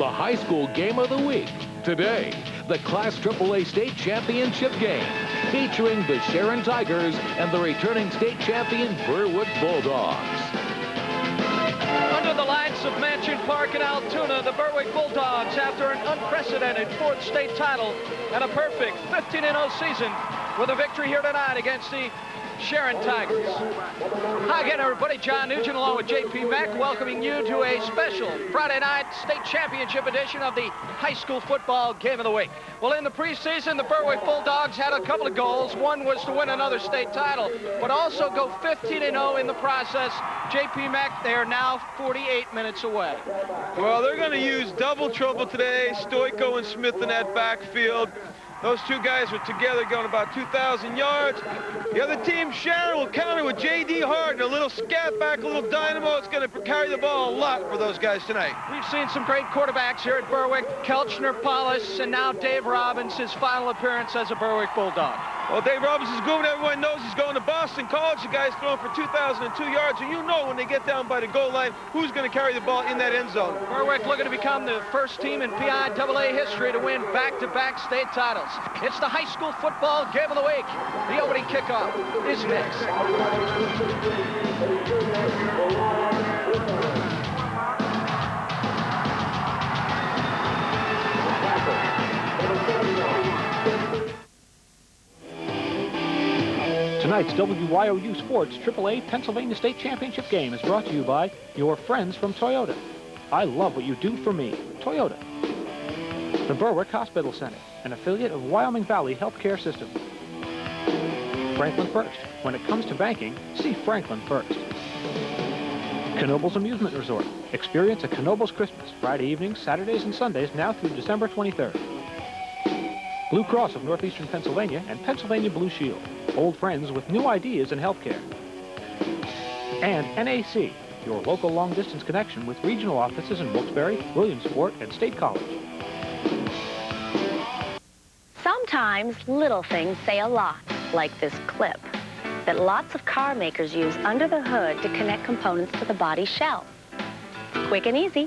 the high school game of the week. Today, the Class AAA State Championship game, featuring the Sharon Tigers and the returning state champion Berwick Bulldogs. Under the lights of Mansion Park in Altoona, the Berwick Bulldogs, after an unprecedented fourth state title and a perfect 15-0 season, with a victory here tonight against the Sharon Tigers. Hi again, everybody. John Nugent along with J.P. Mack welcoming you to a special Friday night state championship edition of the high school football game of the week. Well, in the preseason, the Berwick Bulldogs had a couple of goals. One was to win another state title, but also go 15-0 in the process. J.P. Mack, they are now 48 minutes away. Well, they're going to use double trouble today, Stoico and Smith in that backfield. Those two guys were together going about 2,000 yards. The other team, Sharon, will counter with J.D. Hart and a little scat back, a little dynamo. It's going to carry the ball a lot for those guys tonight. We've seen some great quarterbacks here at Berwick. Kelchner, Paulus, and now Dave Robbins, his final appearance as a Berwick Bulldog. Well, Dave Robbins is good. Everyone knows he's going to Boston College. The guy's throwing for 2,002 yards. And you know when they get down by the goal line, who's going to carry the ball in that end zone. Berwick looking to become the first team in PIAA history to win back-to-back state titles. It's the high school football game of the week. The opening kickoff is next. Tonight's WYOU Sports AAA Pennsylvania State Championship game is brought to you by your friends from Toyota. I love what you do for me. Toyota. The Berwick Hospital Center, an affiliate of Wyoming Valley Healthcare System. Franklin First. When it comes to banking, see Franklin First. Knoebels Amusement Resort. Experience a Knoebels Christmas, Friday evenings, Saturdays, and Sundays now through December 23rd. Blue Cross of Northeastern Pennsylvania and Pennsylvania Blue Shield. Old friends with new ideas in healthcare. And NAC, your local long-distance connection with regional offices in Wilkes-Barre, Williamsport, and State College. Sometimes little things say a lot, like this clip that lots of car makers use under the hood to connect components to the body shell. Quick and easy.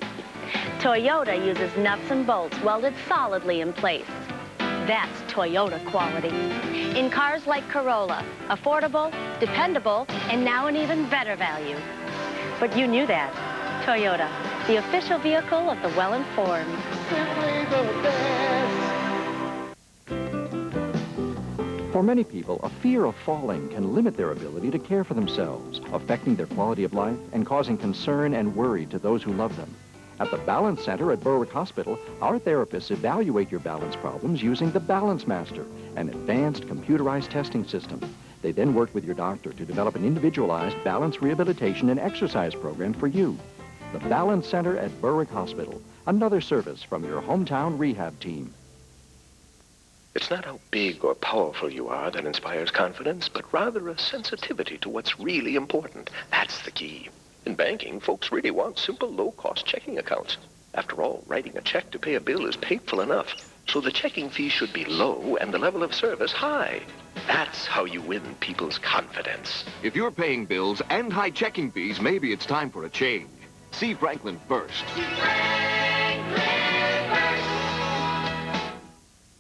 Toyota uses nuts and bolts welded solidly in place. That's Toyota quality. In cars like Corolla, affordable, dependable, and now an even better value. But you knew that. Toyota, the official vehicle of the well-informed. Simply the best. For many people, a fear of falling can limit their ability to care for themselves, affecting their quality of life and causing concern and worry to those who love them. At the Balance Center at Berwick Hospital, our therapists evaluate your balance problems using the Balance Master, an advanced computerized testing system. They then work with your doctor to develop an individualized balance rehabilitation and exercise program for you. The Balance Center at Berwick Hospital, another service from your hometown rehab team. It's not how big or powerful you are that inspires confidence, but rather a sensitivity to what's really important. That's the key. In banking, folks really want simple, low-cost checking accounts. After all, writing a check to pay a bill is painful enough, so the checking fee should be low and the level of service high. That's how you win people's confidence. If you're paying bills and high checking fees, maybe it's time for a change. See Franklin First.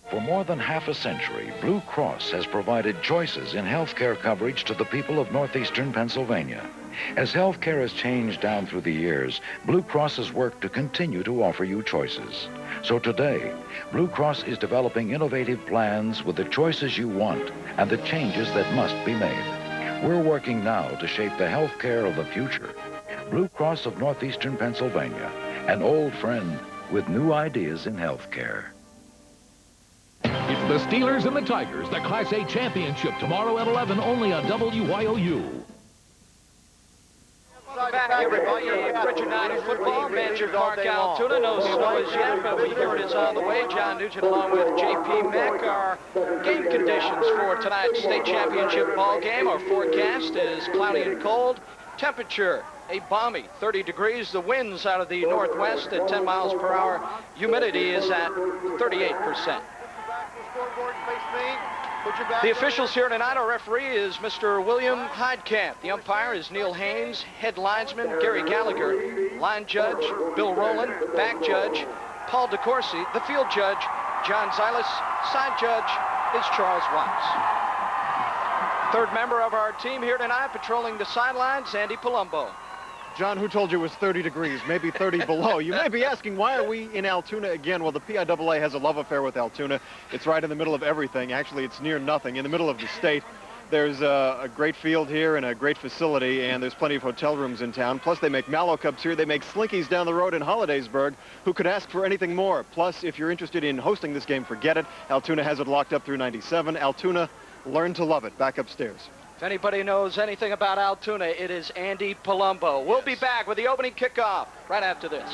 For more than half a century, Blue Cross has provided choices in health care coverage to the people of northeastern Pennsylvania. As health care has changed down through the years, Blue Cross has worked to continue to offer you choices. So today, Blue Cross is developing innovative plans with the choices you want and the changes that must be made. We're working now to shape the health care of the future. Blue Cross of northeastern Pennsylvania, an old friend with new ideas in health care. It's the Steelers and the Tigers, the Class A championship tomorrow at 11, only on WYOU. Back, everybody. Richard United football, Mansion Park, Altoona. No snow as yet, but we hear it is on the way. John Nugent along with J.P. Mack. Our game conditions for tonight's state championship ball game. Our forecast is cloudy and cold. Temperature, a balmy 30 degrees. The winds out of the northwest at 10 miles per hour. Humidity is at 38%. The officials here tonight, our referee is Mr. William Heidkamp. The umpire is Neil Haynes. Head linesman, Gary Gallagher. Line judge, Bill Rowland. Back judge, Paul DeCourcy. The field judge, John Zilas. Side judge is Charles Watts. Third member of our team here tonight, patrolling the sidelines, Andy Palumbo. John, who told you it was 30 degrees, maybe 30 below? You may be asking, why are we in Altoona again? Well, the PIAA has a love affair with Altoona. It's right in the middle of everything. Actually, it's near nothing, in the middle of the state. There's a great field here and a great facility, and there's plenty of hotel rooms in town. Plus, they make Mallow Cups here. They make Slinkies down the road in Hollidaysburg. Who could ask for anything more? Plus, if you're interested in hosting this game, forget it. Altoona has it locked up through '97. Altoona, learn to love it. Back upstairs. If anybody knows anything about Altoona, it is Andy Palumbo. We'll be back with the opening kickoff right after this.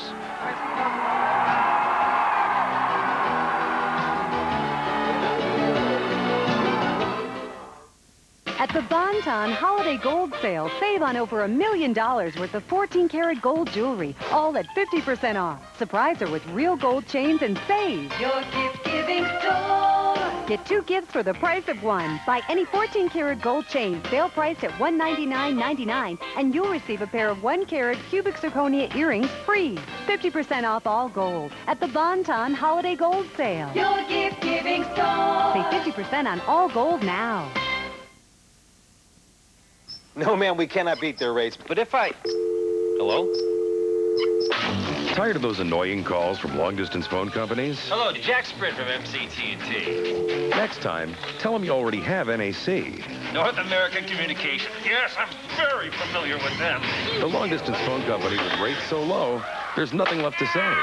At the Bon-Ton Holiday Gold Sale, save on over $1 million worth of 14-karat gold jewelry, all at 50% off. Surprise her with real gold chains and save. Your gift-giving store. Get 2 gifts for the price of 1. Buy any 14-karat gold chain, sale priced at $199.99, and you'll receive a pair of 1-karat cubic zirconia earrings free. 50% off all gold at the Bon-Ton Holiday Gold Sale. Your gift-giving store. Save 50% on all gold now. No, man, we cannot beat their rates. But if I... Hello? Tired of those annoying calls from long-distance phone companies? Hello, Jack Spritt from MCT&T. Next time, tell them you already have NAC. North American Communications. Yes, I'm very familiar with them. The long-distance phone company with rates so low, there's nothing left to say.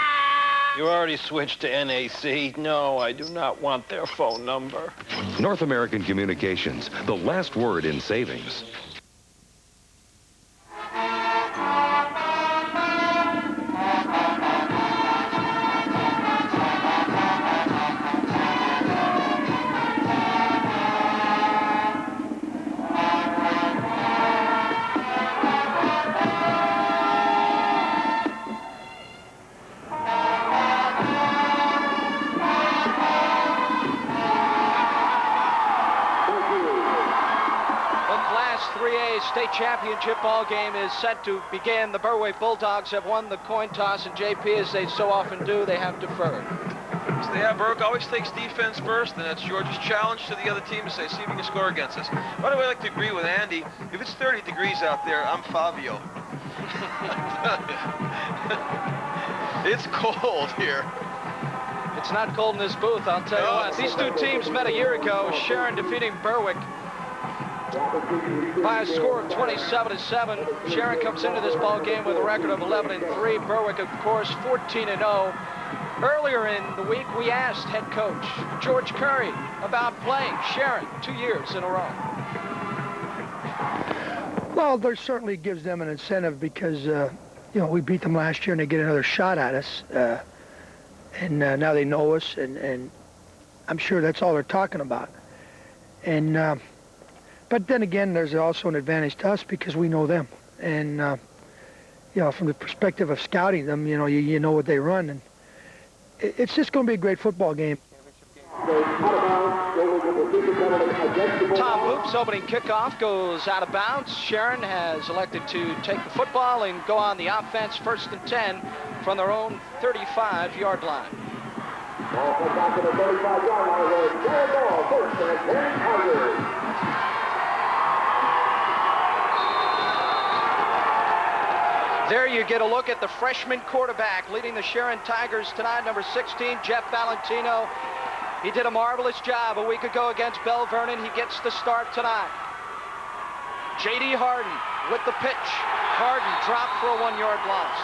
You already switched to NAC. No, I do not want their phone number. North American Communications, the last word in savings. State championship ball game is set to begin. The Berwick Bulldogs have won the coin toss, and JP, as they so often do, they have deferred. So yeah, Berwick always takes defense first, and that's George's challenge to the other team to say, see if you can score against us. By the way, I like to agree with Andy. If it's 30 degrees out there, I'm Fabio. It's cold here. It's not cold in this booth, I'll tell you what. These two teams met a year ago. Sharon defeating Berwick by a score of 27-7. Sharon comes into this ball game with a record of 11-3. Berwick, of course, 14-0. Earlier in the week, we asked head coach George Curry about playing Sharon 2 years in a row. Well, there certainly gives them an incentive because, you know, we beat them last year and they get another shot at us. And now they know us, and I'm sure that's all they're talking about. And but then again, there's also an advantage to us because we know them. And, you know, from the perspective of scouting them, you know, you know what they run. And it's just going to be a great football game. Tom Hoop's opening kickoff goes out of bounds. Sharon has elected to take the football and go on the offense, 1st and 10 from their own 35-yard line. Ball comes back to the 35-yard line where it's ball, 1st and 10 Tigers. There you get a look at the freshman quarterback leading the Sharon Tigers tonight, number 16, Jeff Valentino. He did a marvelous job a week ago against Bell Vernon. He gets the start tonight. J.D. Harden with the pitch. Harden dropped for a 1-yard loss.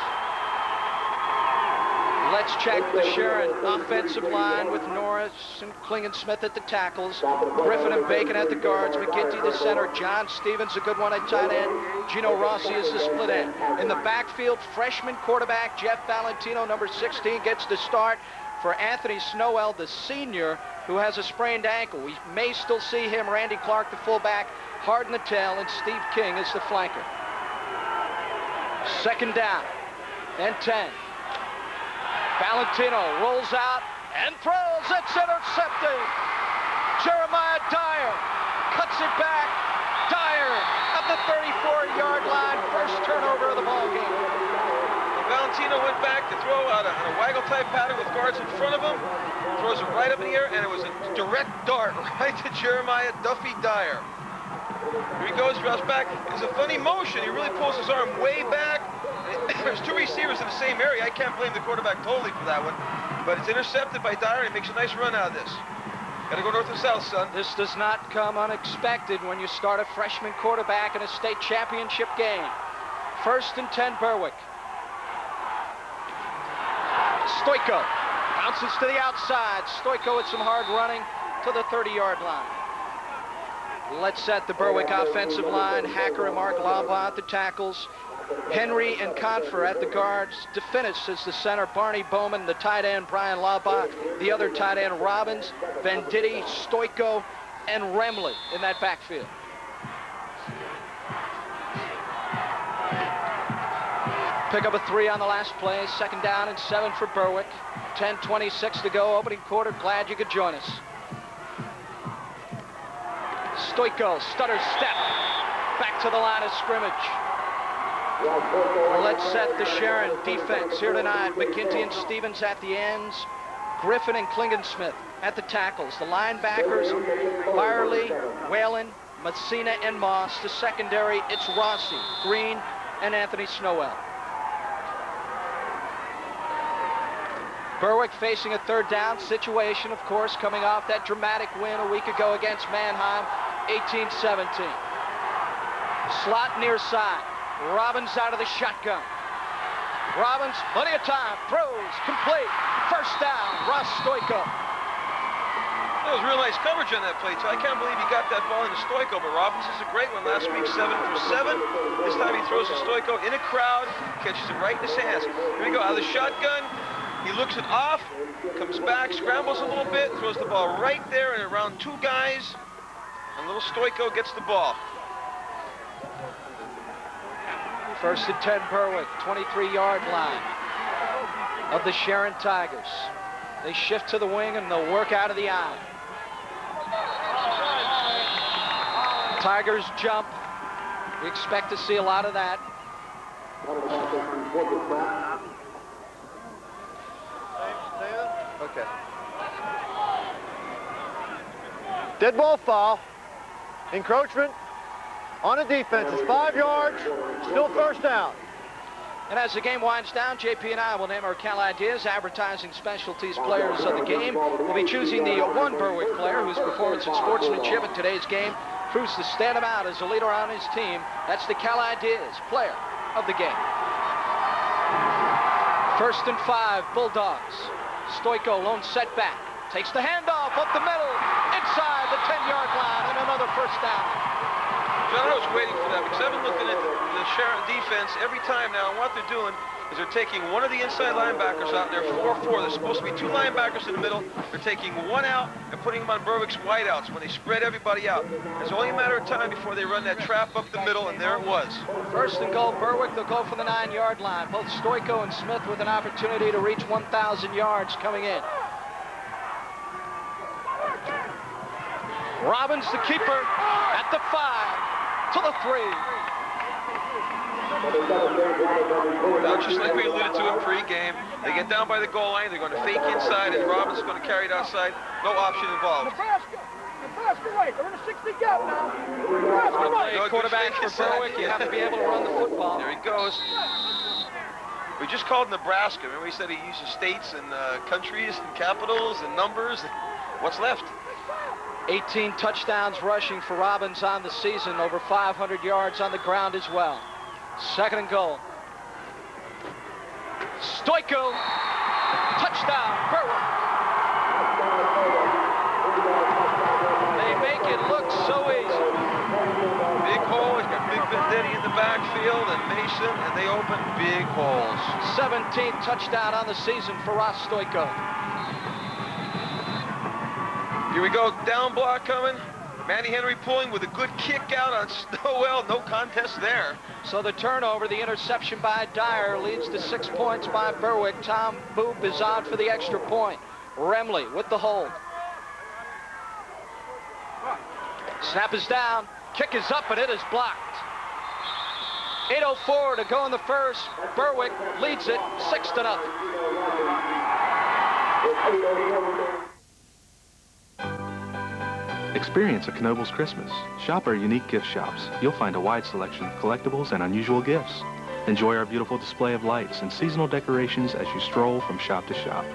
Let's check the Sharon offensive line with Norris and Klingensmith at the tackles. Griffin and Bacon at the guards. McGinty the center. John Stevens, a good one at tight end. Gino Rossi is the split end. In the backfield, freshman quarterback Jeff Valentino, number 16, gets the start for Anthony Snowell, the senior, who has a sprained ankle. We may still see him. Randy Clark, the fullback, Harden the tail, and Steve King is the flanker. 2nd down and 10. Valentino rolls out and throws. It's intercepted. Jeremiah Dyer cuts it back. Dyer at the 34-yard line. First turnover of the ball game. Valentino went back to throw out on a waggle-type pattern with guards in front of him. Throws it right up in the air, and it was a direct dart right to Jeremiah Duffy Dyer. Here he goes, drops back. It's a funny motion. He really pulls his arm way back. There's two receivers in the same area. I can't blame the quarterback totally for that one. But it's intercepted by Dyer, and he makes a nice run out of this. Got to go north and south, son. This does not come unexpected when you start a freshman quarterback in a state championship game. 1st and 10, Berwick. Stoiko bounces to the outside. Stoiko with some hard running to the 30-yard line. Let's set the Berwick offensive line. Hacker and Mark Lamba at the tackles. Henry and Confer at the guards. DeFinis is the center. Barney Bowman, the tight end. Brian Lamba, the other tight end. Robbins, Venditti, Stoiko, and Remley in that backfield. Pick up a 3 on the last play. 2nd down and 7 for Berwick. 10:26 to go. Opening quarter. Glad you could join us. Stoiko, stutter step. Back to the line of scrimmage. Let's set the Sharon defense here tonight. McGinty and Stevens at the ends. Griffin and Klingensmith at the tackles. The linebackers, Byerly, Whalen, Messina, and Moss. The secondary, it's Rossi, Green, and Anthony Snowell. Berwick facing a 3rd down situation, of course, coming off that dramatic win a week ago against Mannheim, 18-17. Slot near side. Robbins out of the shotgun. Robbins, plenty of time, throws, complete. 1st down, Ross Stoiko. That was real nice coverage on that play, too. I can't believe he got that ball into Stoiko, but Robbins is a great one last week, 7 for 7. This time he throws to Stoiko in a crowd, catches it right in his hands. Here we go, out of the shotgun. He looks it off, comes back, scrambles a little bit, throws the ball right there and around 2 guys, and little Stoiko gets the ball. 1st and 10, Berwick, 23-yard line of the Sharon Tigers. They shift to the wing and they'll work out of the eye. Tigers jump. We expect to see a lot of that. Okay. Dead ball foul. Encroachment on a defense. It's 5 yards. Still 1st down. And as the game winds down, JP and I will name our Cal Ideas Advertising Specialties players of the game. We'll be choosing the one Berwick player whose performance and sportsmanship in today's game proves to stand him out as a leader on his team. That's the Cal Ideas player of the game. 1st and 5, Bulldogs. Stoiko, lone setback. Takes the handoff up the middle, inside the 10-yard line, and another 1st down. John, I was waiting for that because I've been looking at the Sharon defense every time now, and what they're doing is they're taking one of the inside linebackers out there, 4-4. There's supposed to be 2 linebackers in the middle. They're taking one out and putting him on Berwick's wideouts when they spread everybody out. It's only a matter of time before they run that trap up the middle, and there it was. 1st and goal, Berwick. They'll go for the 9-yard line. Both Stoiko and Smith with an opportunity to reach 1,000 yards coming in. Robbins, the keeper, at the 5, to the 3. Now, just like we alluded to in pregame, they get down by the goal line, they're going to fake inside, and Robbins is going to carry it outside. No option involved. Nebraska right. They're in a 60 gap now. Quarterback for Berwick, you have to be able to run the football. There he goes. We just called Nebraska. Remember he said he uses states and countries and capitals and numbers. What's left? 18 touchdowns rushing for Robbins on the season, over 500 yards on the ground as well. 2nd and goal. Stoiko, touchdown, Berwick. They make it look so easy. Big hole, he's got Big Venditti in the backfield and Mason, and they open big holes. 17th touchdown on the season for Ross Stoiko. Here we go, down block coming. Manny Henry pulling with a good kick out on Snowell. No contest there. So the turnover, the interception by Dyer leads to 6 points by Berwick. Tom Boop is on for the extra point. Remley with the hold. Snap is down. Kick is up, and it is blocked. 8:04 to go in the first. Berwick leads it 6-0. Experience a Knoebels Christmas. Shop our unique gift shops. You'll find a wide selection of collectibles and unusual gifts. Enjoy our beautiful display of lights and seasonal decorations as you stroll from shop to shop.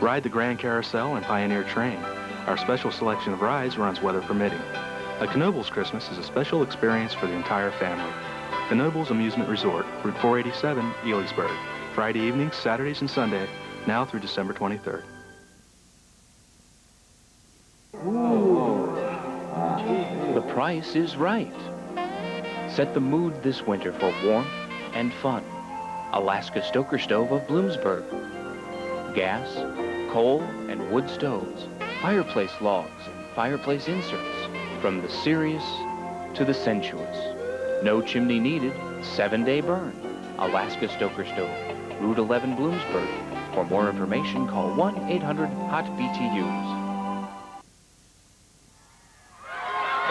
Ride the Grand Carousel and Pioneer Train. Our special selection of rides runs weather permitting. A Knoebels Christmas is a special experience for the entire family. Knoebels Amusement Resort, Route 487, Elysburg. Friday evenings, Saturdays, and Sunday, now through December 23rd. The price is right. Set the mood this winter for warmth and fun. Alaska Stoker Stove of Bloomsburg. Gas, coal, and wood stoves. Fireplace logs and fireplace inserts. From the serious to the sensuous. No chimney needed, 7-day burn. Alaska Stoker Stove, Route 11, Bloomsburg. For more information, call 1-800-HOT-BTUs.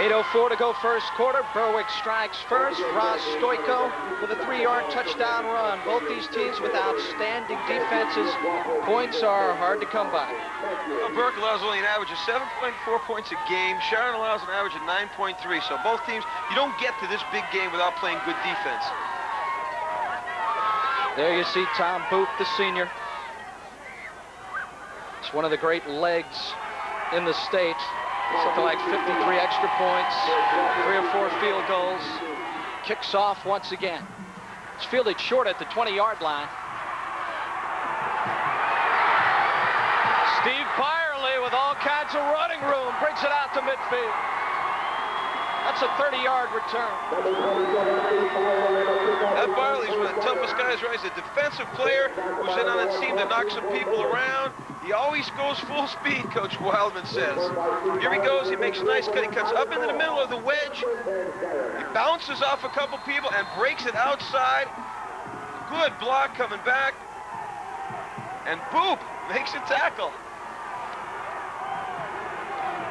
8:04 to go first quarter. Berwick strikes first. Ross Stoiko with a 3-yard touchdown run. Both these teams with outstanding defenses. Points are hard to come by. Well, Berwick allows only an average of 7.4 points a game. Sharon allows an average of 9.3. So both teams, you don't get to this big game without playing good defense. There you see Tom Booth, the senior. It's one of the great legs in the state. Something like 53 extra points, 3 or 4 field goals. Kicks off once again. It's fielded short at the 20-yard line. Steve Byerly with all kinds of running room brings it out to midfield. That's a 30-yard return. That Byerly's one of the toughest guys, right? He's a defensive player who's in on a team that knocks some people around. He always goes full speed, Coach Wildman says. Here he goes. He makes a nice cut. He cuts up into the middle of the wedge. He bounces off a couple people and breaks it outside. Good block coming back. And boop, makes a tackle.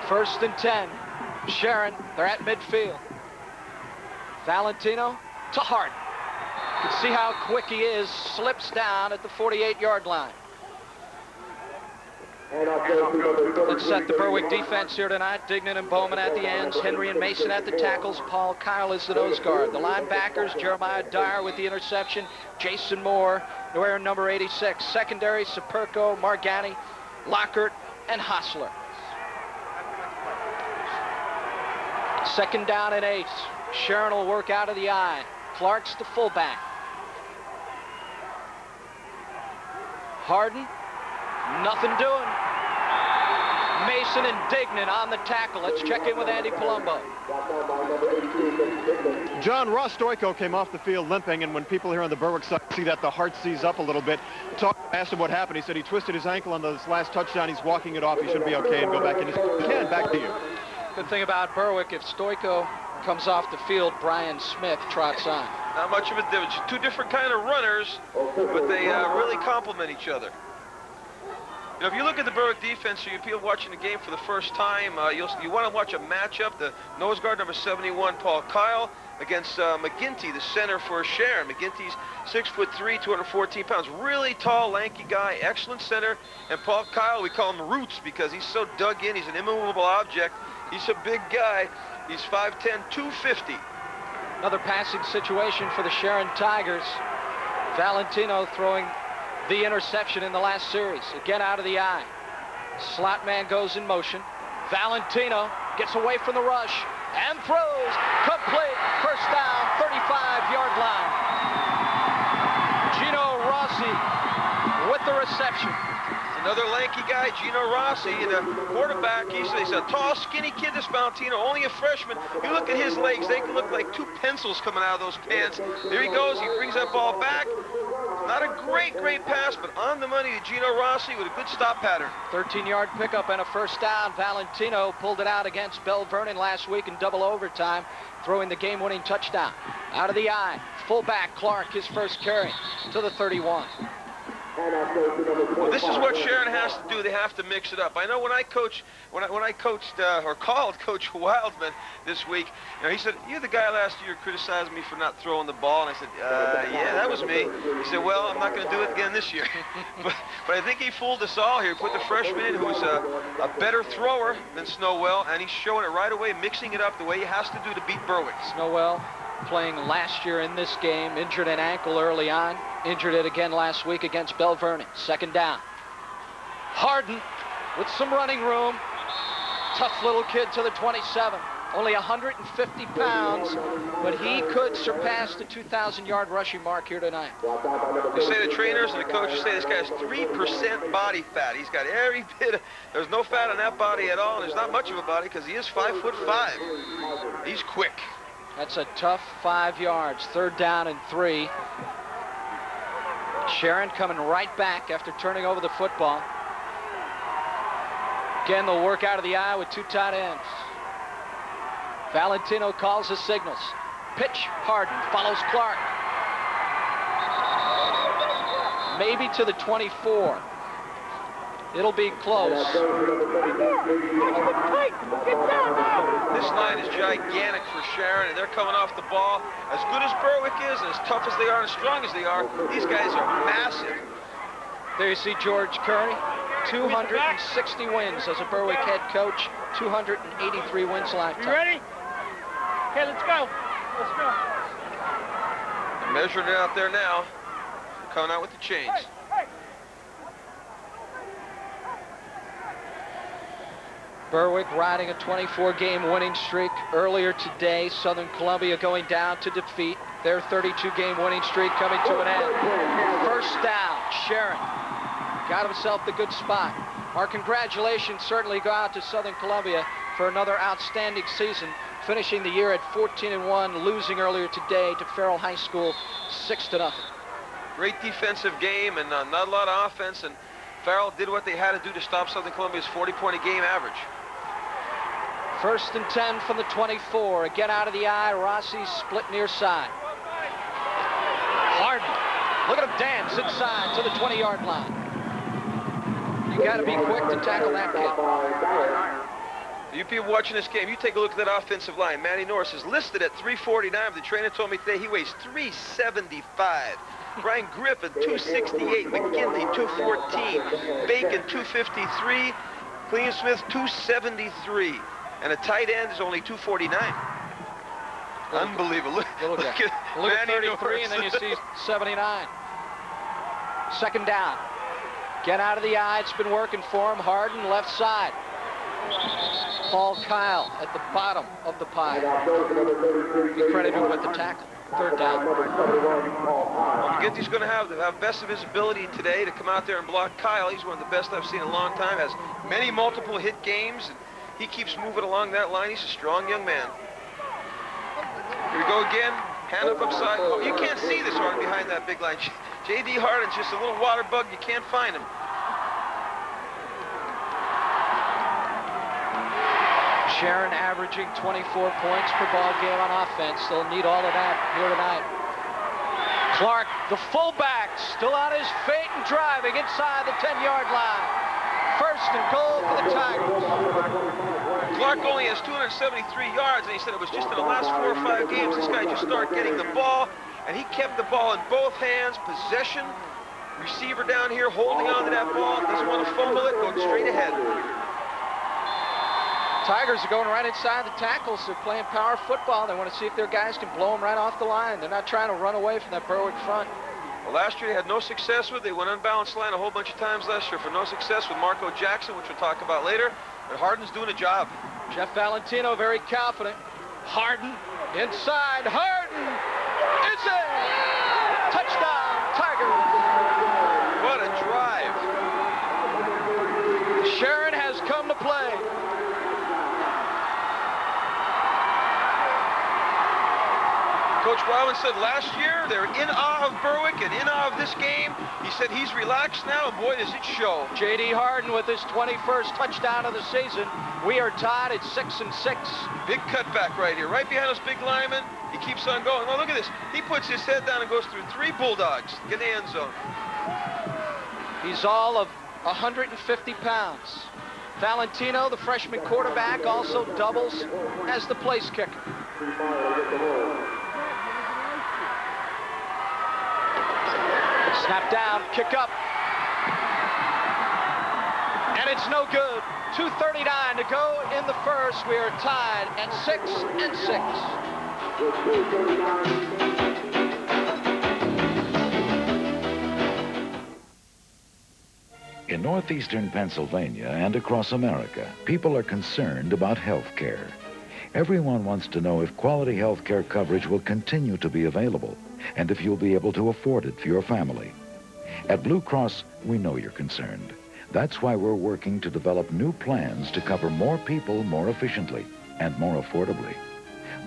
1st and 10. Sharon, they're at midfield. Valentino to Hart. You can see how quick he is. Slips down at the 48-yard line. Let's set the Berwick defense here tonight. Dignan and Bowman at the ends. Henry and Mason at the tackles. Paul Kyle is the nose guard. The linebackers, Jeremiah Dyer with the interception. Jason Moore, wearing number 86. Secondary, Saperco, Margani, Lockhart, and Hostler. 2nd down and 8. Sharon will work out of the eye. Clark's the fullback. Harden, nothing doing. Mason and Dignan on the tackle. Let's check in with Andy Palumbo. John, Ross Stoiko came off the field limping, and when people here on the Berwick side see that, the heart sees up a little bit. Asked him what happened. He said he twisted his ankle on this last touchdown. He's walking it off. He should be okay and go back in his can. Back to you. Good thing about Berwick, if Stoiko comes off the field, Brian Smith trots on. Not much of a difference. 2 different kind of runners, but they really complement each other. You know, if you look at the Berwick defense, you people watching the game for the first time, you want to watch a matchup. The nose guard number 71, Paul Kyle, against McGinty, the center for Sharon. McGinty's 6'3", 214 pounds. Really tall, lanky guy, excellent center. And Paul Kyle, we call him Roots because he's so dug in. He's an immovable object. He's a big guy. He's 5'10", 250. Another passing situation for the Sharon Tigers. Valentino throwing the interception in the last series. Again out of the eye. Slot man goes in motion. Valentino gets away from the rush and throws. Complete. First down, 35-yard line. Gino Rossi with the reception. Another lanky guy, Gino Rossi, the quarterback. He's a tall, skinny kid, this Valentino, only a freshman. You look at his legs, they can look like 2 pencils coming out of those pants. There he goes. He brings that ball back. Not a great pass, but on the money to Gino Rossi with a good stop pattern. 13-yard pickup and a first down. Valentino pulled it out against Bell Vernon last week in double overtime, throwing the game-winning touchdown. Out of the eye, fullback Clark, his first carry to the 31. Well, this is what Sharon has to do. They have to mix it up. I know when I coached or called Coach Wildman this week, you know, he said, "You're the guy last year who criticized me for not throwing the ball." And I said, "Yeah, that was me." He said, "Well, I'm not going to do it again this year." but I think he fooled us all here. He put the freshman in who's a better thrower than Snowell, and he's showing it right away, mixing it up the way he has to do to beat Berwick. Snowell playing last year in this game, injured an ankle early on, injured it again last week against Bell Vernon. Second down. Harden with some running room. Tough little kid to the 27. Only 150 pounds, but he could surpass the 2,000-yard rushing mark here tonight. They say the trainers and the coaches say this guy has 3% body fat. He's got every bit of, there's no fat on that body at all, and there's not much of a body because he is 5'5". He's quick. That's a tough 5 yards. Third down and 3. Sharon coming right back after turning over the football. Again, they'll work out of the eye with 2 tight ends. Valentino calls the signals. Pitch, Harden, follows Clark. Maybe to the 24. It'll be close. This line is gigantic for Sharon, and they're coming off the ball. As good as Berwick is, and as tough as they are, and as strong as they are, these guys are massive. There you see George Kearney, 260 wins as a Berwick head coach, 283 wins lifetime. You ready? Okay, let's go. Let's go. They're measuring it out there now, coming out with the change. Berwick riding a 24-game winning streak. Earlier today, Southern Columbia going down to defeat. Their 32-game winning streak coming to an end. First down, Sharon got himself the good spot. Our congratulations certainly go out to Southern Columbia for another outstanding season, finishing the year at 14-1, losing earlier today to Farrell High School 6-0. Great defensive game and not a lot of offense, and Farrell did what they had to do to stop Southern Columbia's 40-point-a-game average. First and 10 from the 24. Again out of the eye. Rossi split near side. Harden. Look at him dance inside to the 20-yard line. You got to be quick to tackle that kid. You people watching this game, you take a look at that offensive line. Manny Norris is listed at 349. The trainer told me today he weighs 375. Brian Griffin, 268. McKinley, 214. Bacon, 253. Clean Smith, 273. And a tight end is only 249. Unbelievable. Look at Manny 33, Norris. and then you see 79. Second down. Get out of the eye. It's been working for him. Harden, left side. Paul Kyle at the bottom of the pile. Be credited with the tackle. Third down. McGinty's going to have best of his ability today to come out there and block Kyle. He's one of the best I've seen in a long time. Has many multiple hit games, and he keeps moving along that line. He's a strong young man. Here we go again. Hand up upside. Oh, you can't see this one behind that big line. J.D. Harden's just a little water bug. You can't find him. Sharon averaging 24 points per ball game on offense. They'll need all of that here tonight. Clark, the fullback, still on his feet and driving inside the 10-yard line. First and goal for the Tigers. Clark only has 273 yards, and he said it was just in the last 4 or 5 games this guy just started getting the ball, and he kept the ball in both hands, possession, receiver down here holding on to that ball, doesn't want to fumble it, going straight ahead. Tigers are going right inside the tackles. They're playing power football. They want to see if their guys can blow them right off the line. They're not trying to run away from that Berwick front. Well, last year they had no success with it. They went unbalanced line a whole bunch of times last year for no success with Marco Jackson, which we'll talk about later. But Harden's doing a job. Jeff Valentino very confident. Harden inside. Harden is it. Touchdown, Tigers. What a drive. Sharon has come to play. Coach Wildman said last year they were in awe of Berwick and in awe of this game. He said he's relaxed now, and boy, does it show. J.D. Harden with his 21st touchdown of the season. We are tied at 6-6. Big cutback right here, right behind those big linemen. He keeps on going. Oh, look at this. He puts his head down and goes through 3 Bulldogs. Get in the end zone. He's all of 150 pounds. Valentino, the freshman quarterback, also doubles as the place kicker. Snap down, kick up. And it's no good. 2:39 to go in the first. We are tied at 6-6. In northeastern Pennsylvania and across America, people are concerned about health care. Everyone wants to know if quality health care coverage will continue to be available and if you'll be able to afford it for your family. At Blue Cross, we know you're concerned. That's why we're working to develop new plans to cover more people more efficiently and more affordably.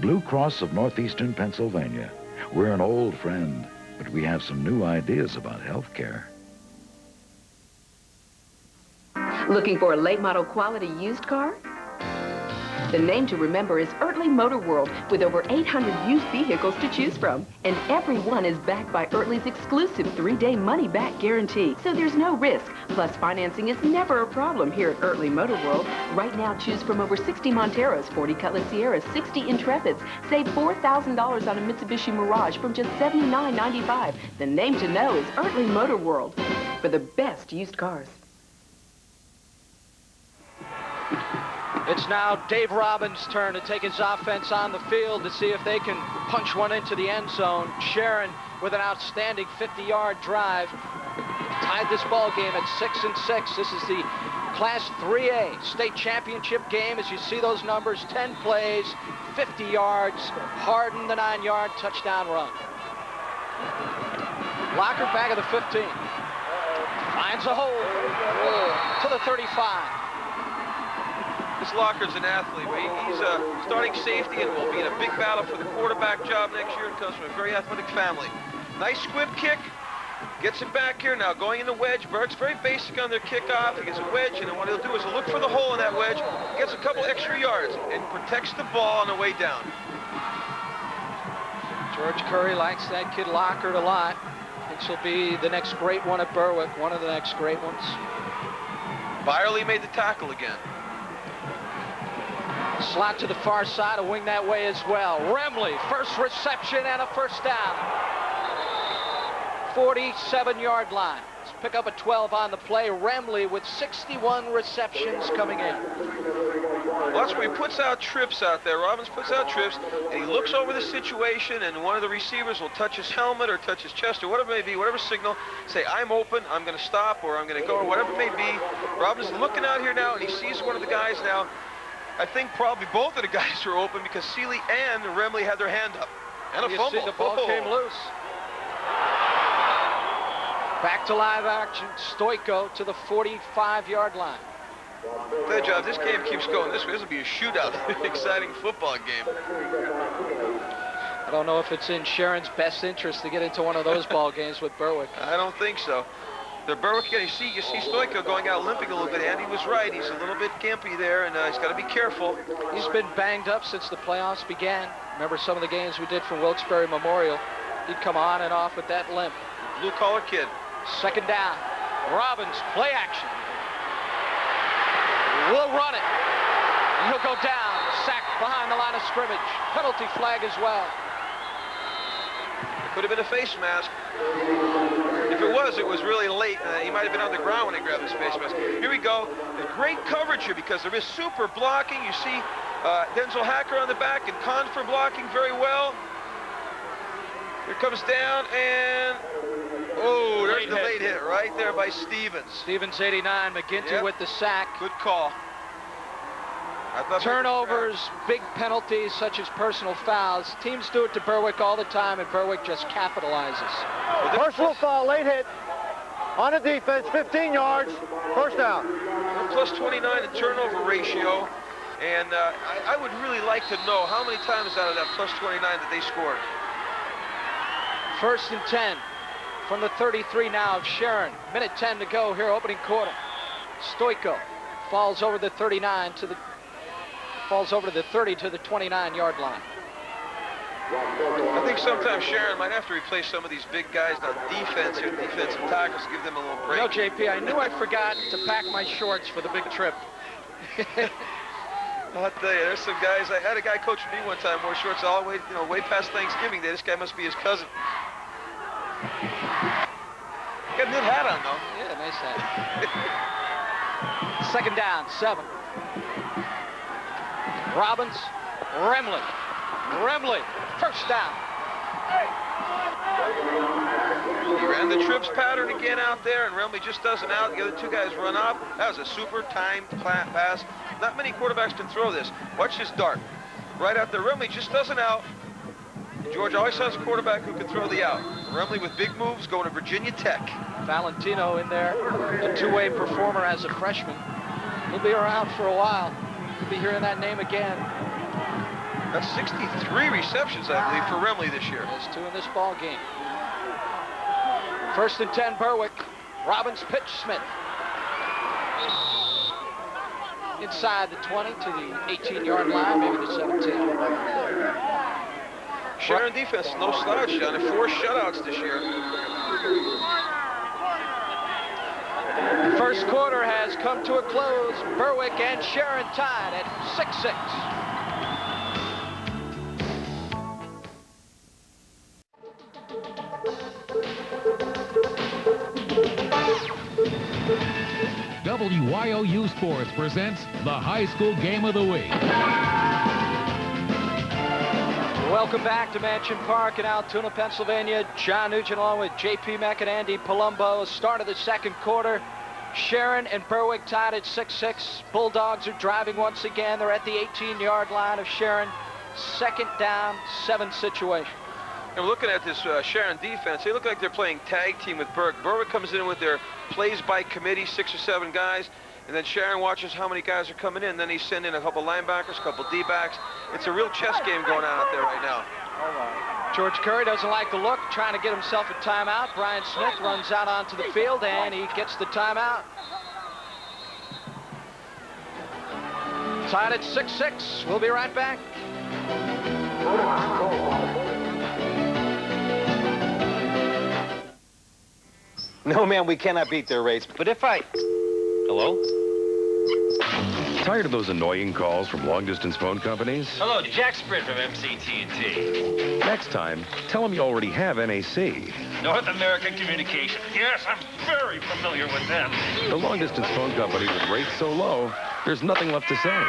Blue Cross of northeastern Pennsylvania. We're an old friend, but we have some new ideas about health care. Looking for a late model quality used car? The name to remember is Ertley Motor World, with over 800 used vehicles to choose from. And every one is backed by Ertley's exclusive 3-day money-back guarantee. So there's no risk. Plus, financing is never a problem here at Ertley Motor World. Right now, choose from over 60 Monteros, 40 Cutlass Sierras, 60 Intrepids. Save $4,000 on a Mitsubishi Mirage from just $79.95. The name to know is Ertley Motor World, for the best used cars. It's now Dave Robbins' turn to take his offense on the field to see if they can punch one into the end zone. Sharon with an outstanding 50-yard drive tied this ball game at 6-6. This is the Class 3A state championship game. As you see those numbers, 10 plays, 50 yards, Harden the 9-yard touchdown run. Locker back of the 15. Finds a hole to the 35. This Locker's an athlete. He's a starting safety and will be in a big battle for the quarterback job next year, and comes from a very athletic family. Nice squib kick. Gets it back here now, going in the wedge. Burke's very basic on their kickoff. He gets a wedge, and then what he'll do is he'll look for the hole in that wedge, gets a couple extra yards, and protects the ball on the way down. George Curry likes that kid Lockard a lot. Thinks he'll be the next great one at Berwick, one of the next great ones. Byerly made the tackle again. Slot to the far side, a wing that way as well. Remley, first reception and a first down. 47-yard line. Let's pick up a 12 on the play. Remley with 61 receptions coming in. Well, that's where he puts out trips out there. Robbins puts out trips, and he looks over the situation, and one of the receivers will touch his helmet or touch his chest or whatever it may be, whatever signal, say, I'm open, I'm going to stop, or I'm going to go, or whatever it may be. Robbins is looking out here now, and he sees one of the guys now. I think probably both of the guys were open because Seeley and Remley had their hand up. And a fumble. See the ball came loose. Back to live action. Stoiko to the 45-yard line. Good job. This game keeps going. This will be a shootout. Exciting football game. I don't know if it's in Sharon's best interest to get into one of those ball games with Berwick. I don't think so. The Berwick, you see Stoiko going out limping a little bit. Andy was right. He's a little bit gimpy there, and he's got to be careful. He's been banged up since the playoffs began. Remember some of the games we did for Wilkes-Barre Memorial? He'd come on and off with that limp. Blue-collar kid. Second down. Robbins, play action. Will run it. He'll go down. Sacked behind the line of scrimmage. Penalty flag as well. It could have been a face mask. If it was really late. He might have been on the ground when he grabbed his face mask. Here we go. There's great coverage here because there is super blocking. You see Denzel Hacker on the back and Confer blocking very well. Here comes down and... Oh, there's the late hit right there by Stevens. Stevens 89, McGinty with the sack. Good call. Turnovers, big penalties such as personal fouls. Teams do it to Berwick all the time, and Berwick just capitalizes. Personal foul, late hit. On the defense, 15 yards, first down. We're plus 29 in turnover ratio, and I would really like to know how many times out of that plus 29 that they scored. 1st and 10 from the 33 now of Sharon. Minute 10 to go here, opening quarter. Stoiko falls over the 39 to the 30 to the 29-yard line. I think sometimes Sharon might have to replace some of these big guys on defense here, defensive tackles, give them a little break. You know, JP, I knew I forgot to pack my shorts for the big trip. I'll tell you, there's some guys. I had a guy coach me one time, wore shorts all the way, way past Thanksgiving Day. This guy must be his cousin. Got a good hat on, though. Yeah, nice hat. Second down, 7. Robbins, Remley, first down. He ran the trips pattern again out there, and Remley just doesn't out. The other two guys run up. That was a super timed pass. Not many quarterbacks can throw this. Watch this dart. Right out there. Remley just doesn't out. George always has a quarterback who can throw the out. Remley with big moves going to Virginia Tech. Valentino in there, a two-way performer as a freshman. He'll be around for a while. You'll be hearing that name again. That's 63 receptions, I believe, for Remley this year. There's 2 in this ball game. First and 10, Berwick. Robbins pitch, Smith. Inside the 20 to the 18-yard line, maybe the 17. Sharon defense, no slouch, John. 4 shutouts this year. First quarter has come to a close. Berwick and Sharon tied at 6-6. WYOU Sports presents the High School Game of the Week. Welcome back to Mansion Park in Altoona, Pennsylvania. John Nugent along with J.P. Meck and Andy Palumbo. Start of the second quarter. Sharon and Berwick tied at 6-6. Bulldogs are driving once again. They're at the 18-yard line of Sharon. Second down, 7 situation. And we're looking at this Sharon defense. They look like they're playing tag team with Berwick. Berwick comes in with their plays by committee, 6 or 7 guys. And then Sharon watches how many guys are coming in. Then he sends in a couple linebackers, a couple D-backs. It's a real chess game going on out there right now. George Curry doesn't like the look, trying to get himself a timeout. Brian Smith runs out onto the field, and he gets the timeout. Tied at 6-6. We'll be right back. No, man, we cannot beat their rates. But if I... Hello? Tired of those annoying calls from long-distance phone companies? Hello, Jack Sprint from MCT&T. Next time, tell them you already have NAC. North American Communication. Yes, I'm very familiar with them. The long-distance phone company with rates so low, there's nothing left to say.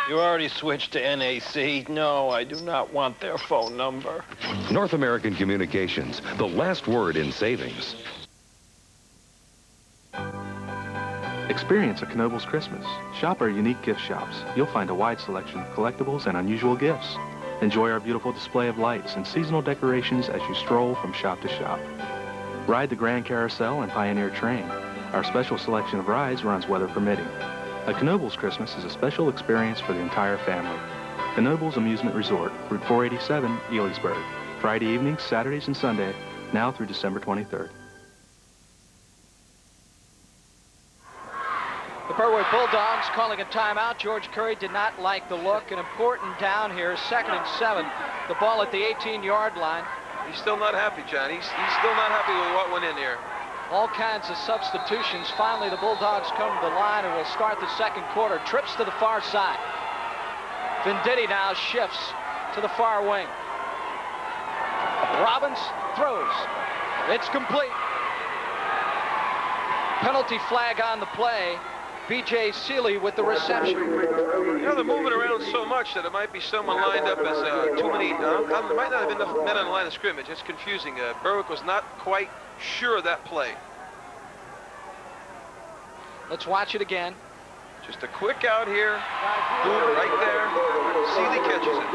You already switched to NAC. No, I do not want their phone number. North American Communications, the last word in savings. Experience a Knoebels Christmas. Shop our unique gift shops. You'll find a wide selection of collectibles and unusual gifts. Enjoy our beautiful display of lights and seasonal decorations as you stroll from shop to shop. Ride the Grand Carousel and Pioneer Train. Our special selection of rides runs weather permitting. A Knoebels Christmas is a special experience for the entire family. Knoebels Amusement Resort, Route 487, Elysburg. Friday evenings, Saturdays, and Sunday, now through December 23rd. The Berwick Bulldogs calling a timeout. George Curry did not like the look. An important down here, 2nd and 7. The ball at the 18-yard line. He's still not happy, John. He's still not happy with what went in here. All kinds of substitutions. Finally, the Bulldogs come to the line and will start the second quarter. Trips to the far side. Venditti now shifts to the far wing. Robbins throws. It's complete. Penalty flag on the play. B.J. Seeley with the reception. You know, they're moving around so much that it might be someone lined up as too many. There might not have been enough men on the line of scrimmage. It's confusing. Berwick was not quite sure of that play. Let's watch it again. Just a quick out here. Boom, right there. Seeley catches it.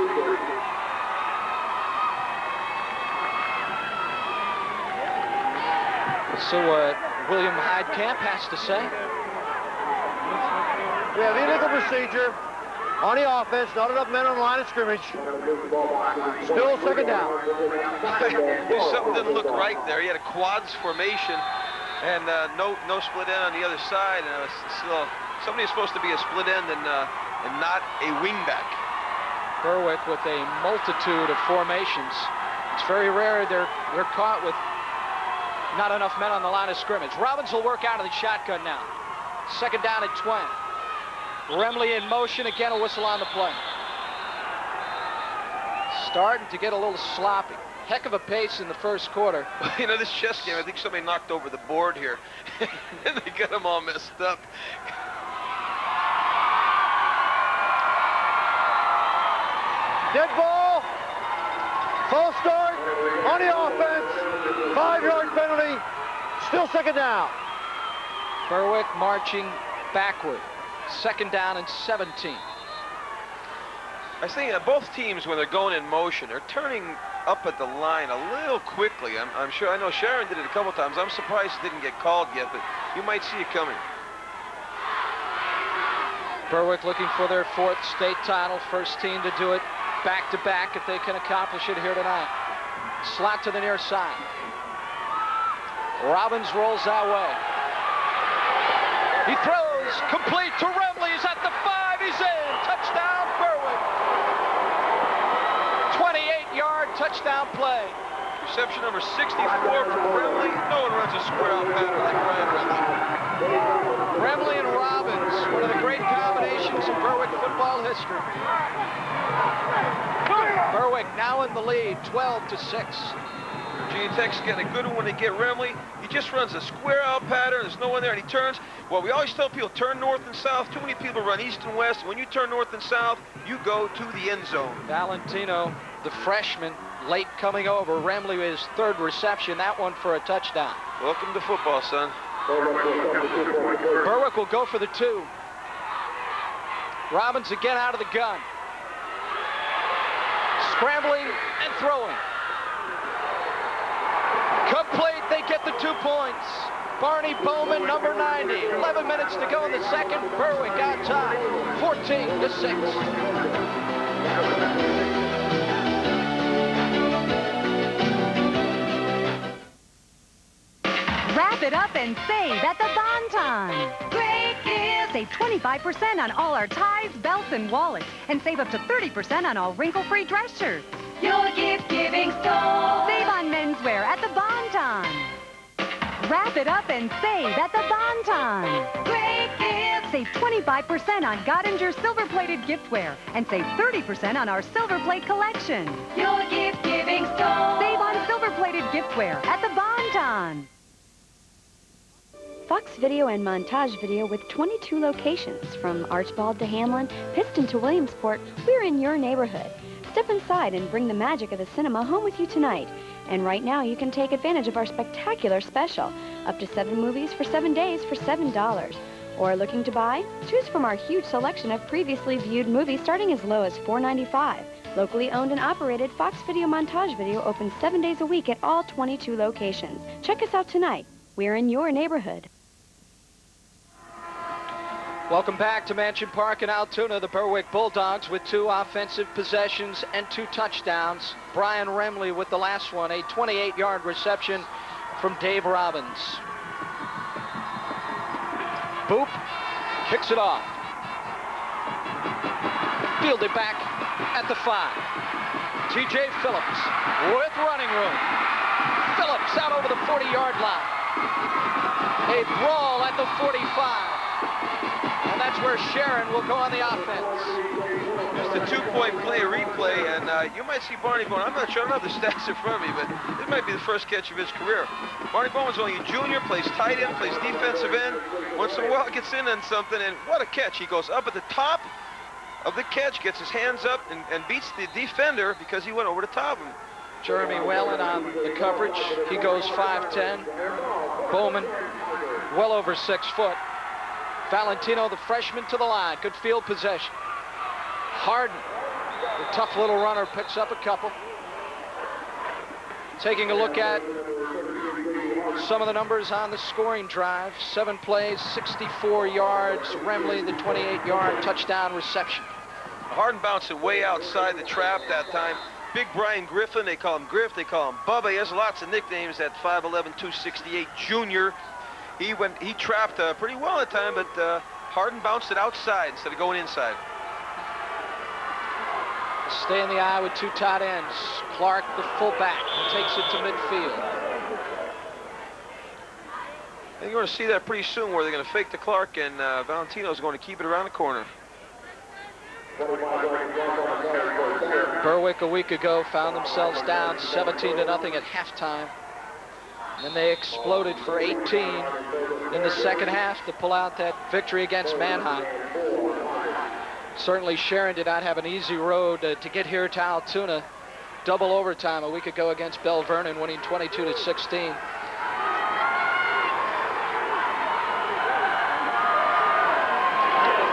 Let's see what William Heidkamp has to say. We have illegal procedure on the offense, not enough men on the line of scrimmage. Still second down. Something didn't look right there. He had a quads formation and no split end on the other side. And it was still, somebody's supposed to be a split end and not a wingback. Berwick with a multitude of formations. It's very rare they're caught with not enough men on the line of scrimmage. Robbins will work out of the shotgun now. Second down and 20. Remley in motion. Again, a whistle on the play. Starting to get a little sloppy. Heck of a pace in the first quarter. You know, this chess game, I think somebody knocked over the board here. And they got them all messed up. Dead ball. False start on the offense. 5-yard penalty. Still second down. Berwick marching backward. Second down and 17. I was thinking that both teams, when they're going in motion, are turning up at the line a little quickly. I'm sure, I know Sharon did it a couple times. I'm surprised it didn't get called yet, but you might see it coming. Berwick looking for their 4th state title. First team to do it back-to-back if they can accomplish it here tonight. Slot to the near side. Robbins rolls that way. He throws complete to Remley. He's at the 5. He's in. Touchdown, Berwick. 28-yard touchdown play. Reception number 64 from Remley. No one runs a square out pattern like Brian Remley. Remley and Robbins, one of the great combinations in Berwick football history. Berwick now in the lead, 12-6. Virginia Tech's getting a good one when they get Remley. He just runs a square out pattern. There's no one there, and he turns. Well, we always tell people, turn north and south. Too many people run east and west. When you turn north and south, you go to the end zone. Valentino, the freshman, late coming over. Remley with his 3rd reception, that one for a touchdown. Welcome to football, son. Berwick will go for the 2. Robbins again out of the gun. Scrambling and throwing. Complete, they get the 2 points. Barney Bowman, number 90. 11 minutes to go in the second. Berwick got tied, 14-6. Wrap it up and save at the Bon-Ton. Great gifts. Save 25% on all our ties, belts, and wallets. And save up to 30% on all wrinkle-free dress shirts. Your gift-giving store. Save on menswear at the Bon-Ton. Wrap it up and save at the Bon-Ton. Great gifts. Save 25% on Gottinger silver-plated giftware. And save 30% on our silver plate collection. Your gift-giving store. Save on silver-plated giftware at the Bon-Ton. Fox Video and Montage Video with 22 locations. From Archbald to Hamlin, Piston to Williamsport, we're in your neighborhood. Step inside and bring the magic of the cinema home with you tonight. And right now you can take advantage of our spectacular special. Up to 7 movies for 7 days for $7. Or looking to buy? Choose from our huge selection of previously viewed movies starting as low as $4.95. Locally owned and operated, Fox Video Montage Video opens 7 days a week at all 22 locations. Check us out tonight. We're in your neighborhood. Welcome back to Mansion Park in Altoona. The Berwick Bulldogs with 2 offensive possessions and 2 touchdowns. Brian Remley with the last one, a 28-yard reception from Dave Robbins. Boop, kicks it off. Fielded back at the 5. T.J. Phillips with running room. Phillips out over the 40-yard line. A brawl at the 45. And that's where Sharon will go on the offense. Just a 2-point play, replay, and you might see Barney Bowman. I'm not sure, I don't have the stats in front of me, but this might be the first catch of his career. Barney Bowman's only a junior, plays tight end, plays defensive end. Once in a while gets in on something, and what a catch. He goes up at the top of the catch, gets his hands up, and beats the defender because he went over the top of him. Jeremy Whalen on the coverage. He goes 5'10". Bowman, well over 6 foot. Valentino, the freshman, to the line. Good field possession. Harden, the tough little runner, picks up a couple. Taking a look at some of the numbers on the scoring drive. 7 plays, 64 yards. Remley, the 28-yard touchdown reception. Harden bounced it way outside the trap that time. Big Brian Griffin, they call him Griff, they call him Bubba. He has lots of nicknames, that 5'11", 268 junior. He trapped pretty well at the time, but Harden bounced it outside instead of going inside. Stay in the eye with 2 tight ends. Clark, the fullback, takes it to midfield. I think you're going to see that pretty soon where they're going to fake to Clark, and Valentino's going to keep it around the corner. Berwick a week ago found themselves down 17-0 at halftime. And then they exploded for 18 in the second half to pull out that victory against Mannheim. Certainly Sharon did not have an easy road to get here to Altoona. Double overtime a week ago against Bell Vernon, winning 22-16.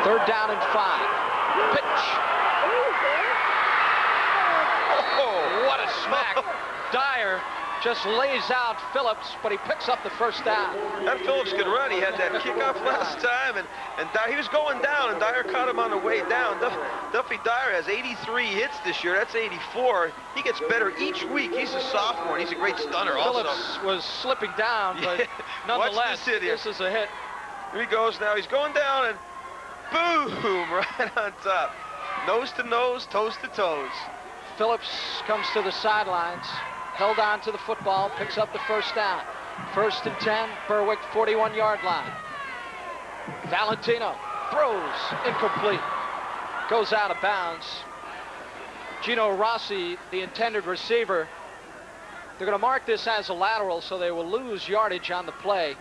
Third down and 5. Pitch. Oh, what a smack. Dyer just lays out Phillips, but he picks up the first down. That Phillips could run. He had that kickoff last time, and he was going down, and Dyer caught him on the way down. Duffy Dyer has 83 hits this year. That's 84. He gets better each week. He's a sophomore, and he's a great stunner also. Phillips was slipping down, but nonetheless, this is a hit. Here he goes now. He's going down, and boom, right on top. Nose to nose, toes to toes. Phillips comes to the sidelines, held on to the football, picks up the first down. 1st and 10, Berwick 41-yard line. Valentino throws, incomplete. Goes out of bounds. Gino Rossi, the intended receiver. They're going to mark this as a lateral, so they will lose yardage on the play.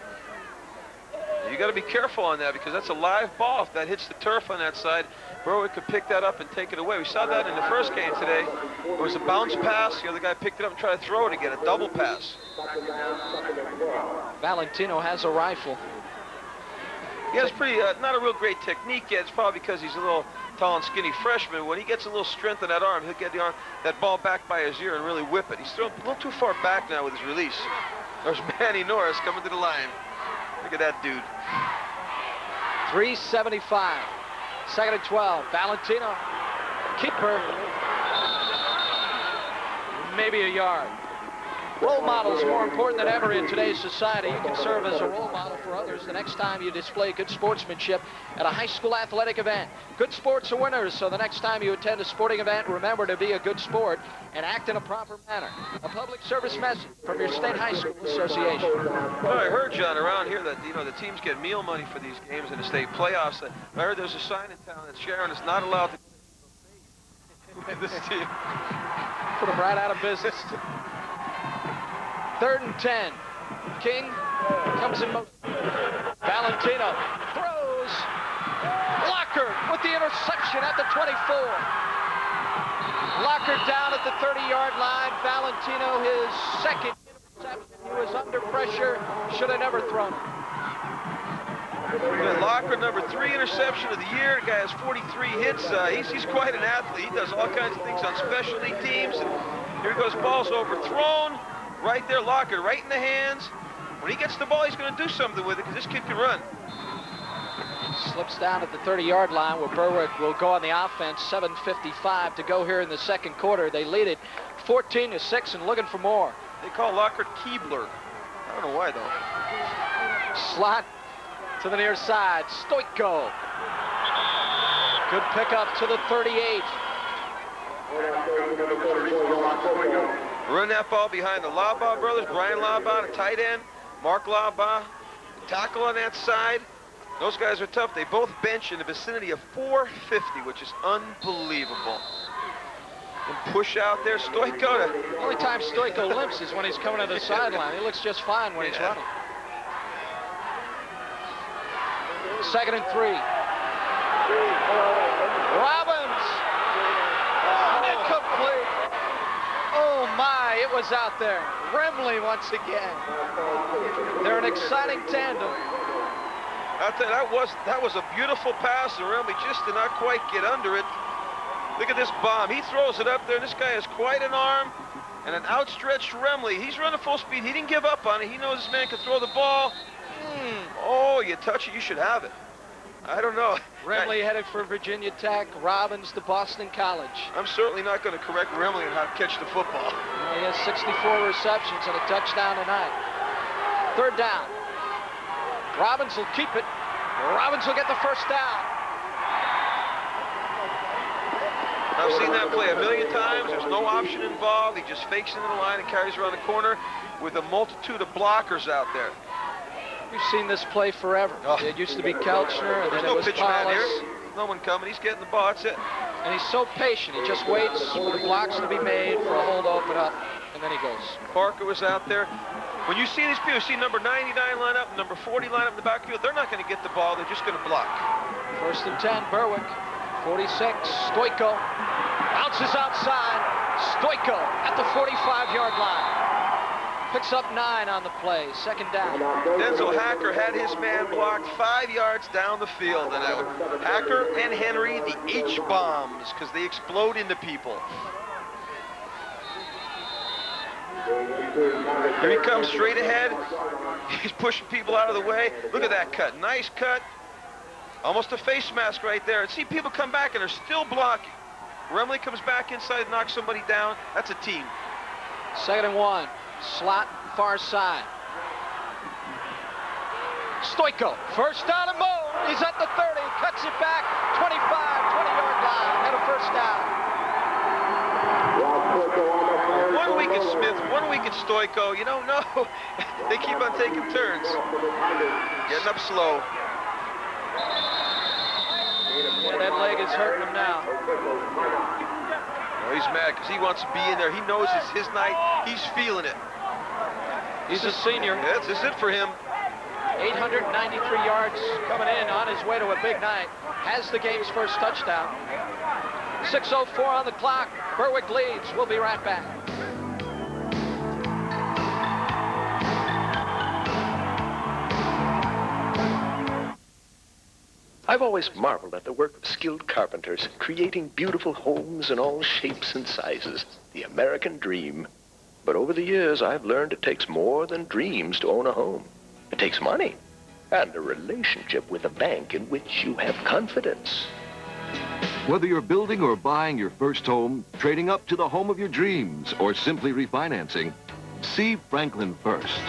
You got to be careful on that because that's a live ball. If that hits the turf on that side, Berwick could pick that up and take it away. We saw that in the first game today. It was a bounce pass. The other guy picked it up and tried to throw it again, a double pass. Valentino has a rifle. He has pretty, not a real great technique yet. It's probably because he's a little tall and skinny freshman. When he gets a little strength in that arm, he'll get that ball back by his ear and really whip it. He's thrown a little too far back now with his release. There's Manny Norris coming to the line. Look at that dude. 3:75. 2nd and 12. Valentino. Keeper. Maybe a yard. Role models more important than ever in today's society. You can serve as a role model for others the next time you display good sportsmanship at a high school athletic event. Good sports are winners, so the next time you attend a sporting event, remember to be a good sport and act in a proper manner. A public service message from your state high school association. Well, I heard, John, around here that, the teams get meal money for these games in the state playoffs. I heard there's a sign in town that Sharon is not allowed to with this team. Put them right out of business. 3rd and 10. King comes in motion. Valentino throws. Locker with the interception at the 24. Locker down at the 30-yard line. Valentino, his second interception. He was under pressure. Should have never thrown it. Locker, number 3 interception of the year. The guy has 43 hits. He's quite an athlete. He does all kinds of things on specialty teams. And here he goes. Ball's overthrown. Right there, Locker, right in the hands. When he gets the ball, he's going to do something with it because this kid can run. Slips down at the 30-yard line where Berwick will go on the offense. 7:55 to go here in the second quarter. They lead it 14-6 and looking for more. They call Locker Keebler. I don't know why, though. Slot to the near side. Stoiko. Good pickup to the 38. Run that ball behind the Labaugh brothers. Brian Labaugh, the tight end. Mark Labaugh, tackle on that side. Those guys are tough. They both bench in the vicinity of 450, which is unbelievable. And push out there. Stoiko. The only time Stoiko limps is when he's coming to the sideline. He looks just fine when he's running. 2nd and 3. Robbins. Incomplete. Oh my, it was out there. Remley once again. They're an exciting tandem. I'll tell you, that was a beautiful pass, and Remley just did not quite get under it. Look at this bomb. He throws it up there. This guy has quite an arm and an outstretched Remley. He's running full speed. He didn't give up on it. He knows this man can throw the ball. Oh, you touch it, you should have it. I don't know. Remley headed for Virginia Tech. Robbins to Boston College. I'm certainly not going to correct Remley on how to catch the football. He has 64 receptions and a touchdown tonight. 3rd down. Robbins will keep it. Robbins will get the first down. I've seen that play a million times. There's no option involved. He just fakes into the line and carries around the corner with a multitude of blockers out there. We've seen this play forever. It used to be Kelchner, and There's then no it was pitch man Paulus. here. No one coming. He's getting the ball. That's it. And he's so patient. He just waits for the blocks to be made, for a hole to open up, and then he goes. Parker was out there. When you see these people, you see number 99 line up, number 40 line up in the backfield, they're not going to get the ball. They're just going to block. 1st and 10, Berwick. 46, Stoiko. Bounces outside. Stoiko at the 45-yard line. Picks up 9 on the play. 2nd down. Denzel Hacker had his man blocked 5 yards down the field. And Hacker and Henry, the H-bombs, because they explode into people. Here he comes straight ahead. He's pushing people out of the way. Look at that cut. Nice cut. Almost a face mask right there. And see people come back and they're still blocking. Remley comes back inside, knocks somebody down. That's a team. 2nd and 1. Slot, far side. Stoiko, 1st down and more. He's at the 30, cuts it back, 25, 20-yard line, and a 1st down. 1 week at Smith, 1 week at Stoiko. You don't know. They keep on taking turns. Getting up slow. Yeah, that leg is hurting him now. Oh, he's mad because he wants to be in there. He knows it's his night. He's feeling it. He's a senior. Yeah, this is it for him. 893 yards coming in on his way to a big night. Has the game's first touchdown. 6:04 on the clock. Berwick leads. We'll be right back. I've always marveled at the work of skilled carpenters, creating beautiful homes in all shapes and sizes. The American dream. But over the years, I've learned it takes more than dreams to own a home. It takes money and a relationship with a bank in which you have confidence. Whether you're building or buying your first home, trading up to the home of your dreams, or simply refinancing, see Franklin first.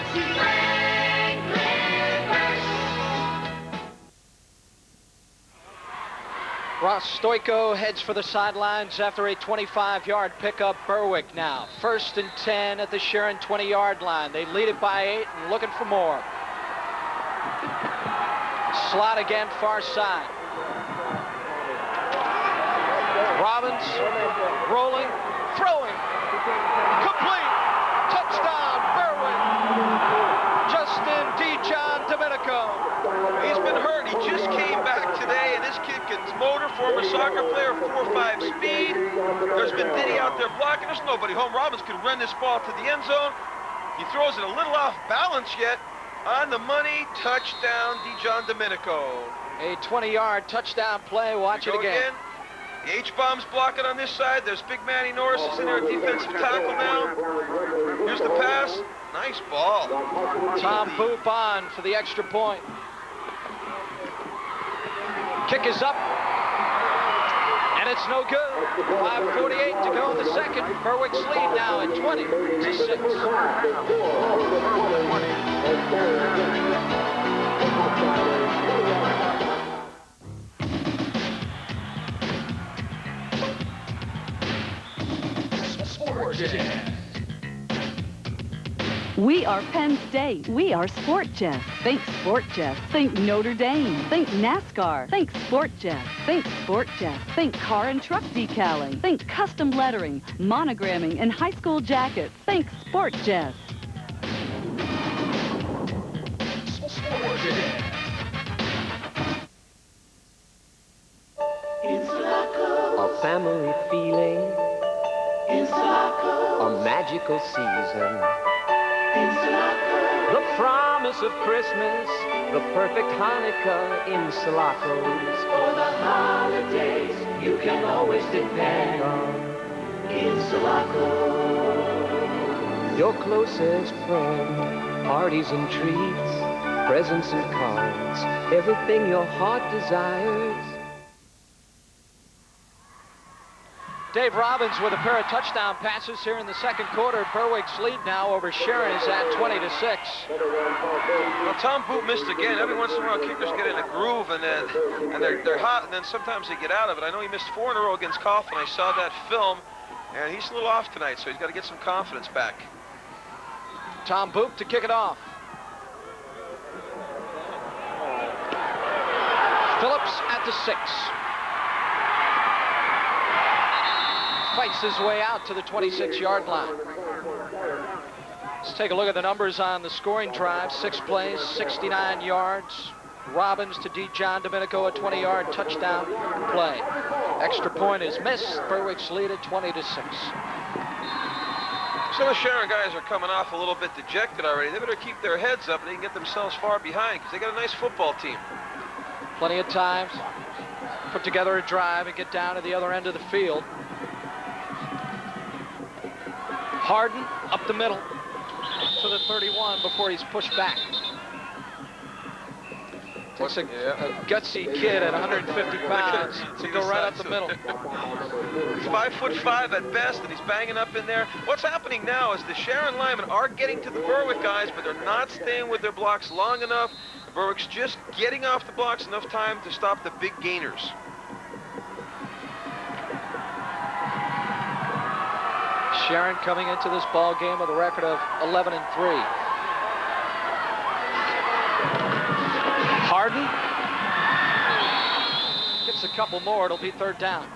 Ross Stoiko heads for the sidelines after a 25-yard pickup. Berwick now. 1st and 10 at the Sharon 20-yard line. They lead it by 8 and looking for more. Slot again, far side. Robbins rolling, throwing, complete, touchdown, Berwick. Justin John Domenico. He's been hurt. He just came back today, and this kid can motor, former soccer player, 4.5 speed. There's been Diddy out there blocking. There's nobody home. Robbins could run this ball to the end zone. He throws it a little off balance yet. On the money, touchdown, John Domenico. A 20-yard touchdown play. Watch it again. The H-bomb's blocking on this side. There's big Manny Norris is in there, defensive tackle now. Here's the pass. Nice ball. Tom Boop on for the extra point. Kick is up. And it's no good. 5:48 to go in the second. Berwick's lead now at 20-6. We are Penn State. We are Sport Jets. Think Sport Jets. Think Notre Dame. Think NASCAR. Think Sport Jets. Think Sport Jets. Think car and truck decaling. Think custom lettering, monogramming, and high school jackets. Think Sport Jets. Sport Jets. A family feeling. A magical season. The promise of Christmas, the perfect Hanukkah in Salacos. For the holidays, you can always depend on in Salacos. Your closest friend, parties and treats, presents and cards, everything your heart desires. Dave Robbins with a pair of touchdown passes here in the second quarter. Berwick's lead now over Sharon is at 20-6. Well, Tom Boot missed again. Every once in a while, kickers get in a groove, and they're hot, and then sometimes they get out of it. I know he missed 4 in a row against Coughlin. I saw that film, and he's a little off tonight, so he's got to get some confidence back. Tom Boot to kick it off. Phillips at the 6. Fights his way out to the 26-yard line. Let's take a look at the numbers on the scoring drive. 6 plays, 69 yards. Robbins to D. John Domenico, a 20-yard touchdown play. Extra point is missed. Berwick's lead at 20-6. Some of the Sharon guys are coming off a little bit dejected already. They better keep their heads up and they can get themselves far behind because they got a nice football team. Plenty of times. Put together a drive and get down to the other end of the field. Harden up the middle to the 31 before he's pushed back. Takes a gutsy kid at 150 pounds to go right up the middle. He's 5'5" at best, and he's banging up in there. What's happening now is the Sharon linemen are getting to the Berwick guys, but they're not staying with their blocks long enough. Berwick's just getting off the blocks enough time to stop the big gainers. Sharon coming into this ball game with a record of 11-3. Harden gets a couple more. It'll be 3rd down.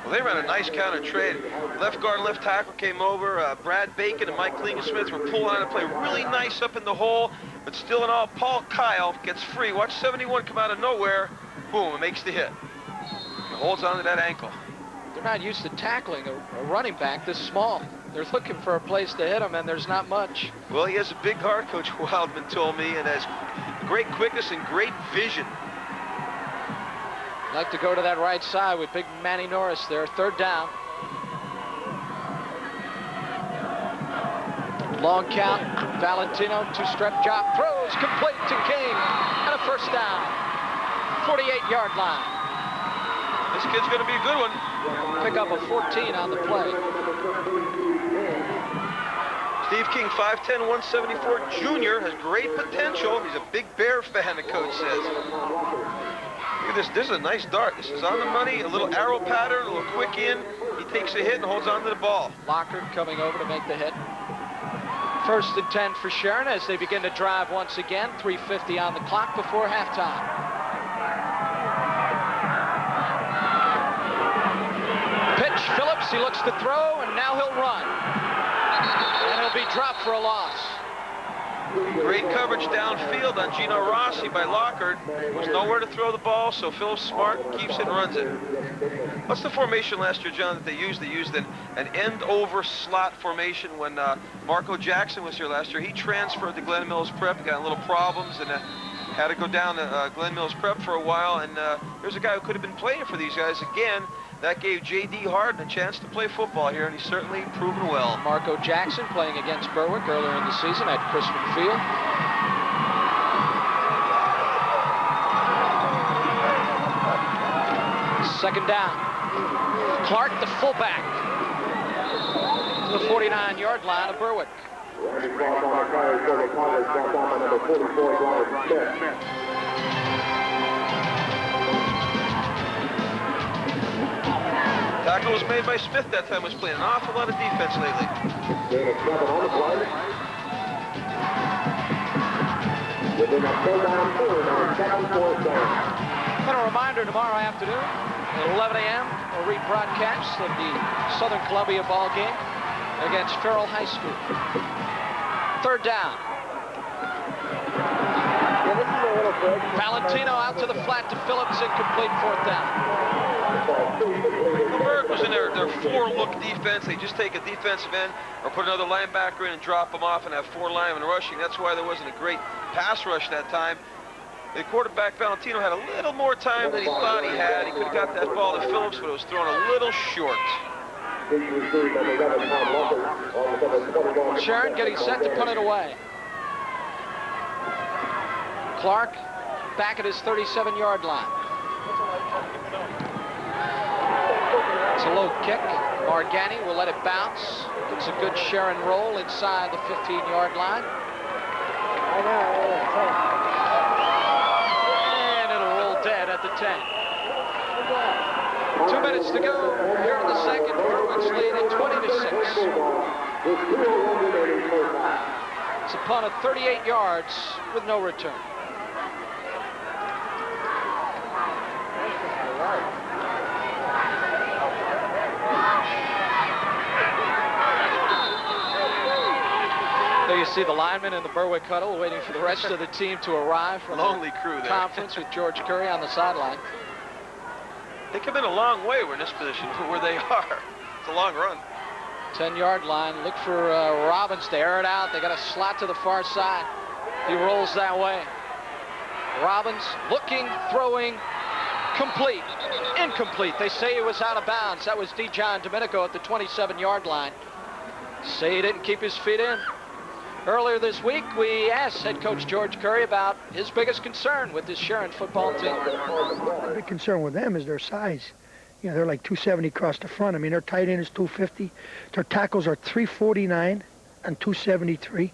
Well, they ran a nice counter trade. Left guard and left tackle came over. Brad Bacon and Mike Klingesmith were pulling on to play really nice up in the hole, but still in all, Paul Kyle gets free. Watch 71 come out of nowhere. Boom, it makes the hit. He holds on to that ankle. They're not used to tackling a running back this small. They're looking for a place to hit him, and there's not much. Well, he has a big heart, Coach Wildman told me, and has great quickness and great vision. Like to go to that right side with big Manny Norris there. 3rd down. Long count. Valentino, 2-step drop, throws complete to King, and a 1st down. 48-yard line. This kid's going to be a good one. Pick up a 14 on the play. Steve King, 5'10", 174 junior, has great potential. He's a big Bear fan, the coach says. Look at this. This is a nice dart. This is on the money, a little arrow pattern, a little quick in. He takes a hit and holds on to the ball. Lockard coming over to make the hit. 1st and 10 for Sharon as they begin to drive once again. 3:50 on the clock before halftime. Pitch, Phillips, he looks to throw, and now he'll run. And he'll be dropped for a loss. Great coverage downfield on Gino Rossi by Lockard. Was nowhere to throw the ball, so Phillips smart, keeps it and runs it. What's the formation last year, John, that they used? They used an end-over slot formation when Marco Jackson was here last year. He transferred to Glen Mills Prep, got in little problems, and had to go down to Glen Mills Prep for a while. And there's a guy who could have been playing for these guys again. That gave J.D. Harden a chance to play football here, and he's certainly proven well. Marco Jackson playing against Berwick earlier in the season at Crispin Field. Second down. Clark, the fullback, to the 49-yard line of Berwick. Tackle was made by Smith that time. Was playing an awful lot of defense lately. And a reminder, tomorrow afternoon at 11 a.m. a rebroadcast of the Southern Columbia ball game against Farrell High School. 3rd down. Valentino out to the flat to Phillips, incomplete. 4th down. Berwick was in their 4-look defense. They just take a defensive end or put another linebacker in and drop them off and have 4 linemen rushing. That's why there wasn't a great pass rush that time. The quarterback, Valentino, had a little more time than he thought he had. He could have got that ball to Phillips, but it was thrown a little short. Sharon getting set to punt it away. Clark back at his 37-yard line. It's a low kick. Margani will let it bounce. It's a good Sharon roll inside the 15-yard line. And it'll roll dead at the 10. 2 minutes to go here in the second. Berwick's leading 20-6. It's a punt of 38 yards with no return. There you see the linemen in the Berwick huddle waiting for the rest of the team to arrive from lonely crew there. Conference with George Curry on the sideline. They come in a long way. We're in this position for where they are. It's a long run. 10-yard line. Look for Robbins to air it out. They got a slot to the far side. He rolls that way. Robbins looking, throwing, complete. Incomplete. They say he was out of bounds. That was John Domenico at the 27-yard line. Say he didn't keep his feet in. Earlier this week, we asked head coach George Curry about his biggest concern with this Sharon football team. The big concern with them is their size. You know, they're like 270 across the front. I mean, their tight end is 250. Their tackles are 349 and 273.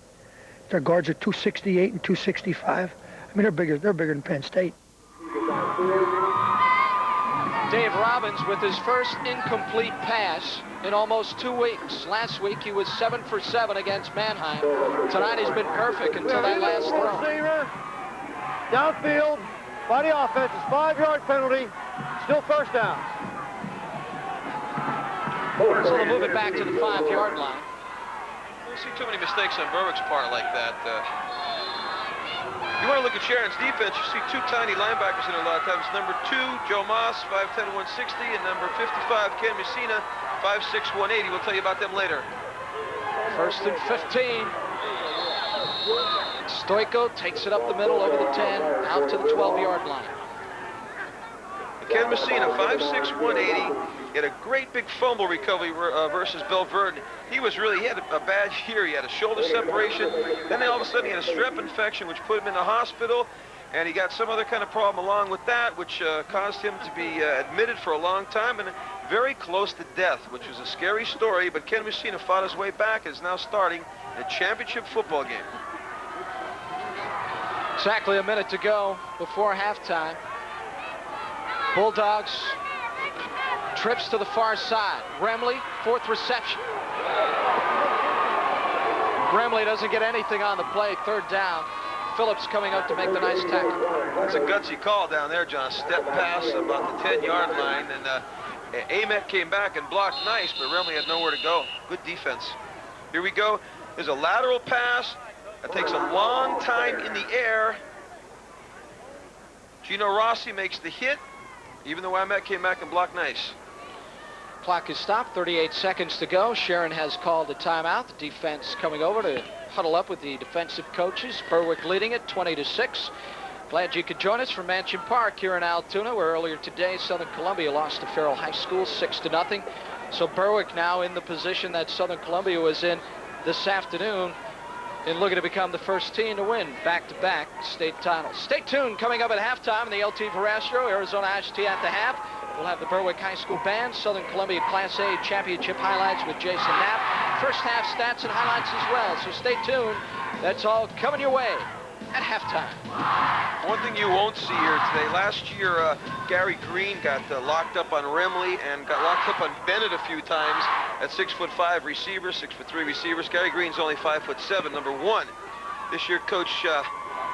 Their guards are 268 and 265. I mean, they're bigger than Penn State. Dave Robbins with his first incomplete pass in almost 2 weeks. Last week he was 7 for 7 against Mannheim. Tonight he's been perfect until that last throw. Receiver, downfield, by the offense, it's 5-yard penalty, still first down. So they'll move it back to the 5-yard line. You don't see too many mistakes on Berwick's part like that. You want to look at Sharon's defense, you see two tiny linebackers in there a lot of times. Number 2, Joe Moss, 5'10", 160, and number 55, Ken Messina, 5'6", 180. We'll tell you about them later. First and 15. Stoico takes it up the middle over the 10, out to the 12-yard line. Ken Messina, 5'6", 180. He had a great big fumble recovery versus Belverdon. He had a bad year. He had a shoulder separation. Then all of a sudden he had a strep infection, which put him in the hospital. And he got some other kind of problem along with that, which caused him to be admitted for a long time and very close to death, which was a scary story. But Ken Messina fought his way back and is now starting a championship football game. Exactly a minute to go before halftime. Bulldogs trips to the far side. Remley, 4th reception. Remley doesn't get anything on the play, 3rd down. Phillips coming up to make the nice tackle. That's a gutsy call down there, John. Step pass about the 10-yard line, and Amet came back and blocked nice, but Remley had nowhere to go. Good defense. Here we go. There's a lateral pass. That takes a long time in the air. Gino Rossi makes the hit, even though Amet came back and blocked nice. Clock is stopped, 38 seconds to go. Sharon has called a timeout. The defense coming over to huddle up with the defensive coaches. Berwick leading it 20-6. Glad you could join us from Mansion Park here in Altoona, where earlier today Southern Columbia lost to Farrell High School 6-0. So Berwick now in the position that Southern Columbia was in this afternoon in looking to become the first team to win back-to-back state titles. Stay tuned. Coming up at halftime in the LT Verastro, Arizona IST at the half. We'll have the Berwick High School Band, Southern Columbia Class A Championship highlights with Jason Knapp. First half stats and highlights as well, so stay tuned. That's all coming your way at halftime. One thing you won't see here today, last year Gary Green got locked up on Remley and got locked up on Bennett a few times at 6'5" receivers, 6'3" receivers. Gary Green's only 5'7", number 1. This year Coach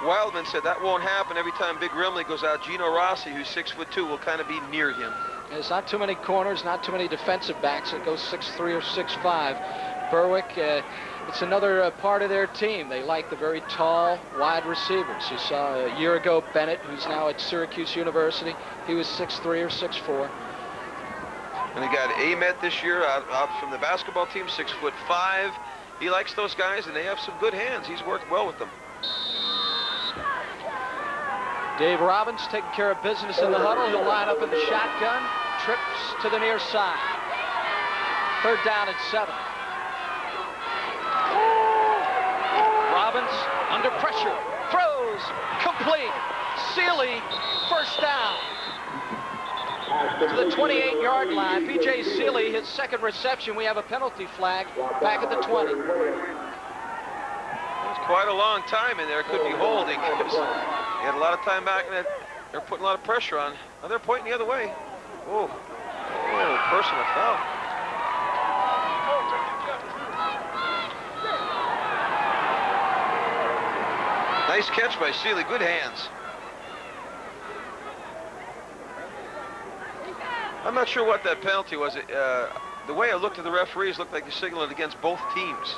Wildman said that won't happen. Every time Big Remley goes out, Gino Rossi, who's 6'2", will kind of be near him. There's not too many corners, not too many defensive backs that go 6'3" or 6'5". Berwick, it's another part of their team. They like the very tall, wide receivers. You saw a year ago Bennett, who's now at Syracuse University. He was 6'3" or 6'4". And they got Amet this year out from the basketball team, 6'5". He likes those guys, and they have some good hands. He's worked well with them. Dave Robbins taking care of business in the huddle. He'll line up in the shotgun, trips to the near side. 3rd down and 7. Robbins under pressure, throws, complete. Seeley, first down. to the 28-yard line. B.J. Seeley, his second reception. We have a penalty flag back at the 20. It's quite a long time in there. It could be holding. He had a lot of time back, and they're putting a lot of pressure on. Now they're pointing the other way. Oh, personal foul. Nice catch by Seeley. Good hands. I'm not sure what that penalty was. The way I looked at the referees looked like he signaled against both teams.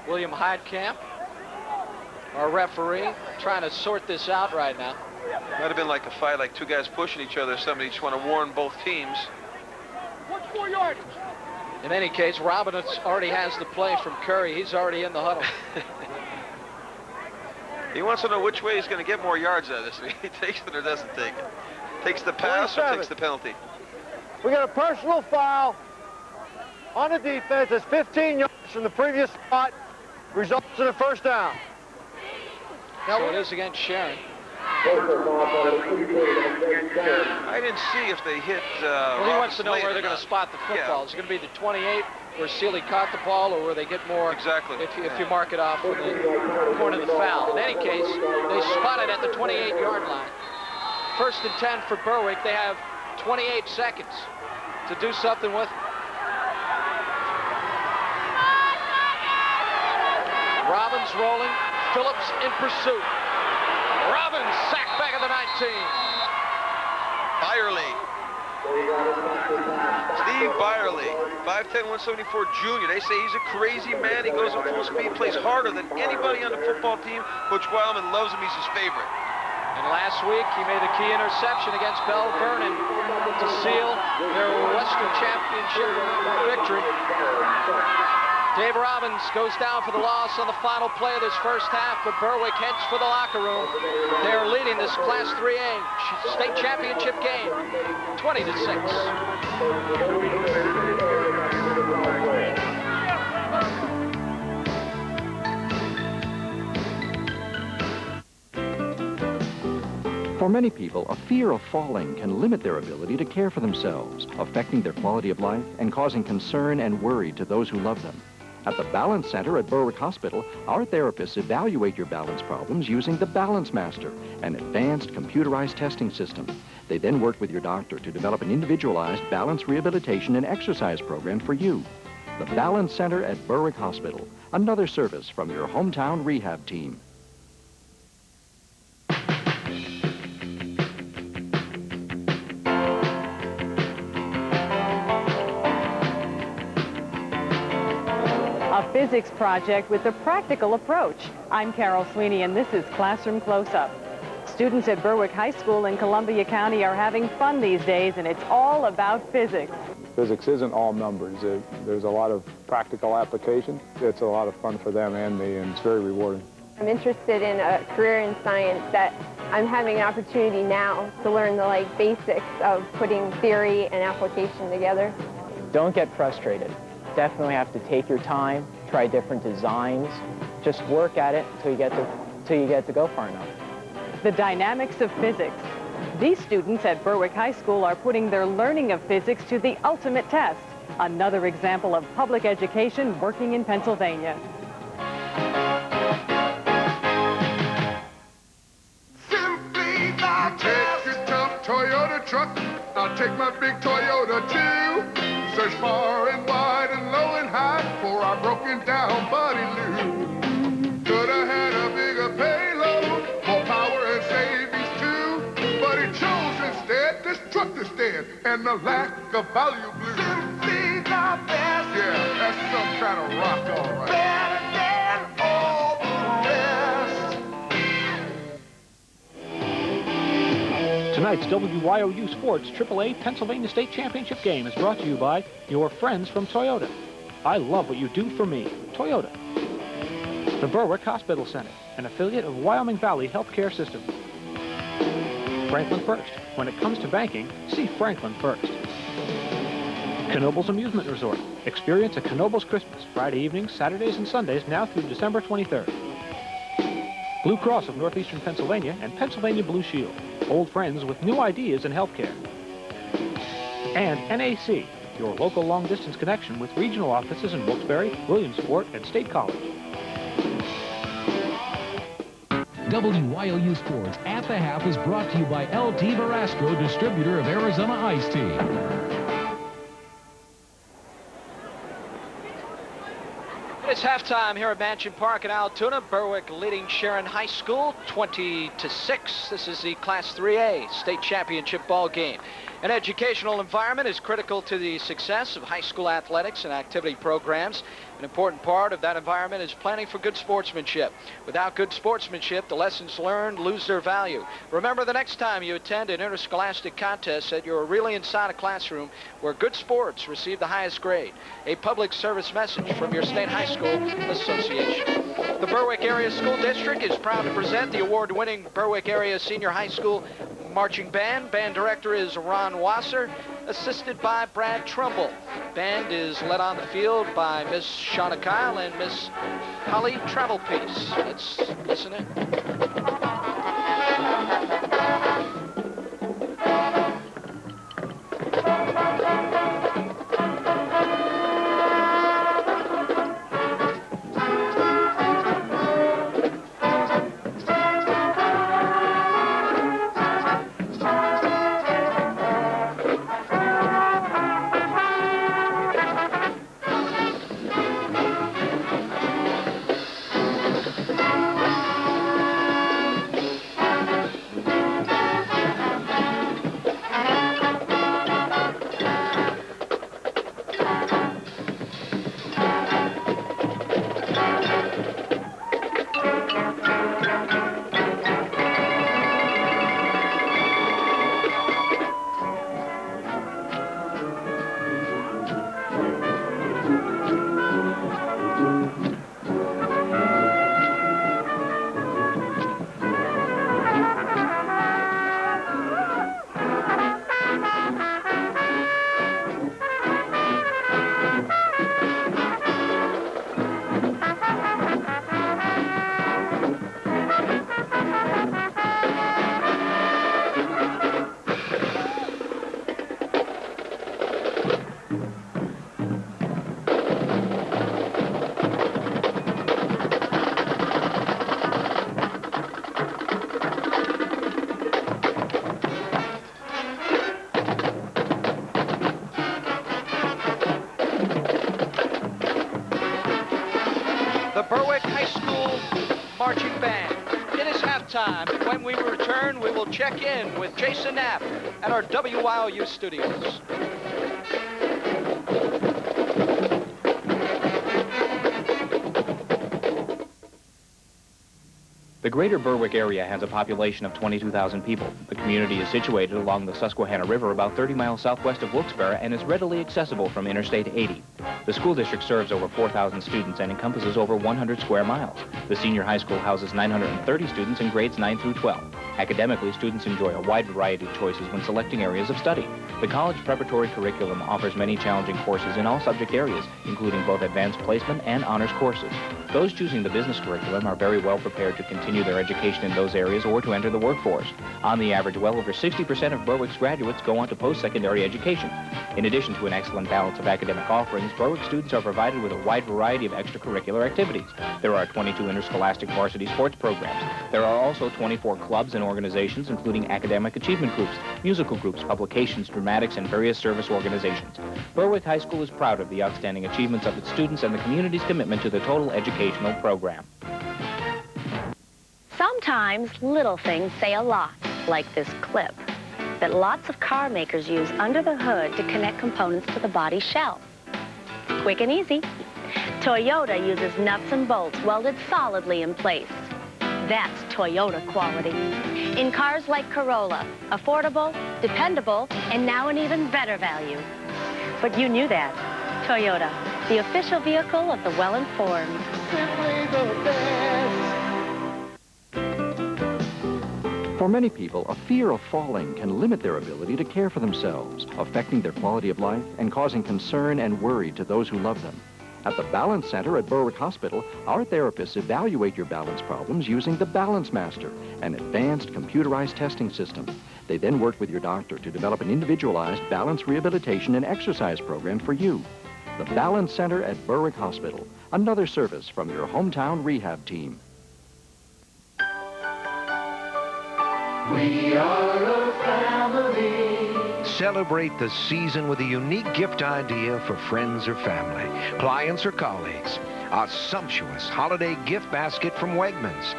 William Heidkamp, our referee, trying to sort this out right now. Might have been like a fight, like two guys pushing each other. Somebody just want to warn both teams. What's 4 yards? In any case, Robbins already has the play from Curry. He's already in the huddle. He wants to know which way he's going to get more yards out of this. He takes it or doesn't take it. Takes the pass or takes the penalty. We got a personal foul on the defense. It's 15 yards from the previous spot. Results in a first down. Now so it is against Sharon. I didn't see if they hit. Well, he wants to know where they're going to spot the football. Is it going to be the 28 where Seeley caught the ball, or where they get more? Exactly. If you mark it off from the corner of the foul. In any case, they spot it at the 28-yard line. First and 10 for Berwick. They have 28 seconds to do something with. Robbins rolling. Phillips in pursuit. Robbins sacked back at the 19. Byerly. Steve Byerly, 5'10", 174 junior. They say he's a crazy man. He goes at full speed, plays harder than anybody on the football team. Coach Wildman loves him. He's his favorite. And last week, he made a key interception against Bell Vernon to seal their Western Championship victory. Dave Robbins goes down for the loss on the final play of this first half, but Berwick heads for the locker room. They are leading this Class 3A state championship game, 20-6. For many people, a fear of falling can limit their ability to care for themselves, affecting their quality of life and causing concern and worry to those who love them. At the Balance Center at Berwick Hospital, our therapists evaluate your balance problems using the Balance Master, an advanced computerized testing system. They then work with your doctor to develop an individualized balance rehabilitation and exercise program for you. The Balance Center at Berwick Hospital, another service from your hometown rehab team. A physics project with a practical approach. I'm Carol Sweeney, and this is Classroom Close-Up. Students at Berwick High School in Columbia County are having fun these days, and it's all about physics. Physics isn't all numbers. There's a lot of practical application. It's a lot of fun for them and me, and it's very rewarding. I'm interested in a career in science that I'm having an opportunity now to learn the basics of putting theory and application together. Don't get frustrated. Definitely have to take your time, try different designs. Just work at it until you get to go far enough. The dynamics of physics. These students at Berwick High School are putting their learning of physics to the ultimate test. Another example of public education working in Pennsylvania. Simply the best. Take your tough Toyota truck. I'll take my big Toyota too. Search far and wide and low and high for our broken down Buddy Lou. Could have had a bigger payload, more power and savings too, but he chose instead this truck instead and the lack of value blue. Simply the best. Yeah, that's some kind of rock, all right. Better than all the rest. Tonight's WYOU Sports AAA Pennsylvania State Championship game is brought to you by your friends from Toyota. I love what you do for me. Toyota. The Berwick Hospital Center, an affiliate of Wyoming Valley Healthcare System. Franklin First. When it comes to banking, see Franklin First. Knoebels Amusement Resort. Experience a Knoebels Christmas, Friday evenings, Saturdays, and Sundays now through December 23rd. Blue Cross of Northeastern Pennsylvania and Pennsylvania Blue Shield. Old friends with new ideas in healthcare. And NAC, your local long-distance connection with regional offices in Wilkes-Barre, Williamsport, and State College. WYOU Sports at the Half is brought to you by LT Verasco, distributor of Arizona Iced Tea. It's halftime here at Mansion Park in Altoona. Berwick leading Sharon High School 20-6. This is the Class 3A state championship ball game. An educational environment is critical to the success of high school athletics and activity programs. An important part of that environment is planning for good sportsmanship. Without good sportsmanship, the lessons learned lose their value. Remember, the next time you attend an interscholastic contest that you're really inside a classroom where good sports receive the highest grade. A public service message from your state high school association. The Berwick Area School District is proud to present the award-winning Berwick Area Senior High School Marching Band. Band director is Ron Wasser, assisted by Brad Trumbull. Band is led on the field by Miss Shauna Kyle and Miss Holly Travelpiece. Let's listen in. Berwick High School Marching Band. It is halftime, and when we return, we will check in with Jason Knapp at our WYOU studios. The greater Berwick area has a population of 22,000 people. The community is situated along the Susquehanna River about 30 miles southwest of Wilkes-Barre and is readily accessible from Interstate 80. The school district serves over 4,000 students and encompasses over 100 square miles. The senior high school houses 930 students in grades 9 through 12. Academically, students enjoy a wide variety of choices when selecting areas of study. The college preparatory curriculum offers many challenging courses in all subject areas, including both advanced placement and honors courses. Those choosing the business curriculum are very well prepared to continue their education in those areas or to enter the workforce. On the average, well over 60% of Berwick's graduates go on to post-secondary education. In addition to an excellent balance of academic offerings, Berwick students are provided with a wide variety of extracurricular activities. There are 22 interscholastic varsity sports programs. There are also 24 clubs and organizations, including academic achievement groups, musical groups, publications, dramatics, and various service organizations. Berwick High School is proud of the outstanding achievements of its students and the community's commitment to the total educational program. Sometimes little things say a lot, like this clip that lots of car makers use under the hood to connect components to the body shell. Quick and easy. Toyota uses nuts and bolts welded solidly in place. That's Toyota quality. In cars like Corolla, affordable, dependable, and now an even better value. But you knew that. Toyota, the official vehicle of the well-informed. Simply the best. For many people, a fear of falling can limit their ability to care for themselves, affecting their quality of life and causing concern and worry to those who love them. At the Balance Center at Berwick Hospital, our therapists evaluate your balance problems using the Balance Master, an advanced computerized testing system. They then work with your doctor to develop an individualized balance rehabilitation and exercise program for you. The Balance Center at Berwick Hospital, another service from your hometown rehab team. We are a family. Celebrate the season with a unique gift idea for friends or family, clients or colleagues. A sumptuous holiday gift basket from Wegmans.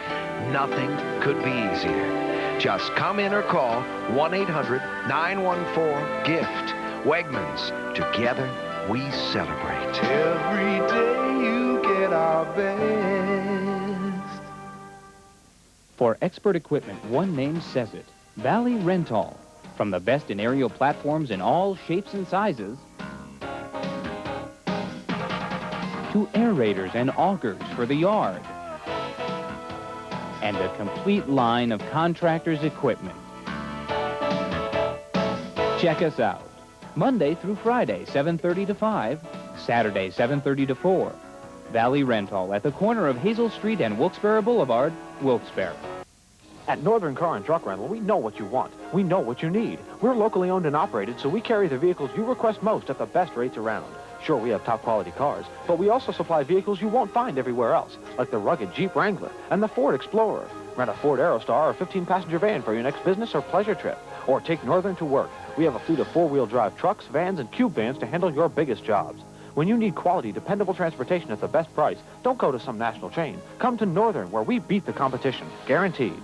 Nothing could be easier. Just come in or call 1-800-914-GIFT. Wegmans, together we celebrate. Every day you get our best. For expert equipment, one name says it. Valley Rental. From the best in aerial platforms in all shapes and sizes, to aerators and augers for the yard, and a complete line of contractors' equipment. Check us out. Monday through Friday, 7:30 to 5, Saturday, 7:30 to 4. Valley Rental at the corner of Hazel Street and Wilkes-Barre Boulevard, Wilkes-Barre. At Northern Car and Truck Rental, we know what you want. We know what you need. We're locally owned and operated, so we carry the vehicles you request most at the best rates around. Sure, we have top-quality cars, but we also supply vehicles you won't find everywhere else, like the rugged Jeep Wrangler and the Ford Explorer. Rent a Ford Aerostar or 15-passenger van for your next business or pleasure trip. Or take Northern to work. We have a fleet of four-wheel drive trucks, vans, and cube vans to handle your biggest jobs. When you need quality, dependable transportation at the best price, don't go to some national chain. Come to Northern, where we beat the competition. Guaranteed.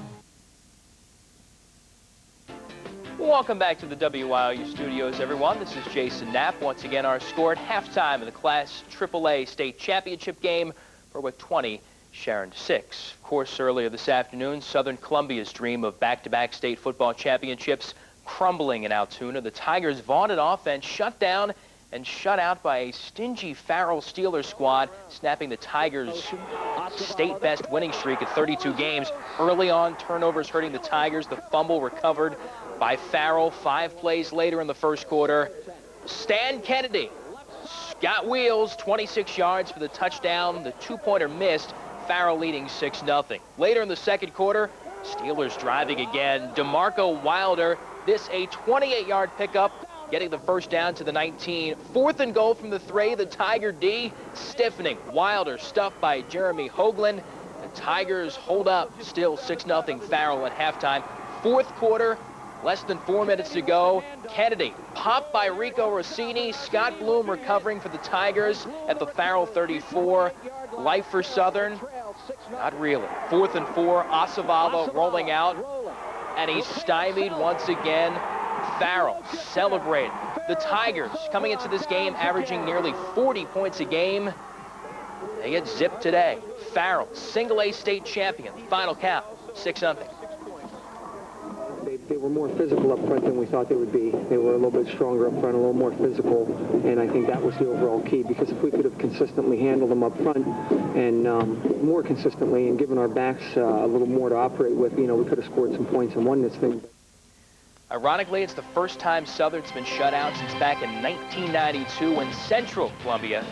Welcome back to the WYOU studios, everyone. This is Jason Knapp. Once again, our score at halftime in the Class AAA State Championship game. Berwick 20, Sharon 6. Of course, earlier this afternoon, Southern Columbia's dream of back-to-back state football championships crumbling in Altoona. The Tigers' vaunted offense shut down and shut out by a stingy Farrell Steelers squad, snapping the Tigers' state-best winning streak at 32 games. Early on, turnovers hurting the Tigers. The fumble recovered by Farrell 5 plays later in the first quarter. Stan Kennedy got wheels, 26 yards for the touchdown. The two-pointer missed. Farrell leading 6-0. Later in the second quarter, Steelers driving again. DeMarco Wilder, this a 28-yard pickup, getting the first down to the 19. 4th and goal from the 3. The Tiger D stiffening. Wilder stuffed by Jeremy Hoagland. The Tigers hold up, still 6-0 Farrell at halftime. Fourth quarter, less than 4 minutes to go. Kennedy popped by Rico Rossini. Scott Bloom recovering for the Tigers at the Farrell 34. Life for Southern? Not really. 4th and 4. Acevala rolling out, and he's stymied once again. Farrell celebrating. The Tigers coming into this game averaging nearly 40 points a game. They get zipped today. Farrell, single A state champion. Final count, 6-0. They were more physical up front than we thought they would be. They were a little bit stronger up front, a little more physical, and I think that was the overall key, because if we could have consistently handled them up front and more consistently and given our backs a little more to operate with, you know, we could have scored some points and won this thing. Ironically, it's the first time Southern's been shut out since back in 1992 when Central Columbia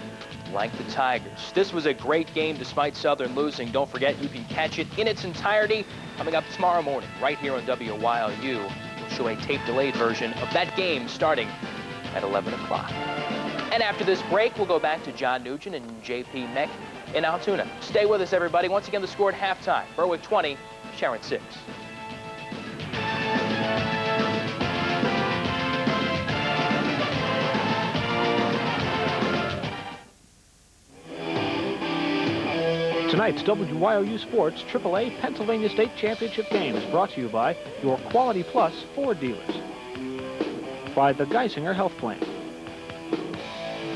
blanked the Tigers. This was a great game despite Southern losing. Don't forget, you can catch it in its entirety coming up tomorrow morning right here on WYOU. We'll show a tape-delayed version of that game starting at 11 o'clock. And after this break, we'll go back to John Nugent and J.P. Meck in Altoona. Stay with us, everybody. Once again, the score at halftime. Berwick 20, Sharon 6. Tonight's WYOU Sports AAA Pennsylvania State Championship game is brought to you by your Quality Plus Ford dealers. By the Geisinger Health Plan.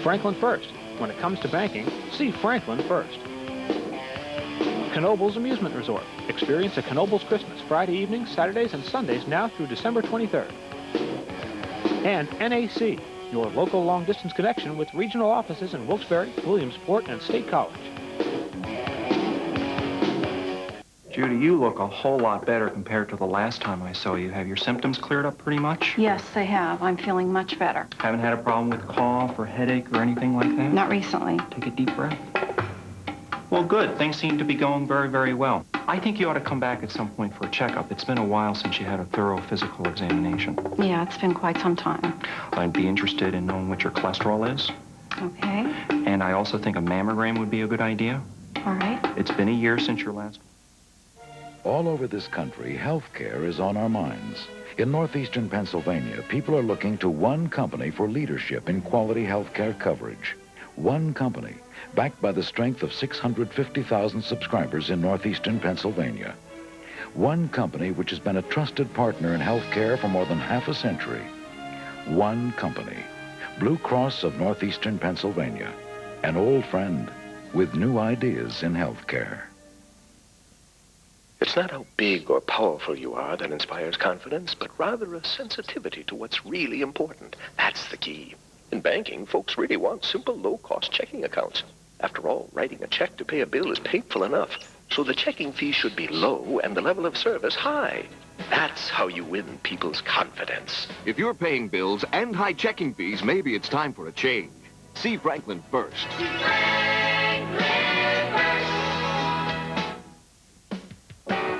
Franklin First. When it comes to banking, see Franklin first. Knoebels Amusement Resort. Experience a Knoebels Christmas Friday evenings, Saturdays, and Sundays now through December 23rd. And NAC, your local long-distance connection with regional offices in Wilkes-Barre, Williamsport, and State College. Judy, you look a whole lot better compared to the last time I saw you. Have your symptoms cleared up pretty much? Yes, they have. I'm feeling much better. Haven't had a problem with cough or headache or anything like that? Not recently. Take a deep breath. Well, good. Things seem to be going very, very well. I think you ought to come back at some point for a checkup. It's been a while since you had a thorough physical examination. Yeah, it's been quite some time. I'd be interested in knowing what your cholesterol is. Okay. And I also think a mammogram would be a good idea. All right. It's been a year since your last. All over this country, health care is on our minds. In northeastern Pennsylvania, people are looking to one company for leadership in quality health care coverage. One company, backed by the strength of 650,000 subscribers in northeastern Pennsylvania. One company which has been a trusted partner in health care for more than half a century. One company, Blue Cross of northeastern Pennsylvania. An old friend with new ideas in health care. It's not how big or powerful you are that inspires confidence, but rather a sensitivity to what's really important. That's the key. In banking, folks really want simple, low-cost checking accounts. After all, writing a check to pay a bill is painful enough, so the checking fee should be low and the level of service high. That's how you win people's confidence. If you're paying bills and high checking fees, maybe it's time for a change. See Franklin first.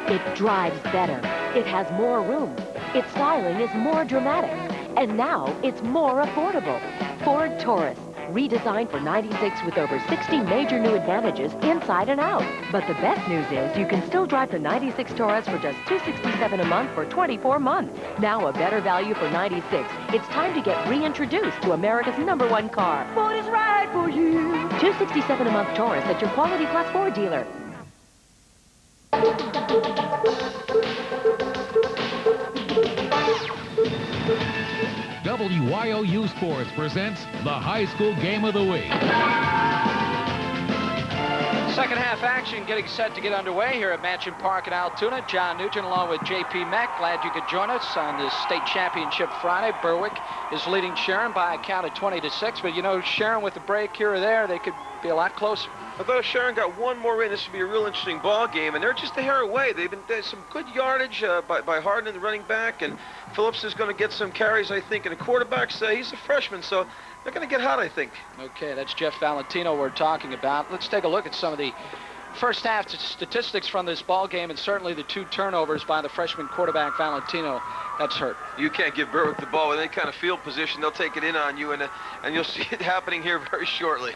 It drives better. It has more room. Its styling is more dramatic. And now it's more affordable. Ford Taurus, redesigned for 96 with over 60 major new advantages inside and out. But the best news is you can still drive the 96 Taurus for just $267 a month for 24 months. Now a better value for 96. It's time to get reintroduced to America's #1 car. Ford is right for you. $267 a month Taurus at your Quality Plus Ford dealer. WYOU Sports presents the High School Game of the Week. Second half action getting set to get underway here at Mansion Park in Altoona. John Nugent along with J.P. Mack. Glad you could join us on this state championship Friday. Berwick is leading Sharon by a count of 20-6. But, you know, Sharon with a break here or there, they could be a lot closer. I thought if Sharon got one more in, this would be a real interesting ball game, and they're just a hair away. There's some good yardage by Harden, the running back, and Phillips is going to get some carries, I think, and the quarterback's he's a freshman, so they're going to get hot, I think. Okay, that's Jeff Valentino we're talking about. Let's take a look at some of the first half statistics from this ball game, and certainly the 2 turnovers by the freshman quarterback Valentino. That's hurt. You can't give Berwick the ball with any kind of field position. They'll take it in on you, and you'll see it happening here very shortly.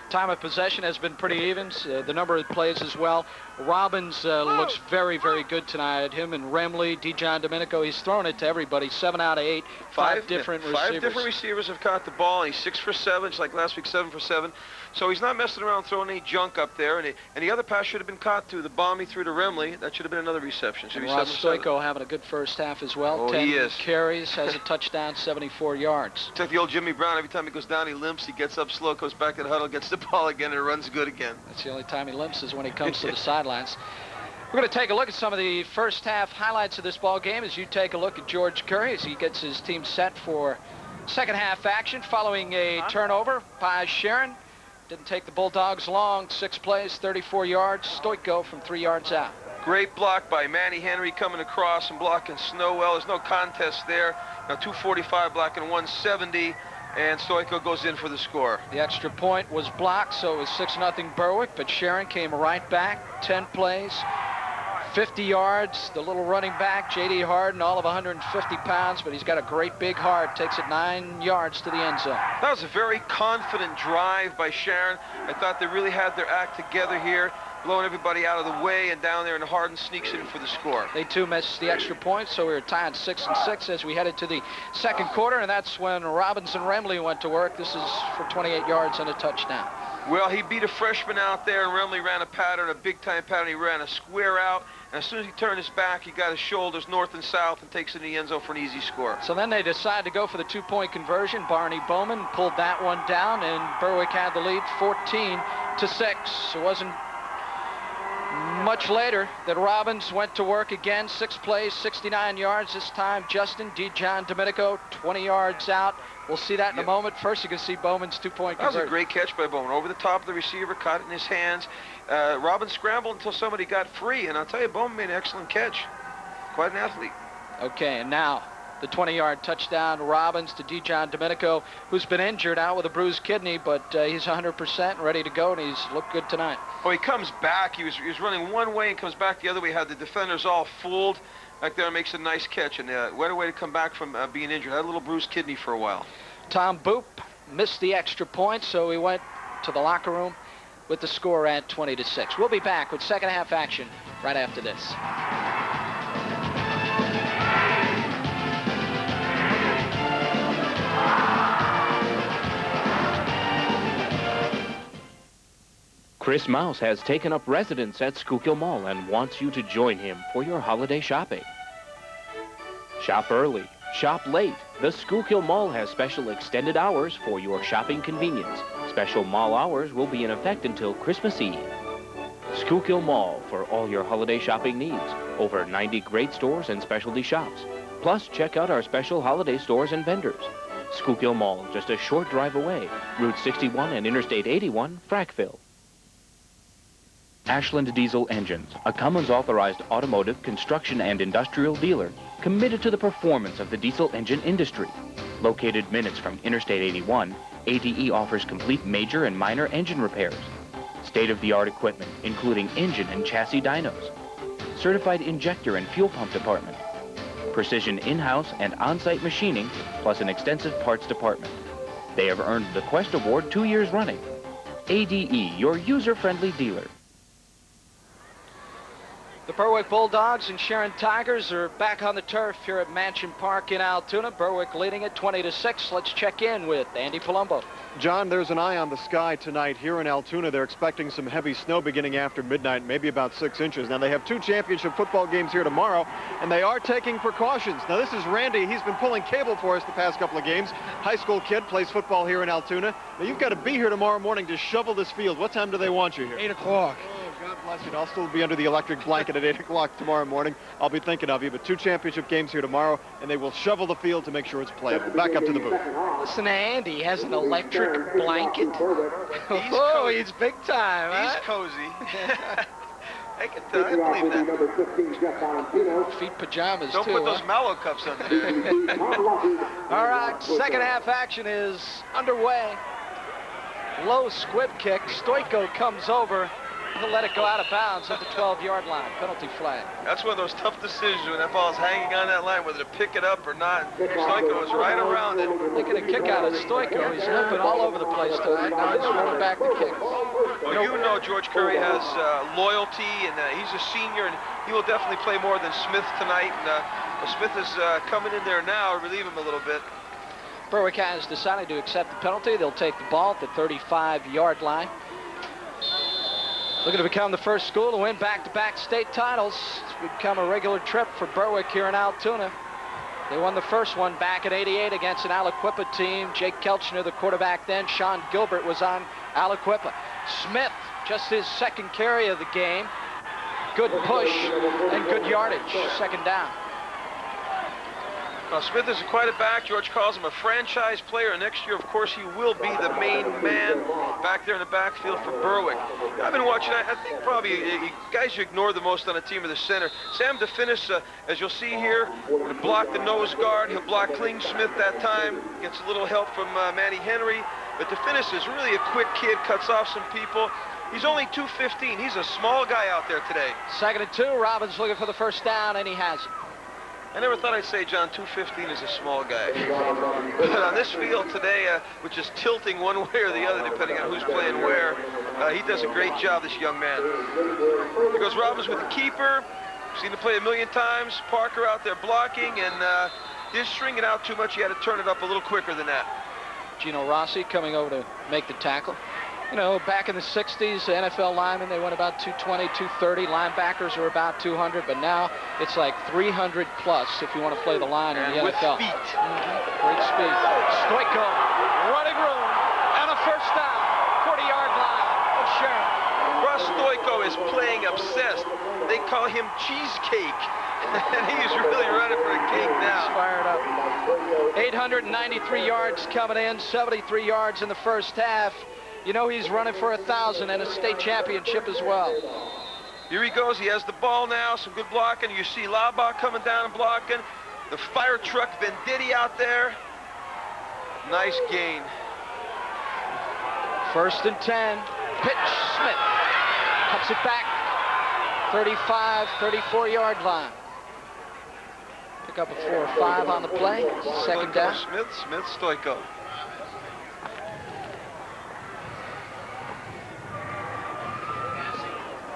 Time of possession has been pretty even. The number of plays as well. Robbins looks very, very good tonight. Him and Remley, Dijon Domenico, he's thrown it to everybody. 7 out of 8. Five different receivers. 5 different receivers have caught the ball. He's 6 for 7, just like last week, 7 for 7. So he's not messing around throwing any junk up there. And the other pass should have been caught too. The bomb he threw to Remley, that should have been another reception. Should and be Ross 7 Stoico having a good first half as well. Oh, 10 he is. carries, has a touchdown, 74 yards. It's like the old Jimmy Brown. Every time he goes down, he limps. He gets up slow, goes back to the huddle, gets the ball again, and runs good again. That's the only time he limps is when he comes to the sidelines. We're going to take a look at some of the first half highlights of this ball game as you take a look at George Curry as he gets his team set for second half action following a turnover by Sharon. Didn't take the Bulldogs long. 6 plays, 34 yards. Stoico from 3 yards out. Great block by Manny Henry coming across and blocking Snowell. There's no contest there. Now 245 blocking 170. And Stoico goes in for the score. The extra point was blocked, so it was 6-0 Berwick, but Sharon came right back. 10 plays, 50 yards. The little running back, J.D. Harden, all of 150 pounds, but he's got a great big heart. Takes it 9 yards to the end zone. That was a very confident drive by Sharon. I thought they really had their act together here, blowing everybody out of the way, and down there, and Harden sneaks in for the score. They too missed the extra point, so we were tied 6-6 as we headed to the second quarter, and that's when Robbins and Remley went to work. This is for 28 yards and a touchdown. Well, he beat a freshman out there, and Remley ran a pattern, a big-time pattern. He ran a square out, and as soon as he turned his back, he got his shoulders north and south and takes it in the end zone for an easy score. So then they decided to go for the 2-point conversion. Barney Bowman pulled that one down, and Berwick had the lead 14-6. It wasn't much later that Robbins went to work again. 6 plays, 69 yards. This time, Justin Dijon Domenico, 20 yards out. We'll see that in a moment. First, you can see Bowman's 2-point conversion. That was a great catch by Bowman. Over the top of the receiver, caught it in his hands. Robbins scrambled until somebody got free, and I'll tell you, Bowman made an excellent catch. Quite an athlete. Okay, and now the 20-yard touchdown. Robbins to Dijon Domenico, who's been injured, out with a bruised kidney, but he's 100% and ready to go, and he's looked good tonight. Oh, he comes back. He was running one way and comes back the other way. Had the defenders all fooled. Back there, makes a nice catch, and what a way to come back from being injured. Had a little bruised kidney for a while. Tom Boop missed the extra point, so he went to the locker room with the score at 20-6. We'll be back with second half action right after this. Chris Mouse has taken up residence at Schuylkill Mall and wants you to join him for your holiday shopping. Shop early, shop late. The Schuylkill Mall has special extended hours for your shopping convenience. Special mall hours will be in effect until Christmas Eve. Schuylkill Mall for all your holiday shopping needs. Over 90 great stores and specialty shops. Plus, check out our special holiday stores and vendors. Schuylkill Mall, just a short drive away. Route 61 and Interstate 81, Frackville. Ashland Diesel Engines, a Cummins authorized automotive, construction, and industrial dealer committed to the performance of the diesel engine industry. Located minutes from Interstate 81, ADE offers complete major and minor engine repairs. State-of-the-art equipment, including engine and chassis dynos. Certified injector and fuel pump department. Precision in-house and on-site machining, plus an extensive parts department. They have earned the Quest Award 2 years running. ADE, your user-friendly dealer. The Berwick Bulldogs and Sharon Tigers are back on the turf here at Mansion Park in Altoona. Berwick leading at 20-6. Let's check in with Andy Palumbo. John, there's an eye on the sky tonight here in Altoona. They're expecting some heavy snow beginning after midnight, maybe about 6 inches. Now, they have 2 championship football games here tomorrow, and they are taking precautions. Now, this is Randy. He's been pulling cable for us the past couple of games. High school kid, plays football here in Altoona. Now, you've got to be here tomorrow morning to shovel this field. What time do they want you here? 8 o'clock. God bless you. I'll still be under the electric blanket at 8 o'clock tomorrow morning. I'll be thinking of you, but 2 championship games here tomorrow, and they will shovel the field to make sure it's playable. Back up to the booth. Listen to Andy. He has an electric blanket. He's big time, He's huh? cozy. I believe that. Feet pajamas, Don't too, put huh? those mallow cups under there. All right, second half action is underway. Low squib kick. Stoiko comes over. He'll let it go out of bounds at the 12-yard line. Penalty flag. That's one of those tough decisions when that ball's hanging on that line, whether to pick it up or not. Stoiko was right around it. They're going to kick out of Stoiko. He's limping all over the place tonight. Now he's running back the kick. Well, you know George Curry has loyalty, and he's a senior, and he will definitely play more than Smith tonight. And Smith is coming in there now, relieve him a little bit. Berwick has decided to accept the penalty. They'll take the ball at the 35-yard line. Looking to become the first school to win back-to-back state titles. It's become a regular trip for Berwick here in Altoona. They won the first one back in '88 against an Aliquippa team. Jake Kelchner, the quarterback then. Sean Gilbert was on Aliquippa. Smith, just his second carry of the game. Good push and good yardage. Second down. Now, Smith is quite a back. George calls him a franchise player. Next year, of course, he will be the main man back there in the backfield for Berwick. I've been watching. I think probably guys you ignore the most on a team of the center. Sam DeFinis, as you'll see here, will block the nose guard. He'll block Kling Smith that time. Gets a little help from Manny Henry. But DeFinis is really a quick kid, cuts off some people. He's only 215. He's a small guy out there today. 2nd and 2. Robbins looking for the first down, and he has it. I never thought I'd say, John, 215 is a small guy. But on this field today, which is tilting one way or the other, depending on who's playing where, he does a great job, this young man. Here goes Robbins with the keeper. Seen him play a million times. Parker out there blocking, and his stringing out too much. He had to turn it up a little quicker than that. Gino Rossi coming over to make the tackle. You know, back in the 60s, NFL linemen, they went about 220, 230. Linebackers are about 200, but now it's like 300 plus if you want to play the line in the with NFL. Feet. Great speed. Stoiko, running room, and a first down, 40-yard line of Sharon. Russ Stoiko is playing obsessed. They call him Cheesecake. And he's really running for a cake now. He's fired up. 893 yards coming in, 73 yards in the first half. You know he's running for 1,000 and a state championship as well. Here he goes. He has the ball now. Some good blocking. You see Laubach coming down and blocking. the fire truck Venditti out there. Nice gain. 1st and 10. Pitch, Smith. Cuts it back. 35, 34-yard line. Pick up a 4 or 5 on the play. 2nd down. Smith, Stoico.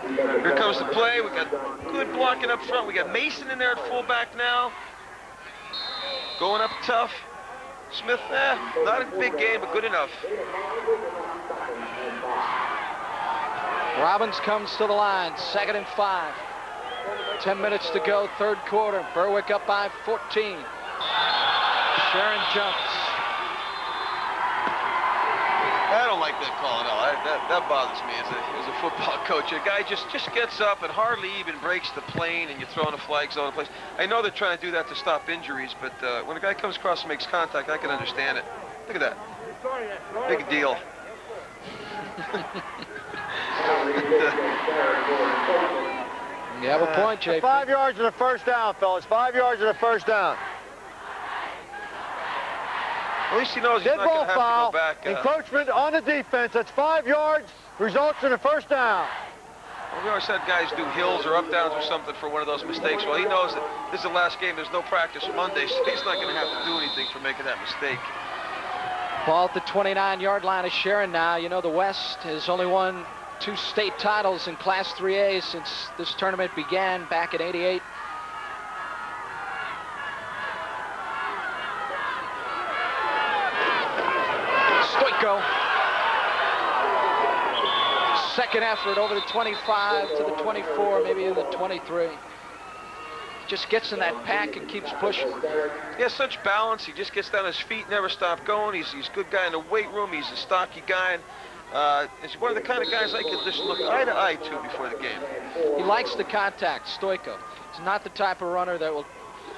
Here comes the play. We got good blocking up front. We got Mason in there at fullback now. Going up tough. Smith, not a big game, but good enough. Robbins comes to the line. 2nd and 5. 10 minutes to go, 3rd quarter. Berwick up by 14. Sharon jumps. I don't like that call at all. That bothers me as a football coach. A guy just gets up and hardly even breaks the plane, and you're throwing a flag zone in place. I know they're trying to do that to stop injuries, but when a guy comes across and makes contact, I can understand it. Look at that. Big deal. You have a point, JP. 5 yards and a 1st down, fellas. 5 yards and a 1st down. At least he knows he's not going to have to go back. Encroachment on the defense. That's 5 yards. Results in a 1st down. Well, we always had guys do hills or up downs or something for one of those mistakes. Well, he knows that this is the last game. There's no practice Monday, so he's not going to have to do anything for making that mistake. Ball at the 29-yard line of Sharon now. You know, the West has only won 2 state titles in Class 3A since this tournament began back in '88. Stoico. 2nd effort over the 25 to the 24, maybe to the 23. Just gets in that pack and keeps pushing. He has such balance. He just gets down his feet, never stop going. He's a good guy in the weight room. He's a stocky guy. He's one of the kind of guys I could just look eye to eye to before the game. He likes the contact, Stoico. He's not the type of runner that will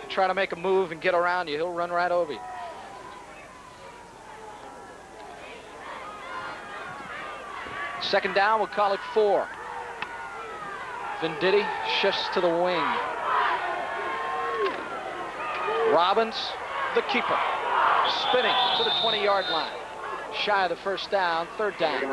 try to make a move and get around you. He'll run right over you. Second down, we'll call it 4. Venditti shifts to the wing. Robbins, the keeper, spinning to the 20-yard line. Shy of the 1st down, 3rd down.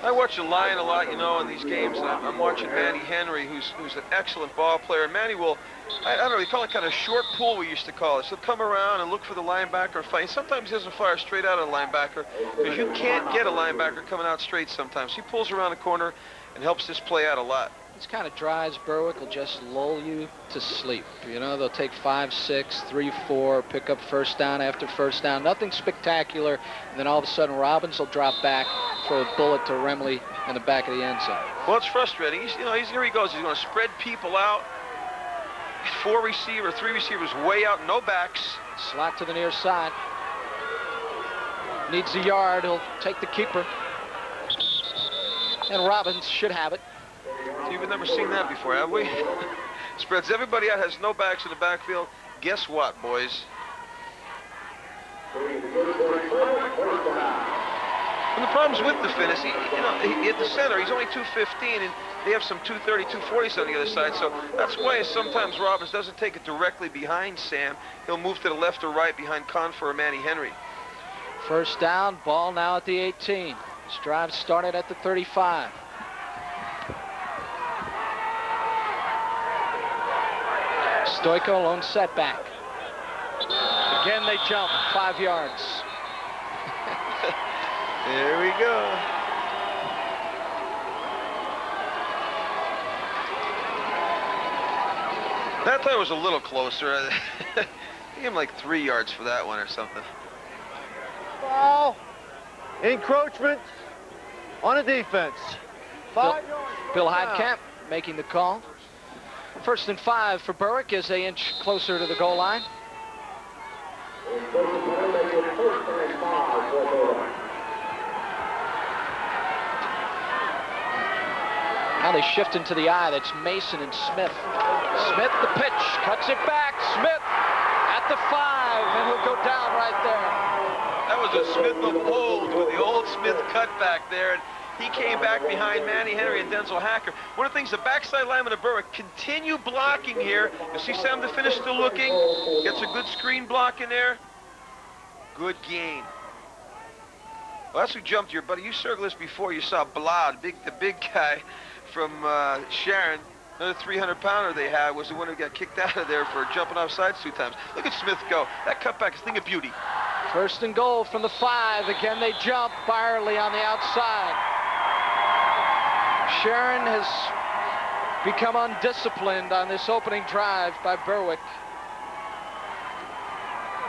I watch the line a lot, you know, in these games, and I'm watching Manny Henry, who's an excellent ball player. And Manny will, I don't know, we call it kind of short pull, we used to call it. So he'll come around and look for the linebacker and fight. Sometimes he doesn't fire straight out of the linebacker because you can't get a linebacker coming out straight sometimes. He pulls around the corner and helps this play out a lot. These kind of drives, Berwick will just lull you to sleep. You know, they'll take 5, 6, 3, 4, pick up 1st down after 1st down. Nothing spectacular. And then all of a sudden, Robbins will drop back, throw a bullet to Remley in the back of the end zone. Well, it's frustrating. Here he goes. He's going to spread people out. 4 receivers, 3 receivers way out, no backs. Slot to the near side. Needs a yard. He'll take the keeper. And Robbins should have it. We've never seen that before, have we? Spreads everybody out, has no backs in the backfield. Guess what, boys? And the problem's with the finish. He at the center, he's only 215, and they have some 230, 240s on the other side. So that's why sometimes Robbins doesn't take it directly behind Sam. He'll move to the left or right behind Confer or Manny Henry. 1st down, ball now at the 18. This drive started at the 35. Stoico, lone setback. Again, they jump 5 yards. There we go. That time was a little closer. I gave him like 3 yards for that one or something. Ball. Encroachment on the defense. 5 yards. Bill Heidkamp making the call. 1st and 5 for Berwick as they inch closer to the goal line. Now they shift into the eye. That's Mason and Smith. Smith, the pitch, cuts it back. Smith at the 5, and he'll go down right there. That was a Smith of old with the old Smith cutback there. And He came back behind Manny Henry and Denzel Hacker. One of the things, the backside lineman of Berwick continue blocking here. You see Sam the finish still looking. Gets a good screen block in there. Good gain. Well, that's who jumped here, buddy. You circled this before. You saw Blad, the big guy from Sharon. Another 300-pounder they had was the one who got kicked out of there for jumping off sides 2 times. Look at Smith go. That cutback is a thing of beauty. First and goal from the 5. Again, they jump. Byerly on the outside. Sharon has become undisciplined on this opening drive by Berwick.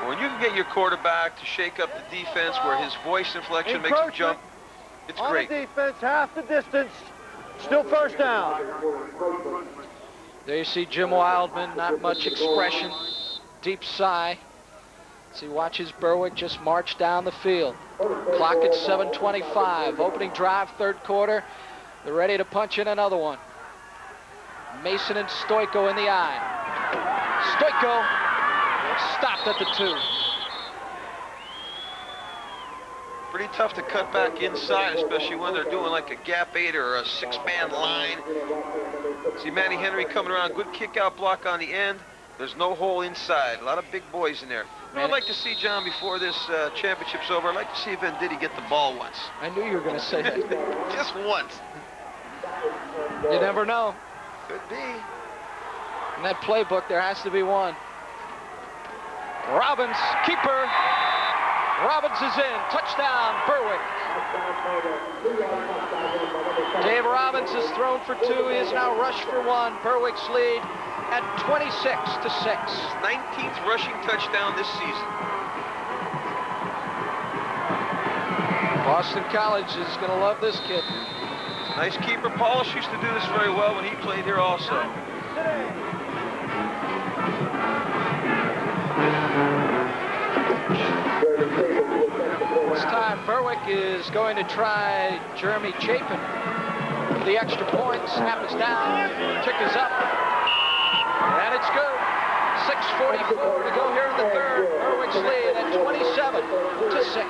When you can get your quarterback to shake up the defense where his voice inflection makes him jump, it's great. On the defense, half the distance. Still first down. There you see Jim Wildman, not much expression. Deep sigh as he watches Berwick just march down the field. Clock at 7:25. Opening drive, 3rd quarter. They're ready to punch in another one. Mason and Stoiko in the eye. Stoiko stopped at the 2. Pretty tough to cut back inside, especially when they're doing like a gap 8 or a 6-man line. See Manny Henry coming around, good kick-out block on the end. There's no hole inside. A lot of big boys in there. You know, I'd like to see, John, before this championship's over, I'd like to see Venditti get the ball once. I knew you were going to say that. Just once. You never know. Could be. In that playbook, there has to be one. Robbins, keeper. Robbins is in. Touchdown, Berwick. Dave Robbins has thrown for 2. He is now rushed for 1. Berwick's lead at 26-6. 19th rushing touchdown this season. Boston College is going to love this kid. Nice keeper. Polish used to do this very well when he played here also. This time Berwick is going to try Jeremy Chapin for the extra point. Snap is down, kick is up, and it's good. 6:44 to go here in the 3rd. Berwick's lead at 27-6.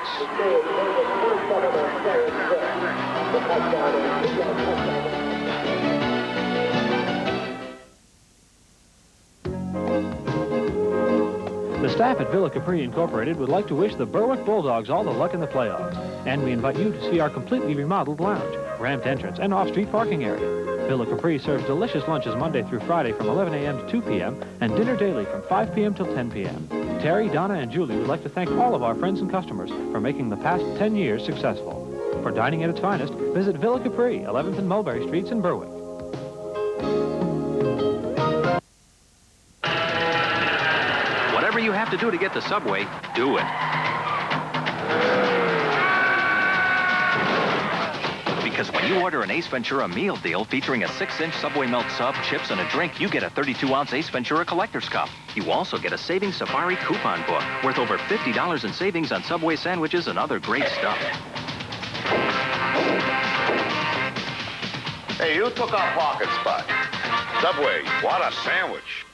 The staff at Villa Capri Incorporated would like to wish the Berwick Bulldogs all the luck in the playoffs. And we invite you to see our completely remodeled lounge, ramped entrance, and off-street parking area. Villa Capri serves delicious lunches Monday through Friday from 11 a.m. to 2 p.m. and dinner daily from 5 p.m. till 10 p.m. Terry, Donna, and Julie would like to thank all of our friends and customers for making the past 10 years successful. For dining at its finest, visit Villa Capri, 11th and Mulberry Streets in Berwick. Whatever you have to do to get the subway, do it. Because when you order an Ace Ventura meal deal featuring a 6-inch Subway Melt sub, chips, and a drink, you get a 32-ounce Ace Ventura Collector's Cup. You also get a Savings Safari coupon book worth over $50 in savings on Subway sandwiches and other great stuff. Hey, you took our parking spot. Subway, what a sandwich.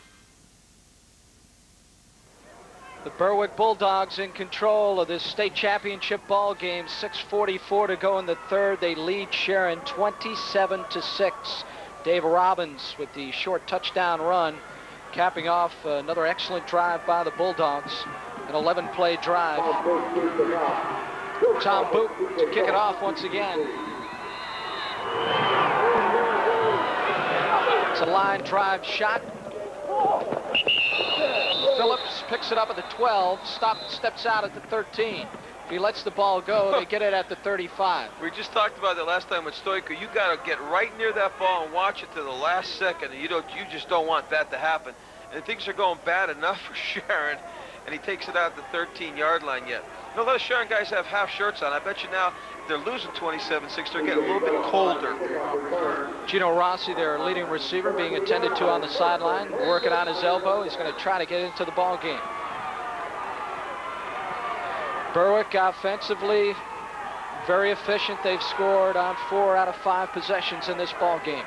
The Berwick Bulldogs in control of this state championship ball game. 6:44 to go in the 3rd. They lead Sharon 27-6. Dave Robbins with the short touchdown run, capping off another excellent drive by the Bulldogs. An 11-play drive. Tom Boop to kick it off once again. It's a line drive shot. Phillips picks it up at the 12, steps out at the 13. If he lets the ball go, they get it at the 35. We just talked about that last time with Stoiko. You got to get right near that ball and watch it to the last second. And you just don't want that to happen. And things are going bad enough for Sharon, and he takes it out at the 13-yard line yet. You know, a lot of Sharon guys have half shirts on. I bet you now, if they're losing 27-6, they're getting a little bit colder. Gino Rossi, their leading receiver, being attended to on the sideline, working on his elbow. He's going to try to get into the ball game. Berwick offensively very efficient. They've scored on 4 out of 5 possessions in this ball game.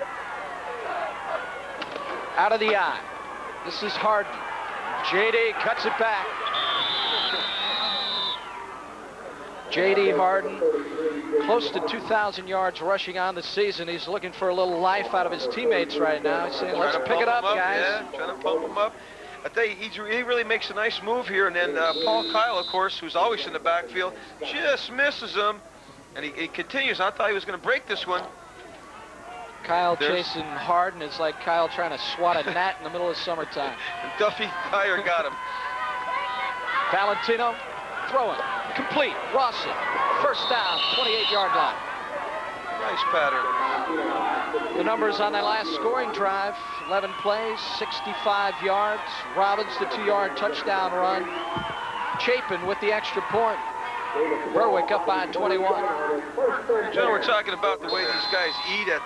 Out of the eye. This is Harden. JD cuts it back. J.D. Harden, close to 2,000 yards rushing on the season. He's looking for a little life out of his teammates right now. He's saying, let's pick it up, guys. Yeah, trying to pump him up. I tell you, he really makes a nice move here. And then Paul Kyle, of course, who's always in the backfield, just misses him. And he continues. I thought he was going to break this one. Kyle chasing Harden is like Kyle trying to swat a gnat in the middle of summertime. And Duffy Dyer got him. Valentino throwing. Complete. Rossi. First down, 28-yard line. Nice pattern. The numbers on that last scoring drive, 11 plays, 65 yards. Robbins, the 2-yard touchdown run. Chapin with the extra point. Berwick up by 21. John, we're talking about the way these guys eat at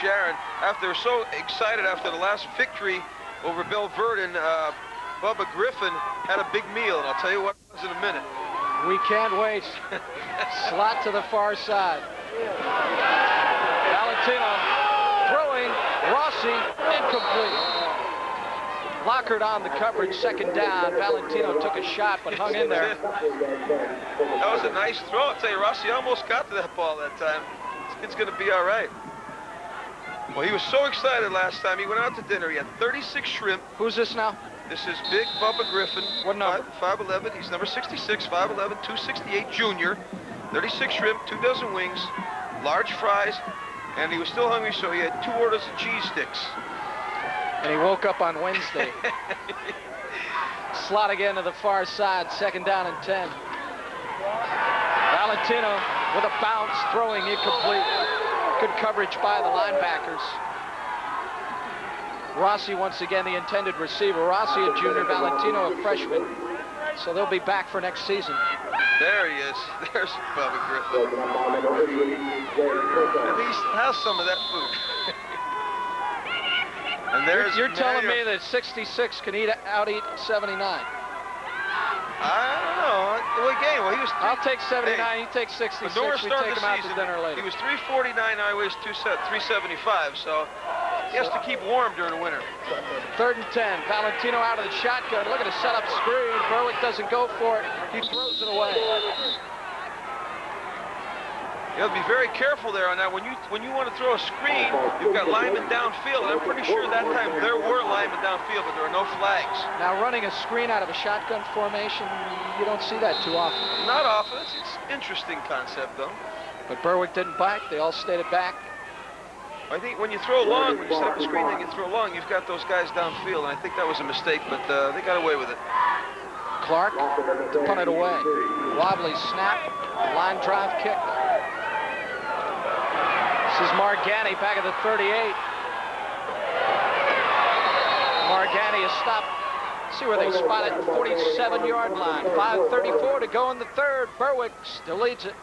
Sharon. After they were so excited after the last victory over Belverden, Bubba Griffin had a big meal, and I'll tell you what it was in a minute. We can't wait. Slot to the far side. Valentino throwing. Rossi incomplete. Lockered on the coverage, second down. Valentino took a shot, but hung in there. That was a nice throw. I'll tell you, Rossi almost got to that ball that time. It's going to be all right. Well, he was so excited last time. He went out to dinner. He had 36 shrimp. Who's this now? This is Big Bubba Griffin. What number? 5'11". He's number 66, 5'11", 268 junior. 36 shrimp, 2 dozen wings, large fries, and he was still hungry, so he had 2 orders of cheese sticks. And he woke up on Wednesday. Slot again to the far side, second down and 10. Valentino with a bounce, throwing incomplete. Good coverage by the linebackers. Rossi once again the intended receiver. Rossi a junior, Valentino a freshman. So they'll be back for next season. There he is. There's Bubba Griffin. At least have some of that food. And there's You're telling me that 66 can out-eat 79. I don't know. Well, again, he was. I'll take 79. He takes 66. We take him out to dinner later. He was 349. Now he weighs 375. So he has to keep warm during the winter. Third and 10. Valentino out of the shotgun. Look at a setup screen. Berwick doesn't go for it. He throws it away. You have to be very careful there on that. When you want to throw a screen, you've got linemen downfield. And I'm pretty sure that time there were linemen downfield, but there were no flags. Now running a screen out of a shotgun formation, you don't see that too often. Not often. It's an interesting concept, though. But Berwick didn't bite. They all stayed it back. I think when you throw long, when you set up a screen and you throw long, you've got those guys downfield. And I think that was a mistake, but they got away with it. Clark to punt it away. Wobbly snap. Line drive kick. This is Margani back at the 38. Margani is stopped. See where they spot it. 47-yard line. 5:34 to go in the third. Berwick still leads it.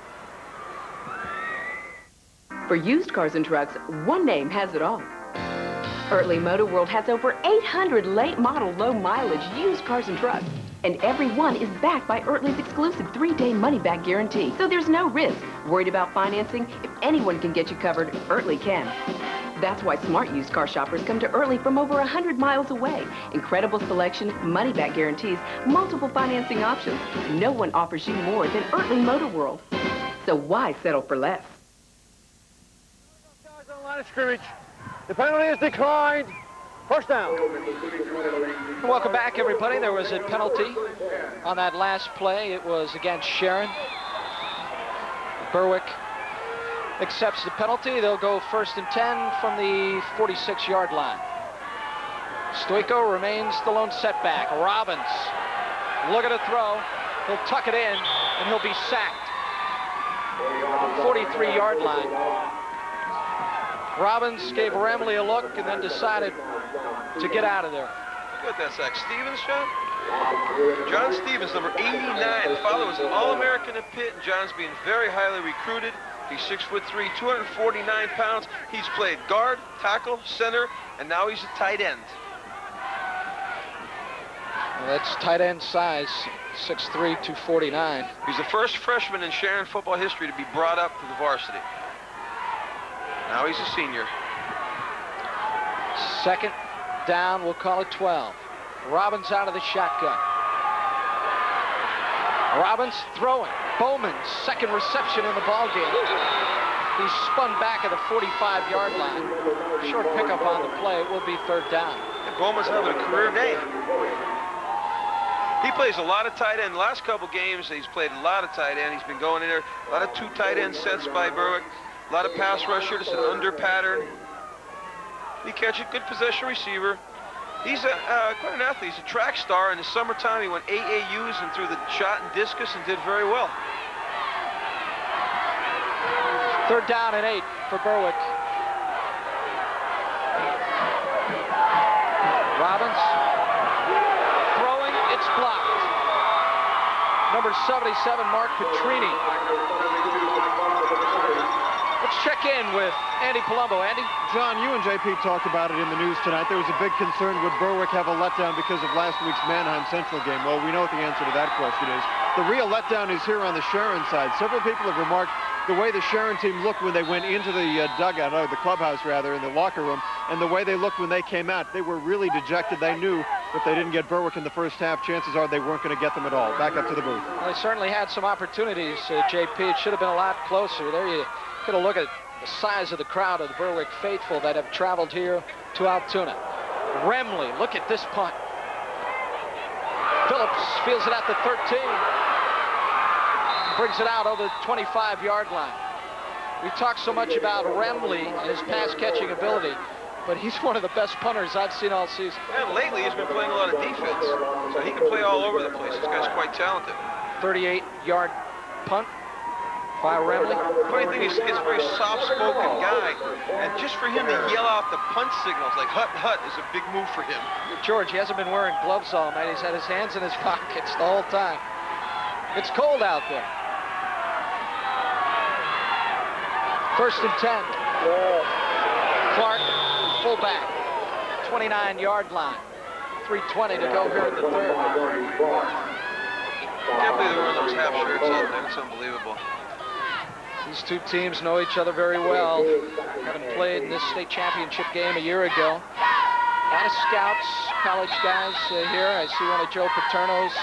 For used cars and trucks, one name has it all. Early Motor World has over 800 late model, low mileage used cars and trucks. And every one is backed by Ertley's exclusive 3-day money-back guarantee. So there's no risk. Worried about financing? If anyone can get you covered, Ertley can. That's why smart used car shoppers come to Ertley from over 100 miles away. Incredible selection, money-back guarantees, multiple financing options. No one offers you more than Ertley Motor World. So why settle for less? Guys on the line of scrimmage. The penalty is declined. First down. Welcome back, everybody. There was a penalty on that last play. It was against Sharon. Berwick accepts the penalty. They'll go 1st and 10 from the 46-yard line. Stoico remains the lone setback. Robbins, look at a throw. He'll tuck it in, and he'll be sacked. 43-yard line. Robbins gave Ramley a look and then decided to get out of there. Look at that sack. Stevens, John? John Stevens, number 89. The father was an All-American at Pitt, and John's being very highly recruited. He's 6'3", 249 pounds. He's played guard, tackle, center, and now he's a tight end. Well, that's tight end size, 6'3", 249. He's the first freshman in Sharon football history to be brought up to the varsity. Now he's a senior. Second down, we'll call it 12. Robbins out of the shotgun. Robbins throwing. Bowman's second reception in the ball game. He spun back at the 45-yard line. Short pickup on the play. It will be third down. And Bowman's having a career day. He plays a lot of tight end. The last couple games, he's played a lot of tight end. He's been going in there. A lot of 2 tight end sets by Berwick. A lot of pass rushers, an under pattern. He catches good possession receiver. He's quite an athlete. He's a track star. In the summertime, he went AAUs and threw the shot and discus and did very well. Third down and 8 for Berwick. Robbins throwing, it's blocked. Number 77, Mark Petrini. Let's check in with Andy Palumbo. Andy? John, you and JP talked about it in the news tonight. There was a big concern, would Berwick have a letdown because of last week's Mannheim Central game? Well, we know what the answer to that question is. The real letdown is here on the Sharon side. Several people have remarked the way the Sharon team looked when they went into the dugout, or the clubhouse rather, in the locker room, and the way they looked when they came out. They were really dejected. They knew if they didn't get Berwick in the first half, chances are they weren't going to get them at all. Back up to the booth. Well, they certainly had some opportunities, JP. It should have been a lot closer. There you get a look at the size of the crowd of the Berwick faithful that have traveled here to Altoona. Remley, look at this punt. Phillips fields it at the 13. Brings it out over the 25-yard line. We talk so much about Remley and his pass-catching ability, but he's one of the best punters I've seen all season. And lately, he's been playing a lot of defense, so he can play all over the place. This guy's quite talented. 38-yard punt by Remley. Funny thing is, he's a very soft-spoken guy, and just for him to yell out the punt signals like hut, hut is a big move for him. George, he hasn't been wearing gloves all night. He's had his hands in his pockets the whole time. It's cold out there. First and 10. Clark, fullback, 29-yard line. 3:20 to go here in the third. Can't believe they were in those half shirts out there. It's unbelievable. These two teams know each other very well. Having played in this state championship game a year ago. A lot of scouts, college guys here. I see one of Joe Paterno's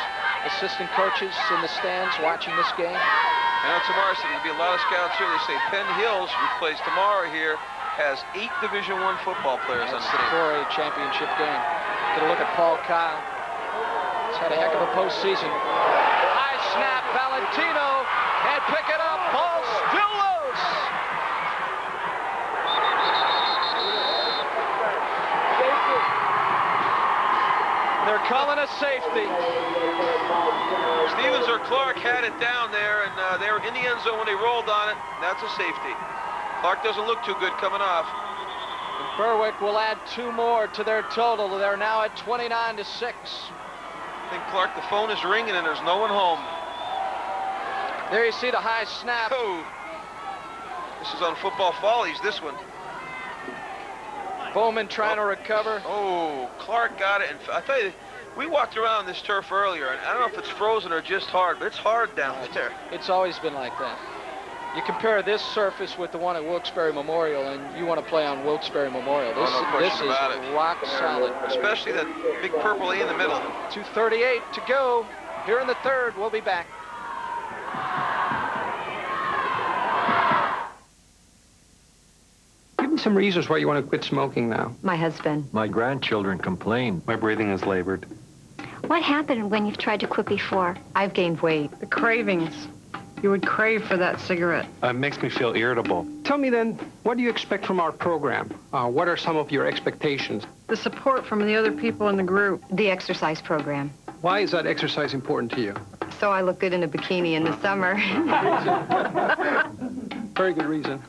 assistant coaches in the stands watching this game. And tomorrow, so there'll be a lot of scouts here. They say Penn Hills, who plays tomorrow here, has 8 Division I football players on the team. 4A championship game. Get a look at Paul Kyle. He's had a heck of a postseason. High snap, Valentino, and pick it up. Ball still loose. They're calling a safety. Stevens or Clark had it down there, and they were in the end zone when they rolled on it. That's a safety. Clark doesn't look too good coming off. And Berwick will add 2 more to their total. They're now at 29-6. I think, Clark, the phone is ringing and there's no one home. There you see the high snap. Oh. This is on Football Follies, this one. Bowman trying to recover. Oh, Clark got it. And I tell you, we walked around this turf earlier, and I don't know if it's frozen or just hard, but it's hard down there. It's always been like that. You compare this surface with the one at Wilkes-Barre Memorial, and you want to play on Wilkes-Barre Memorial. This, this is rock solid. Especially that big purple A in the middle. 2:38 to go. Here in the third, we'll be back. Give me some reasons why you want to quit smoking now. My husband. My grandchildren complain. My breathing is labored. What happened when you've tried to quit before? I've gained weight. The cravings. You would crave for that cigarette. It makes me feel irritable. Tell me then, what do you expect from our program? What are some of your expectations? The support from the other people in the group. The exercise program. Why is that exercise important to you? So I look good in a bikini in the summer. Very good reason.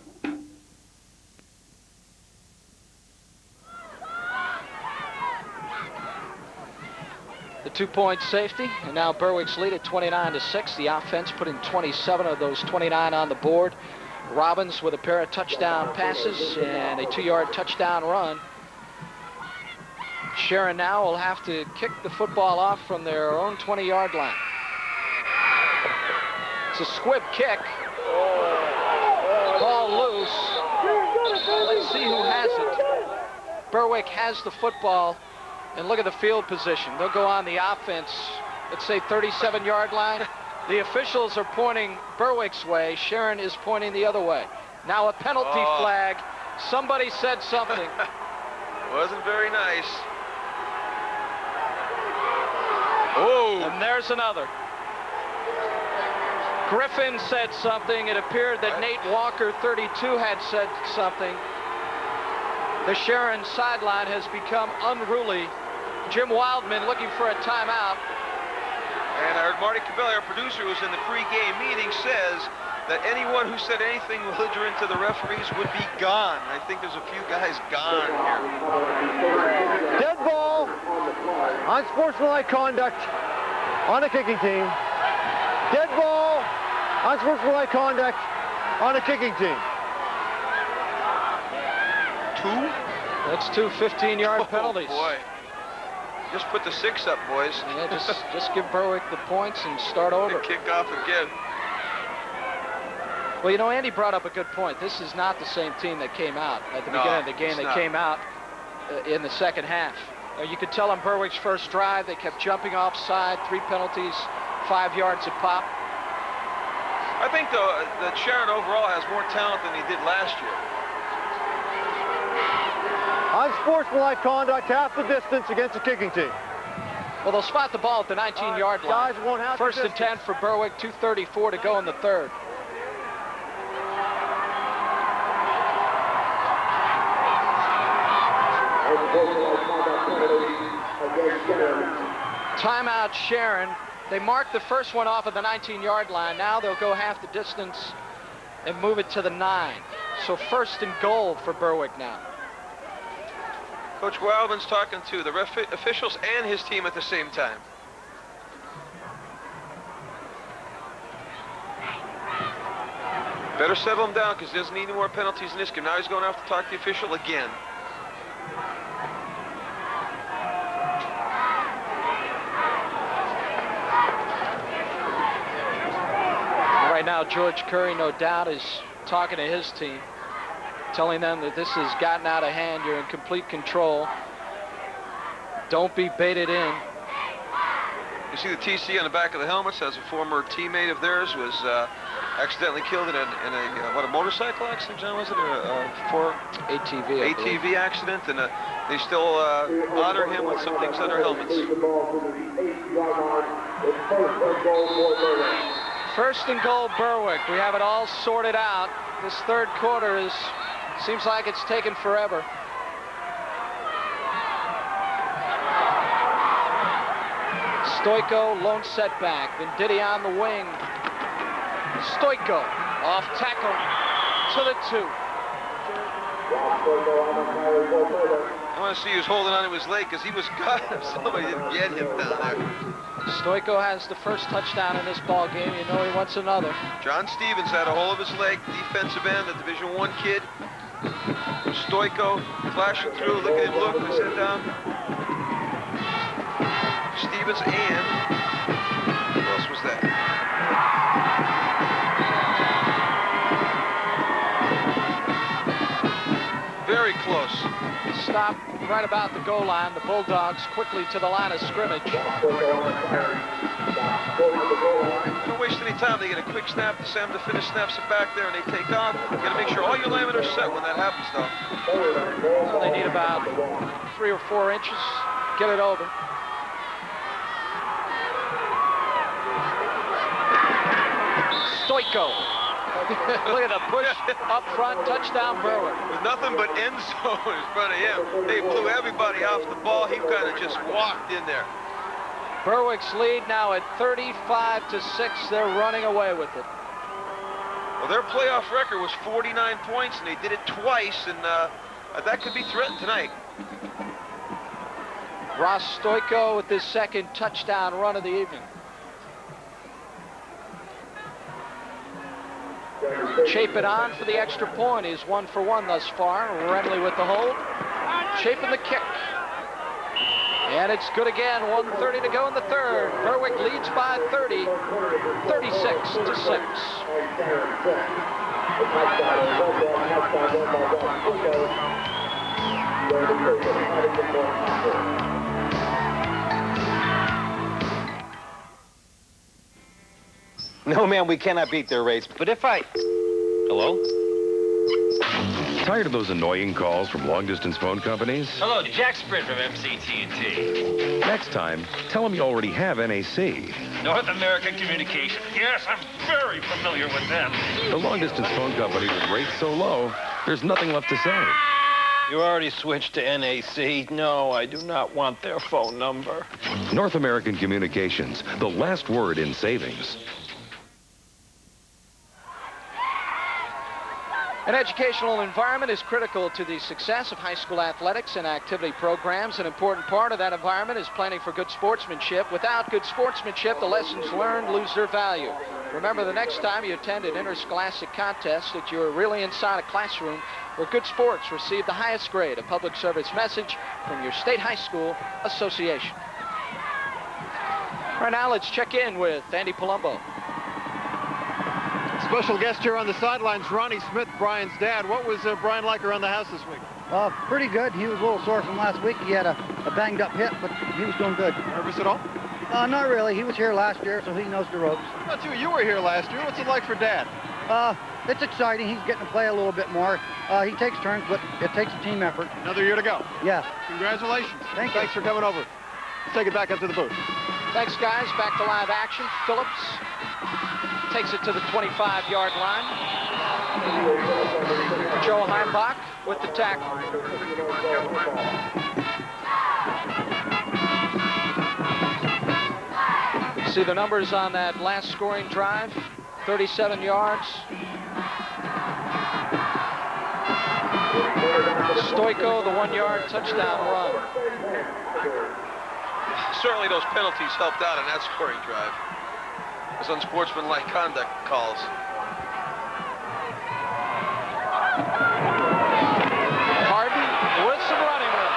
The 2-point safety, and now Berwick's lead at 29-6. The offense put in 27 of those 29 on the board. Robbins with a pair of touchdown passes and a 2-yard touchdown run. Sharon now will have to kick the football off from their own 20-yard line. It's a squib kick. Ball loose. Let's see who has it. Berwick has the football. And look at the field position. They'll go on the offense, let's say 37-yard line. The officials are pointing Berwick's way. Sharon is pointing the other way. Now a penalty flag. Somebody said something. Wasn't very nice. Oh! And there's another. Griffin said something. It appeared that Nate Walker, 32, had said something. The Sharon sideline has become unruly. Jim Wildman looking for a timeout. And our Marty Cabelli, our producer, who's in the pre-game meeting, says that anyone who said anything belligerent to the referees would be gone. I think there's a few guys gone here. Dead ball, unsportsmanlike conduct on a kicking team. Dead ball, unsportsmanlike conduct on a kicking team. Two? That's two 15-yard penalties. Boy. Just put the 6 up, boys. Yeah, just give Berwick the points and start over. Kick off again. Well, you know, Andy brought up a good point. This is not the same team that came out at the beginning of the game. They came out in the second half. You could tell on Berwick's first drive, they kept jumping offside, 3 penalties, 5 yards a pop. I think, though, that Sharon overall has more talent than he did last year. Unsportsmanlike conduct, half the distance against a kicking team. Well, they'll spot the ball at the 19-yard line. Guys won't have First and 10 for Berwick, 2:34 to go in the third. Timeout Sharon. They marked the first one off at the 19-yard line. Now they'll go half the distance and move it to the 9. So first and goal for Berwick now. Coach Wildman's talking to the officials and his team at the same time. Better settle him down because he doesn't need any more penalties in this game. Now he's going to have to talk to the official again. Right now, George Curry, no doubt, is talking to his team, telling them that this has gotten out of hand. You're in complete control. Don't be baited in. You see the TC on the back of the helmets as a former teammate of theirs was accidentally killed in a motorcycle accident, John, was it? ATV accident, and they still honor him with some things on their helmets. First and goal, Berwick. We have it all sorted out. This third quarter seems like it's taken forever. Stoico, lone setback. Venditti on the wing. Stoico off tackle to the 2. I want to see who's holding on to his leg because he was gone if somebody didn't get him down there. Stoico has the first touchdown in this ball game. You know he wants another. John Stevens had a hold of his leg, defensive end, the Division I kid. Stoico flashing through. Look at him look. His head down. Stevens and who else was that? Very close. Stop right about the goal line. The Bulldogs quickly to the line of scrimmage. Don't waste any time. They get a quick snap. The Sam to finish snaps it back there and they take off. You got to make sure all your linemen are set when that happens, though. Well, they need about 3 or 4 inches. Get it over. Stoico. Look at the push up front, touchdown Berwick. With nothing but end zone in front of him. They blew everybody off the ball. He kind of just walked in there. Berwick's lead now at 35-6. They're running away with it. Well, their playoff record was 49 points, and they did it twice, and that could be threatened tonight. Ross Stoico with his second touchdown run of the evening. Chapin on for the extra point. He's 1 for 1 thus far. Remley with the hold. Chapin the kick. And it's good again. 1:30 to go in the third. Berwick leads by 30, 36-6. No, man, we cannot beat their rates. But if I... Hello? Tired of those annoying calls from long-distance phone companies? Hello, Jack Sprint from MCT&T. Next time, tell them you already have NAC. North American Communications. Yes, I'm very familiar with them. The long-distance phone company with rates so low, there's nothing left to say. You already switched to NAC. No, I do not want their phone number. North American Communications, the last word in savings. An educational environment is critical to the success of high school athletics and activity programs. An important part of that environment is planning for good sportsmanship. Without good sportsmanship, the lessons learned lose their value. Remember, the next time you attend an interscholastic contest, that you're really inside a classroom where good sports receive the highest grade, a public service message from your state high school association. All right, now let's check in with Andy Palumbo. Special guest here on the sidelines, Ronnie Smith, Brian's dad. What was Brian like around the house this week? Pretty good. He was a little sore from last week. He had a banged up hip, but he was doing good. Nervous at all? Not really. He was here last year, so he knows the ropes. Not you. You were here last year. What's it like for Dad? It's exciting. He's getting to play a little bit more. He takes turns, but it takes a team effort. Another year to go. Yeah. Congratulations. Thank you. Thanks for coming over. Let's take it back up to the booth. Thanks, guys. Back to live action. Phillips takes it to the 25-yard line. Joe Heimbach with the tackle. See the numbers on that last scoring drive. 37 yards. Stoico, the 1-yard touchdown run. Certainly those penalties helped out in that scoring drive. Those unsportsmanlike conduct calls. Harden with some running room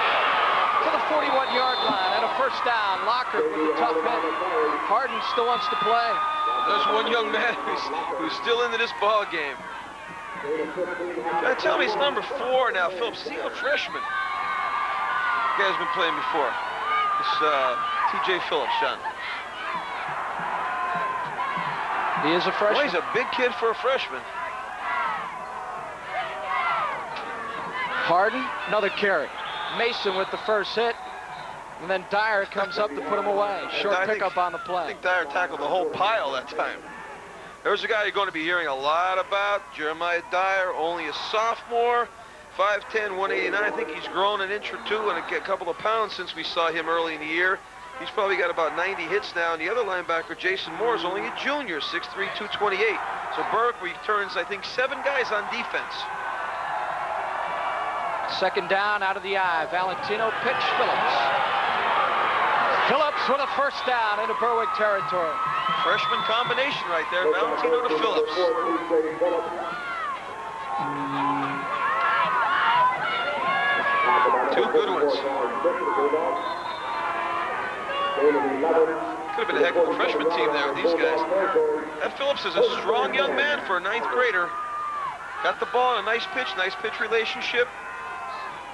to the 41-yard line and a first down. Lockhart with the tough hit. Harden still wants to play. There's one young man who's still into this ball game. Tell me he's number 4 now, Phillips. Is he a freshman? The guy's been playing before. It's T.J. Phillips, Sean. He is a freshman. Well, he's a big kid for a freshman. Harden, another carry. Mason with the first hit. And then Dyer comes up to put him away. Short pickup on the play. I think Dyer tackled the whole pile that time. There's a guy you're going to be hearing a lot about, Jeremiah Dyer, only a sophomore, 5'10", 189. I think he's grown an inch or two and a couple of pounds since we saw him early in the year. He's probably got about 90 hits now. And the other linebacker, Jason Moore, is only a junior, 6'3", 228. So Berwick returns, I think, 7 guys on defense. Second down out of the eye. Valentino pitch Phillips. Phillips with a first down into Berwick territory. Freshman combination right there, Valentino to Phillips. Two good ones. Could have been a heck of a freshman team there with these guys. That Phillips is a strong young man for a 9th grader. Got the ball in a nice pitch relationship,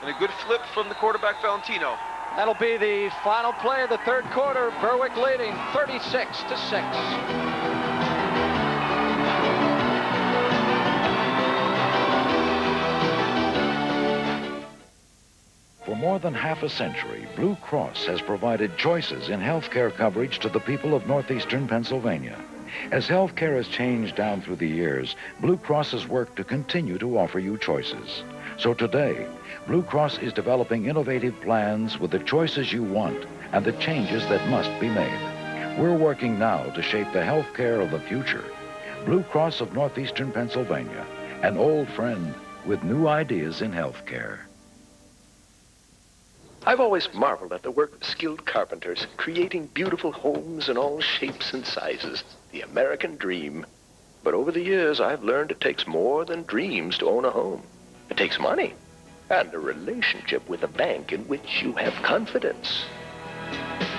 and a good flip from the quarterback, Valentino. That'll be the final play of the third quarter. Berwick leading 36-6. For more than half a century, Blue Cross has provided choices in health care coverage to the people of northeastern Pennsylvania. As health care has changed down through the years, Blue Cross has worked to continue to offer you choices. So today, Blue Cross is developing innovative plans with the choices you want and the changes that must be made. We're working now to shape the health care of the future. Blue Cross of northeastern Pennsylvania, an old friend with new ideas in health care. I've always marveled at the work of skilled carpenters, creating beautiful homes in all shapes and sizes, the American dream. But over the years, I've learned it takes more than dreams to own a home. It takes money and a relationship with a bank in which you have confidence.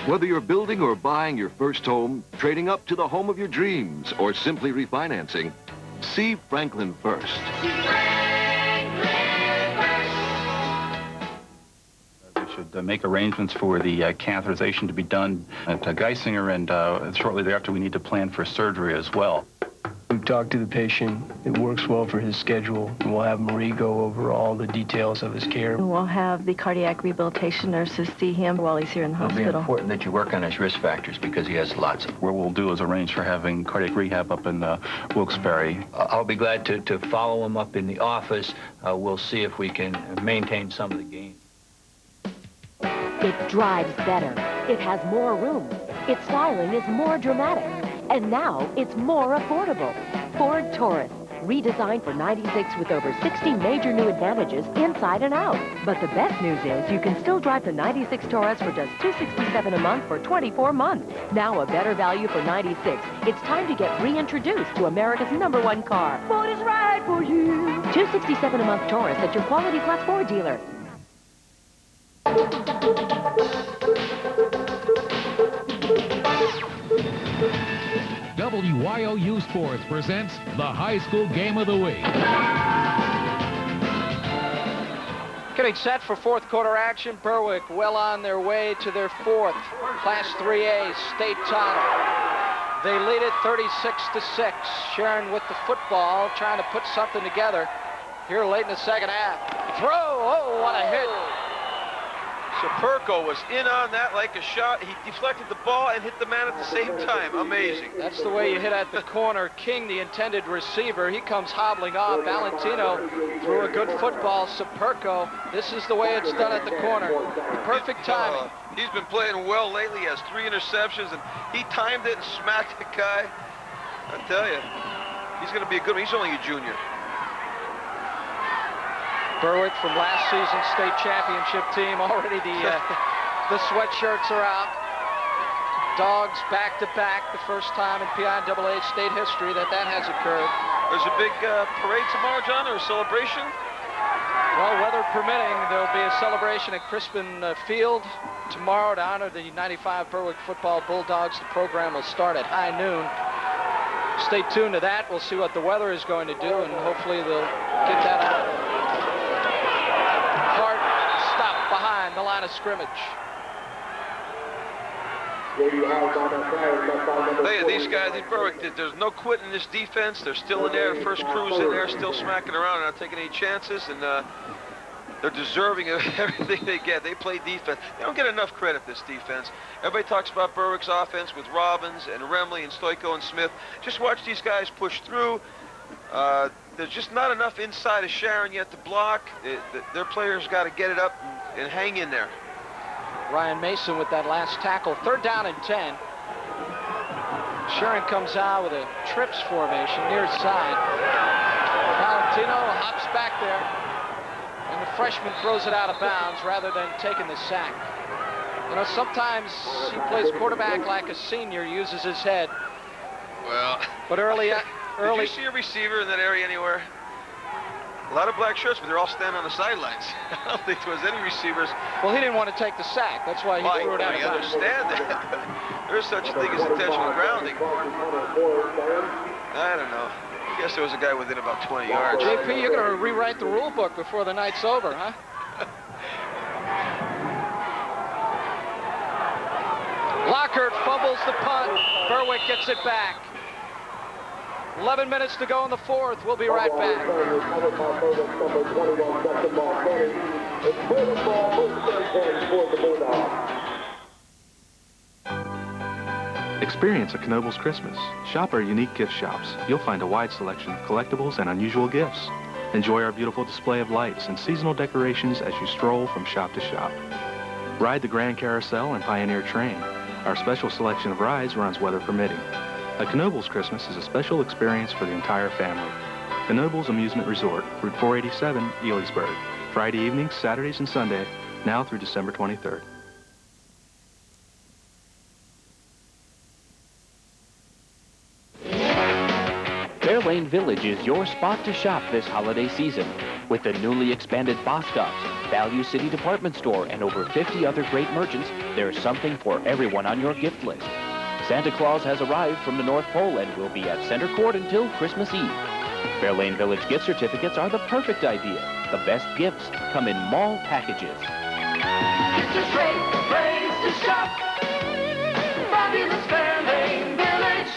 Whether you're building or buying your first home, trading up to the home of your dreams, or simply refinancing, see Franklin First. should make arrangements for the catheterization to be done at Geisinger, and shortly thereafter we need to plan for surgery as well. We've talked to the patient. It works well for his schedule. We'll have Marie go over all the details of his care. We'll have the cardiac rehabilitation nurses see him while he's here in the hospital. It'll be important that you work on his risk factors because he has lots of... What we'll do is arrange for having cardiac rehab up in Wilkes-Barre. I'll be glad to follow him up in the office. We'll see if we can maintain some of the gains. It drives better. It has more room. Its styling is more dramatic. And now it's more affordable. Ford Taurus, redesigned for 96 with over 60 major new advantages inside and out. But the best news is you can still drive the 96 Taurus for just $267 a month for 24 months. Now a better value for 96. It's time to get reintroduced to America's #1 car. Ford is right for you. $267 a month Taurus at your Quality Plus Ford dealer. WYOU Sports presents the High School Game of the Week. Getting set for fourth quarter action. Berwick well on their way to their fourth Class 3A state title. They lead it 36-6. Sharon with the football, trying to put something together here late in the second half. Throw, oh, what a hit. Superco was in on that like a shot. He deflected the ball and hit the man at the same time. Amazing. That's the way you hit at the corner. King, the intended receiver, he comes hobbling off. Valentino threw a good football. Superco, this is the way it's done at the corner. Perfect timing. He's been playing well lately. He has 3 interceptions, and he timed it and smacked the guy. I tell you, he's going to be a good one. He's only a junior. Berwick from last season's state championship team. Already the sweatshirts are out. Dogs back-to-back, the first time in PIAA state history that has occurred. There's a big parade tomorrow, John, or a celebration? Well, weather permitting, there'll be a celebration at Crispin Field tomorrow to honor the 95 Berwick football Bulldogs. The program will start at high noon. Stay tuned to that. We'll see what the weather is going to do, and hopefully they'll get that out. Hard stop behind the line of scrimmage. These guys in Berwick, there's no quitting this defense. They're still in there. The first crew's in there, still smacking around, not taking any chances, and they're deserving of everything they get. They play defense. They don't get enough credit, this defense. Everybody talks about Berwick's offense with Robbins and Remley and Stoico and Smith. Just watch these guys push through. There's just not enough inside of Sharon yet to block. Their players got to get it up and hang in there. Ryan Mason with that last tackle. 3rd down and 10. Sharon comes out with a trips formation near side. Valentino hops back there, and the freshman throws it out of bounds rather than taking the sack. You know, sometimes he plays quarterback like a senior, uses his head. Well, but early. Did you see a receiver in that area anywhere? A lot of black shirts, but they're all standing on the sidelines. I don't think there was any receivers. Well, he didn't want to take the sack. That's why he threw it out of bounds. I understand that. There's such a thing as intentional grounding. I don't know. I guess there was a guy within about 20 yards. JP, you're going to rewrite the rule book before the night's over, huh? Lockhart fumbles the punt. Berwick gets it back. 11 minutes to go in the fourth. We'll be right back. Experience a Knoebels Christmas. Shop our unique gift shops. You'll find a wide selection of collectibles and unusual gifts. Enjoy our beautiful display of lights and seasonal decorations as you stroll from shop to shop. Ride the Grand Carousel and Pioneer Train. Our special selection of rides runs weather permitting. A Knoebels Christmas is a special experience for the entire family. Knoebels Amusement Resort, Route 487, Elysburg. Friday evenings, Saturdays, and Sunday, now through December 23rd. Fairlane Village is your spot to shop this holiday season. With the newly expanded Boscov's, Value City Department Store, and over 50 other great merchants, there's something for everyone on your gift list. Santa Claus has arrived from the North Pole and will be at Center Court until Christmas Eve. Fairlane Village gift certificates are the perfect idea. The best gifts come in mall packages. It's a great place to shop. Fabulous Fairlane Village.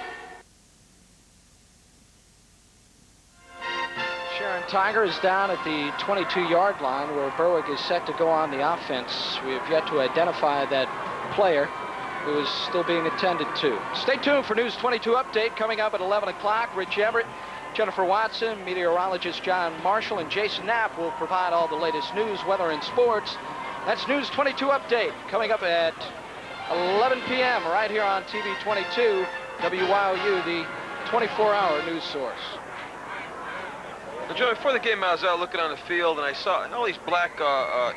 Sharon Tiger is down at the 22-yard line where Berwick is set to go on the offense. We have yet to identify that player who is still being attended to. Stay tuned for News 22 update coming up at 11 o'clock. Rich Everett, Jennifer Watson, meteorologist John Marshall, and Jason Knapp will provide all the latest news, weather, and sports. That's News 22 update coming up at 11 p.m. right here on TV 22, WYOU, the 24-hour news source. Well, Joe, before the game, I was out looking on the field, and I saw all these black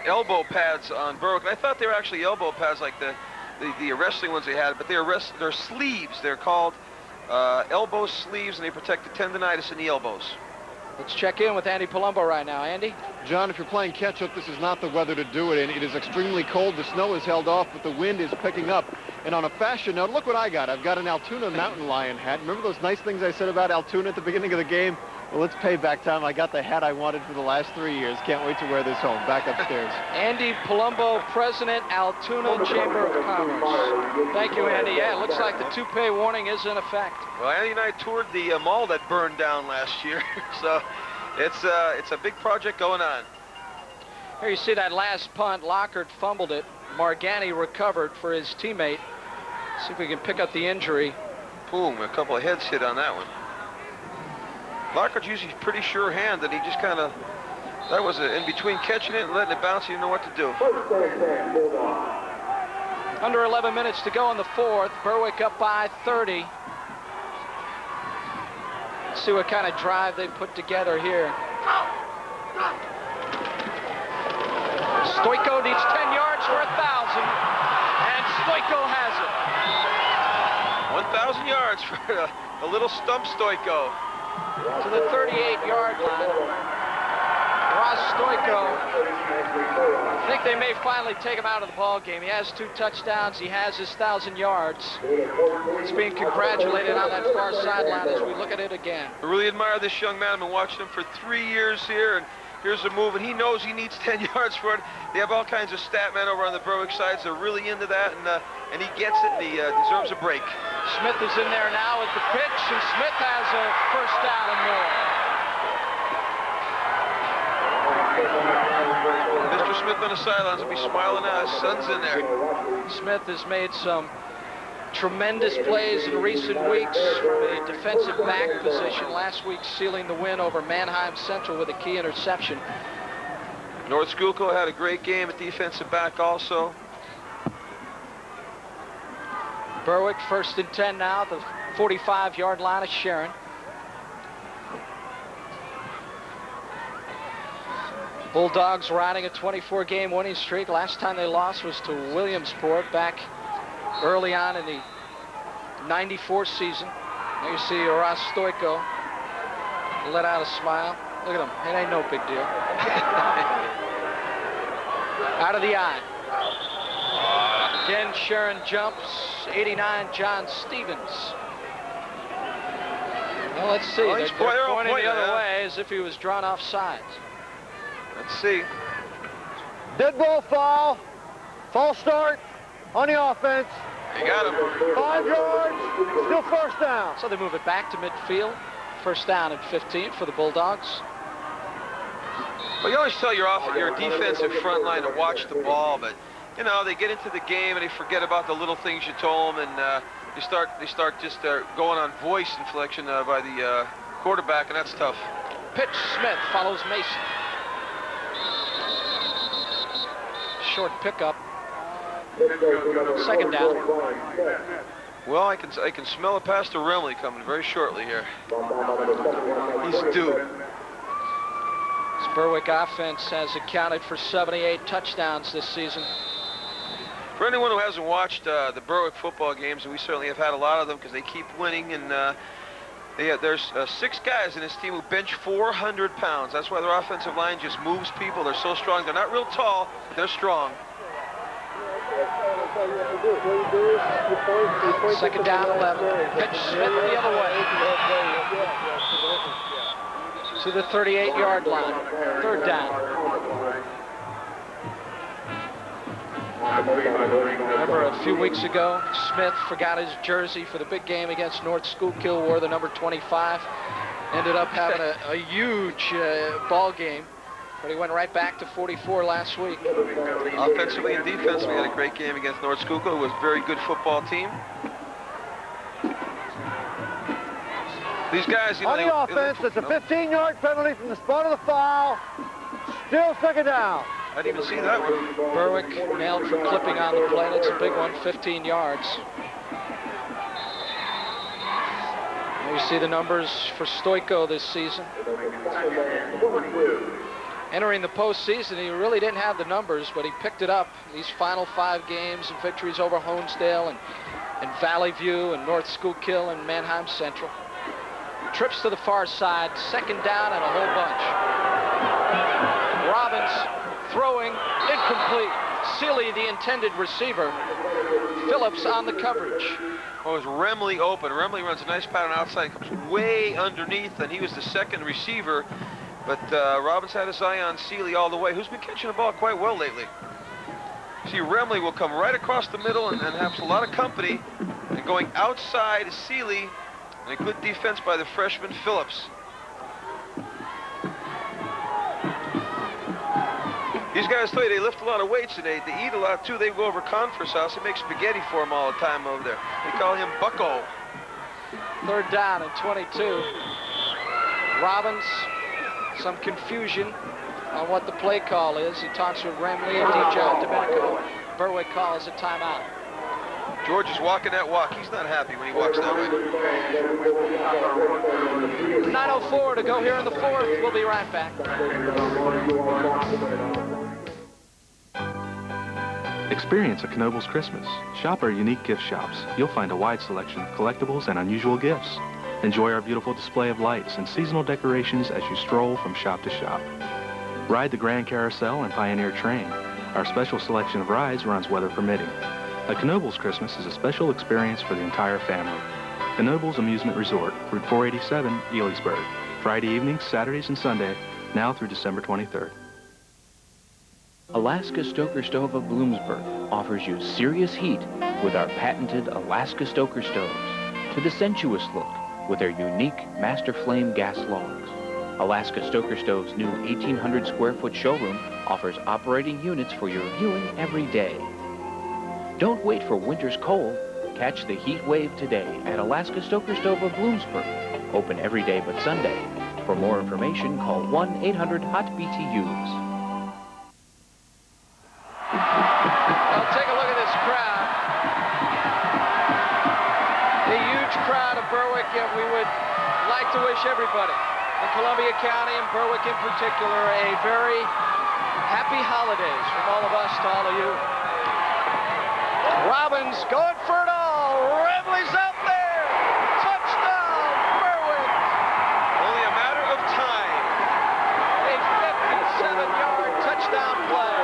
elbow pads on Berwick, and I thought they were actually elbow pads like the wrestling ones they had, but they're sleeves. They're called elbow sleeves, and they protect the tendonitis in the elbows. Let's check in with Andy Palumbo right now. Andy? John, if you're playing catch-up, this is not the weather to do it in. It is extremely cold. The snow is held off, but the wind is picking up. And on a fashion note, look what I got. I've got an Altoona mountain lion hat. Remember those nice things I said about Altoona at the beginning of the game? Well, it's payback time. I got the hat I wanted for the last 3 years. Can't wait to wear this home. Back upstairs. Andy Palumbo, President, Altoona Chamber of Commerce. Thank you, Andy. Yeah, it looks like the toupee warning is in effect. Well, Andy and I toured the mall that burned down last year, so it's a big project going on. Here you see that last punt. Lockhart fumbled it. Margani recovered for his teammate. See if we can pick up the injury. Boom, a couple of heads hit on that one. Lockhart's usually pretty sure-handed. He just kind of, that was in between catching it and letting it bounce. He didn't know what to do. Under 11 minutes to go in the fourth. Berwick up by 30. Let's see what kind of drive they put together here. Stoiko needs 10 yards for 1,000, and Stoiko has it. 1,000 yards for a little stump Stoiko. To the 38-yard line. Ross Stoiko. I think they may finally take him out of the ball game. He has 2 touchdowns. He has his 1,000 yards. He's being congratulated on that far sideline as we look at it again. I really admire this young man. I've been watching him for 3 years here, and here's the move, and he knows he needs 10 yards for it. They have all kinds of stat men over on the Berwick side, so they're really into that, and he gets it, and he deserves a break. Smith is in there now with the pitch, and Smith has a first down and more. Mr. Smith on the sidelines will be smiling now. His son's in there. Smith has made some tremendous plays in recent weeks from a defensive back position. Last week sealing the win over Mannheim Central with a key interception. North Schuylkill had a great game at defensive back also. Berwick 1st and 10 now at the 45-yard line of Sharon. Bulldogs riding a 24-game winning streak. Last time they lost was to Williamsport back early on in the 94 season. There you see Ross Stoiko let out a smile. Look at him. It ain't no big deal. Out of the eye. Again, Sharon jumps. 89, John Stevens. Well, let's see. Oh, They're pointing the other way as if he was drawn off sides. Let's see. Dead ball foul. False start on the offense. You got him. 5 yards. Still first down. So they move it back to midfield. First down and 15 for the Bulldogs. Well, you always tell your defensive front line to watch the ball, but you know they get into the game and they forget about the little things you told them, and they start just going on voice inflection by the quarterback, and that's tough. Pitch. Smith follows Mason. Short pickup. Second down. Well, I can smell a Pastor Remley coming very shortly here. He's due. This Berwick offense has accounted for 78 touchdowns this season. For anyone who hasn't watched the Berwick football games, and we certainly have had a lot of them because they keep winning, and there's 6 guys in this team who bench 400 pounds. That's why their offensive line just moves people. They're so strong. They're not real tall. They're strong. Second down, 11. Pitch. Smith the other way. To the 38-yard line. Third down. Remember a few weeks ago, Smith forgot his jersey for the big game against North Schuylkill, wore the number 25. Ended up having a huge ball game, but he went right back to 44 last week. Offensively and defensively, we had a great game against North Schuylkill. It was a very good football team. These guys, you know, on the offense, it's a 15-yard penalty from the spot of the foul. Still second down. I didn't even see that one. Berwick nailed for clipping on the play. That's a big one, 15 yards. You see the numbers for Stoico this season. Entering the postseason, he really didn't have the numbers, but he picked it up. These final 5 games and victories over Honesdale and Valley View and North Schuylkill and Mannheim Central. Trips to the far side, second down and a whole bunch. Robbins throwing, incomplete. Seeley, the intended receiver. Phillips on the coverage. Oh, it was Remley open. Remley runs a nice pattern outside, comes way underneath, and he was the second receiver. But Robbins had his eye on Seeley all the way, who's been catching the ball quite well lately. See, Remley will come right across the middle and have a lot of company. And going outside is Seeley, and a good defense by the freshman Phillips. These guys tell you they lift a lot of weights and they eat a lot too. They go over Conference House. They make spaghetti for them all the time over there. They call him Bucko. Third down and 22. Robbins, some confusion on what the play call is. He talks with Remley and DJ Domenico. Berwick calls a timeout. George is walking that walk. He's not happy when he walks that way. 9:04 to go here in the fourth. We'll be right back. Experience a Knoebels Christmas. Shop our unique gift shops. You'll find a wide selection of collectibles and unusual gifts. Enjoy our beautiful display of lights and seasonal decorations as you stroll from shop to shop. Ride the Grand Carousel and Pioneer Train. Our special selection of rides runs weather permitting. A Knoebels Christmas is a special experience for the entire family. Knoebels Amusement Resort, Route 487, Ealingsburg. Friday evenings, Saturdays, and Sunday, now through December 23rd. Alaska Stoker Stove of Bloomsburg offers you serious heat with our patented Alaska Stoker stoves, to the sensuous look with their unique Master Flame gas logs. Alaska Stoker Stove's new 1,800 square foot showroom offers operating units for your viewing every day. Don't wait for winter's cold. Catch the heat wave today at Alaska Stoker Stove of Bloomsburg. Open every day but Sunday. For more information, call 1-800-HOT-BTUs. Well, take a look at this crowd. The huge crowd of Berwick. We would like to wish everybody in Columbia County and Berwick in particular a very happy holidays from all of us to all of you. Robbins going for it all. Remley's out there. Touchdown, Berwick. Only a matter of time. A 57-yard touchdown play.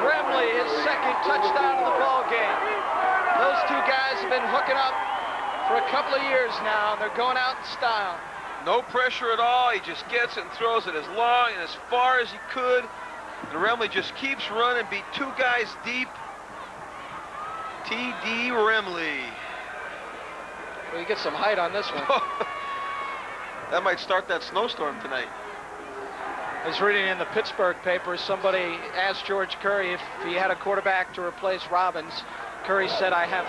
Remley, his second touchdown of the ball game. Those two guys have been hooking up for a couple of years now, and they're going out in style. No pressure at all. He just gets it and throws it as long and as far as he could. And Remley just keeps running, beat 2 guys deep. T.D. Remley. Well, you get some height on this one. That might start that snowstorm tonight. I was reading in the Pittsburgh paper, somebody asked George Curry if he had a quarterback to replace Robbins. Curry said, I have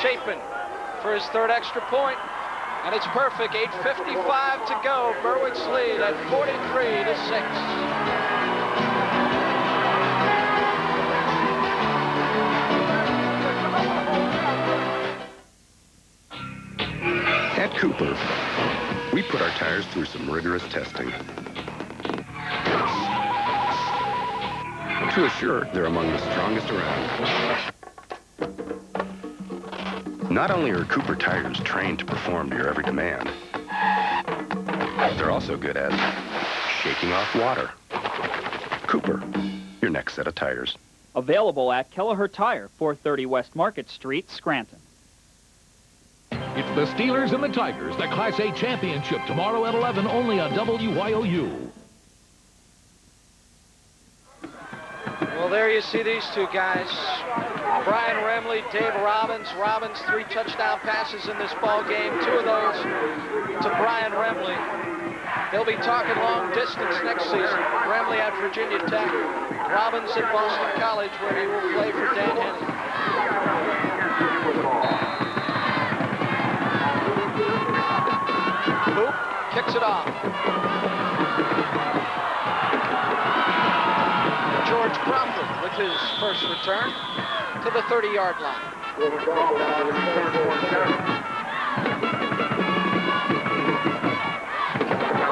3. Chapin for his third extra point. And it's perfect. 8:55 to go. Berwick's lead at 43-6. At Cooper, we put our tires through some rigorous testing to assure they're among the strongest around. Not only are Cooper tires trained to perform to your every demand, they're also good at shaking off water. Cooper, your next set of tires. Available at Kelleher Tire, 430 West Market Street, Scranton. It's the Steelers and the Tigers, the Class A championship tomorrow at 11, only on WYOU. Well, there you see these two guys. Brian Remley, Dave Robbins. Robbins, 3 touchdown passes in this ball game. 2 of those to Brian Remley. They'll be talking long distance next season. Remley at Virginia Tech. Robbins at Boston College, where he will play for Dan Henney. Hoop kicks it off. George Crawford with his first return to the 30-yard line.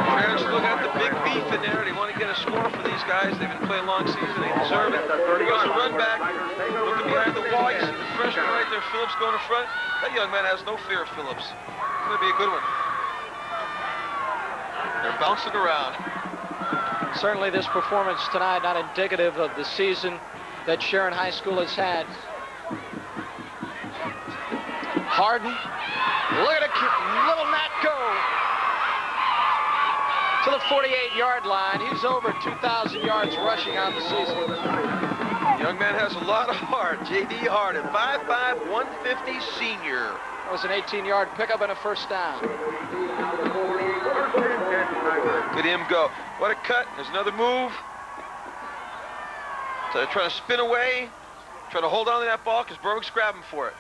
Parents still got the big beef in there. They want to get a score for these guys. They've been playing long season. They deserve it. He goes to run back. Looking behind the wall. You see the freshman right there, Phillips, going in front. That young man has no fear of Phillips. It's going to be a good one. They're bouncing around. Certainly this performance tonight not indicative of the season that Sharon High School has had. Harden, look at a little Nat go to the 48-yard line. He's over 2,000 yards rushing on the season. Young man has a lot of heart. J.D. Harden, 5'5", 150 senior. That was an 18-yard pickup and a first down. Look at him go. What a cut. There's another move. So they're trying to spin away, trying to hold on to that ball because Berwick's grabbing for it.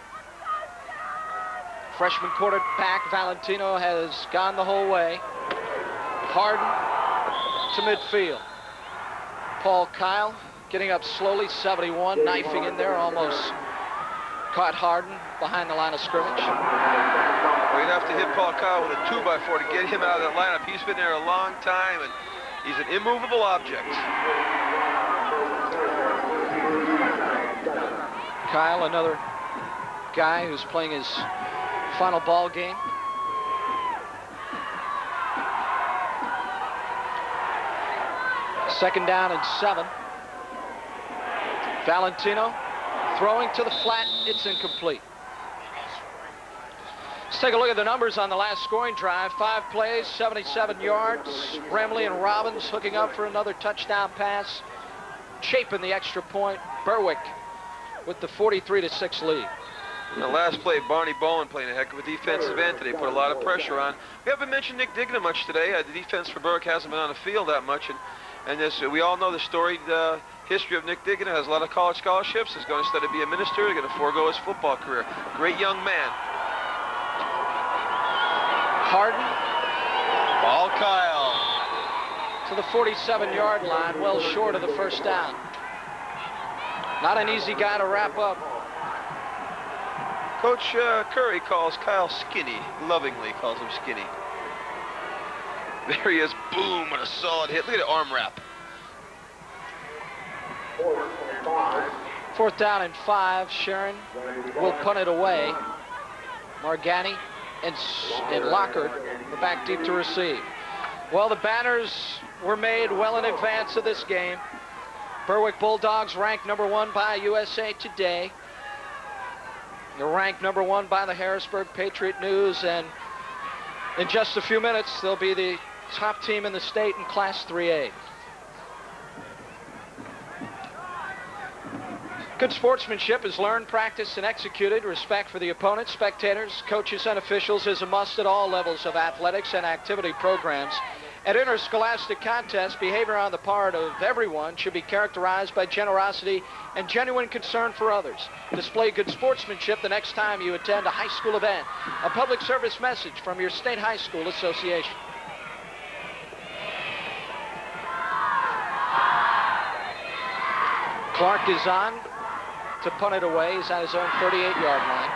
Freshman quarterback Valentino has gone the whole way. Harden to midfield. Paul Kyle getting up slowly, 71, knifing in there, almost caught Harden behind the line of scrimmage. Well, you'd have to hit Paul Kyle with a 2x4 to get him out of that lineup. He's been there a long time, and he's an immovable object. Kyle, another guy who's playing his final ball game. Second down and 7. Valentino throwing to the flat. It's incomplete. Let's take a look at the numbers on the last scoring drive. 5 plays, 77 yards. Remley and Robbins hooking up for another touchdown pass. Chapin the extra point. Berwick with the 43-6 lead. In the last play, Barney Bowen playing a heck of a defensive end today. Put a lot of pressure on. We haven't mentioned Nick Dignan much today. The defense for Berwick hasn't been on the field that much. And this, we all know the storied history of Nick Dignan. Has a lot of college scholarships. He's going to study to be a minister. He's going to forego his football career. Great young man. Harden. Paul Kyle. To the 47-yard line, well short of the first down. Not an easy guy to wrap up. Coach Curry calls Kyle skinny. Lovingly calls him skinny. There he is. Boom, with a solid hit. Look at the arm wrap. 4th down and 5. Sharon will punt it away. Margani and Lockhart are back deep to receive. Well, the banners were made well in advance of this game. Berwick Bulldogs ranked number 1 by USA Today. They're ranked number 1 by the Harrisburg Patriot News, and in just a few minutes, they'll be the top team in the state in Class 3A. Good sportsmanship is learned, practiced, and executed. Respect for the opponent, spectators, coaches, and officials is a must at all levels of athletics and activity programs. At interscholastic contests, behavior on the part of everyone should be characterized by generosity and genuine concern for others. Display good sportsmanship the next time you attend a high school event. A public service message from your State High School Association. Clark is on to punt it away. He's on his own 38-yard line.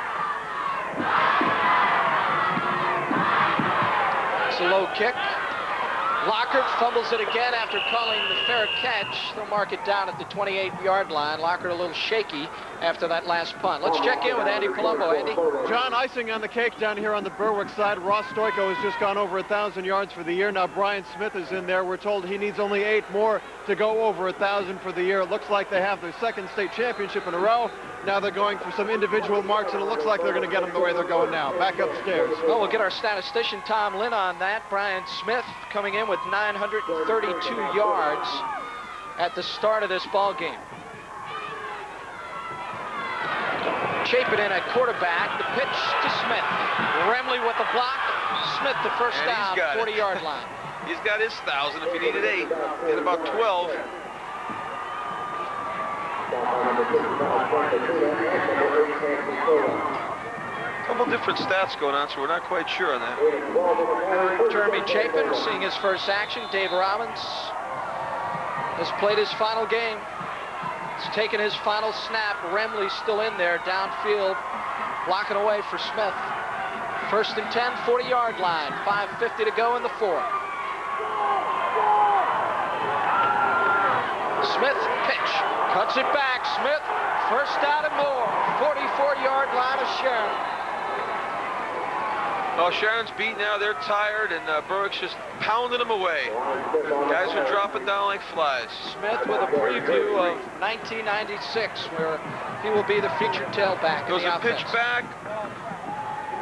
It's a low kick. Lockhart fumbles it again after calling the fair catch. They'll mark it down at the 28-yard line. Lockhart a little shaky after that last punt. Let's check in with Andy Palumbo. Andy? John, icing on the cake down here on the Berwick side. Ross Stoico has just gone over 1,000 yards for the year. Now Brian Smith is in there. We're told he needs only 8 more to go over 1,000 for the year. It looks like they have their 2nd state championship in a row. Now they're going for some individual marks, and it looks like they're going to get them the way they're going now. Back upstairs. Well, we'll get our statistician, Tom Lynn, on that. Brian Smith coming in with 932 yards at the start of this ball game. Chapin in at quarterback. The pitch to Smith. Remley with the block. Smith the first down, 40-yard line. He's got his 1,000 if he needed 8. He had about 12. Couple different stats going on, so we're not quite sure on that. Jeremy Chapin seeing his first action. Dave Robbins has played his final game. He's taken his final snap. Remley still in there, downfield, blocking away for Smith. First and 10, 40-yard line. 5:50 to go in the fourth. Smith, pitch, cuts it back. Smith, first down and more. 44-yard line of Sharon. Oh, Sharon's beat now. They're tired, and Berwick's just pounding them away. Guys are dropping down like flies. Smith with a preview of 1996, where he will be the featured tailback in the offense. Goes a pitch back.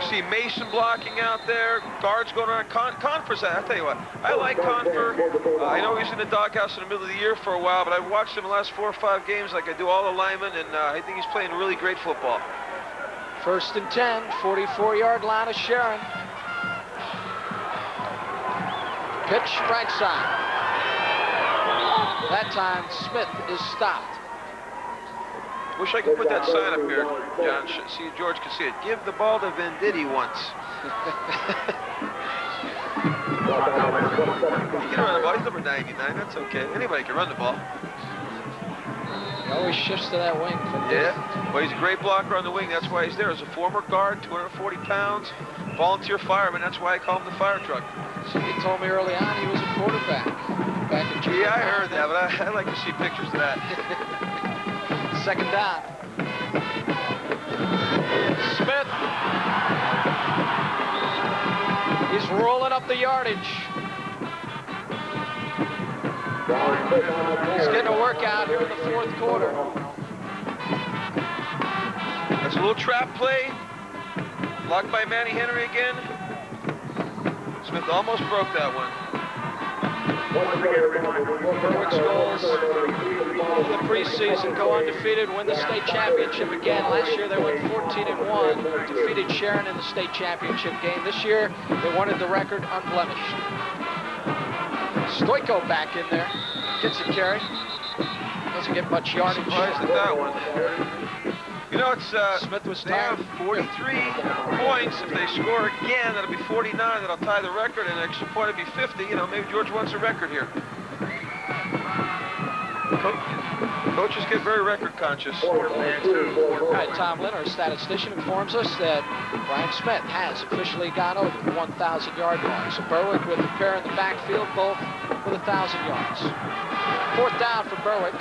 See Mason blocking out there. Guards going around. Confer's, I tell you what, I like Confer. I know he's in the doghouse in the middle of the year for a while, but I've watched him the last 4 or 5 games like I do all the linemen, and I think he's playing really great football. First and 10, 44-yard line of Sharon. Pitch, right side. That time, Smith is stopped. Wish I could put that sign up here, John. See, George can see it. Give the ball to Venditti once. He can run the ball. He's number 99. That's okay. Anybody can run the ball. He always shifts to that wing. Yeah. Well, he's a great blocker on the wing. That's why he's there. As a former guard, 240 pounds, volunteer fireman. That's why I call him the fire truck. Somebody told me early on he was a quarterback back in junior. Yeah, I heard that, but I'd like to see pictures of that. Second down. Smith. He's rolling up the yardage. He's getting a workout here in the fourth quarter. That's a little trap play. Blocked by Manny Henry again. Smith almost broke that one. Berwick's goals in the preseason go undefeated, win the state championship again. Last year they went 14-1, defeated Sharon in the state championship game. This year they wanted the record unblemished. Stoico back in there, gets a carry, doesn't get much yardage. Surprised at that one. You know, it's Smith was they have 43 points. If they score again, that'll be 49. That'll tie the record, and an extra point will be 50. You know, maybe George wants a record here. Coaches get very record conscious. All right, Tom Lynn, our statistician, informs us that Brian Smith has officially gone over the 1,000-yard mark. So Berwick with the pair in the backfield, both with 1,000 yards. Fourth down for Berwick.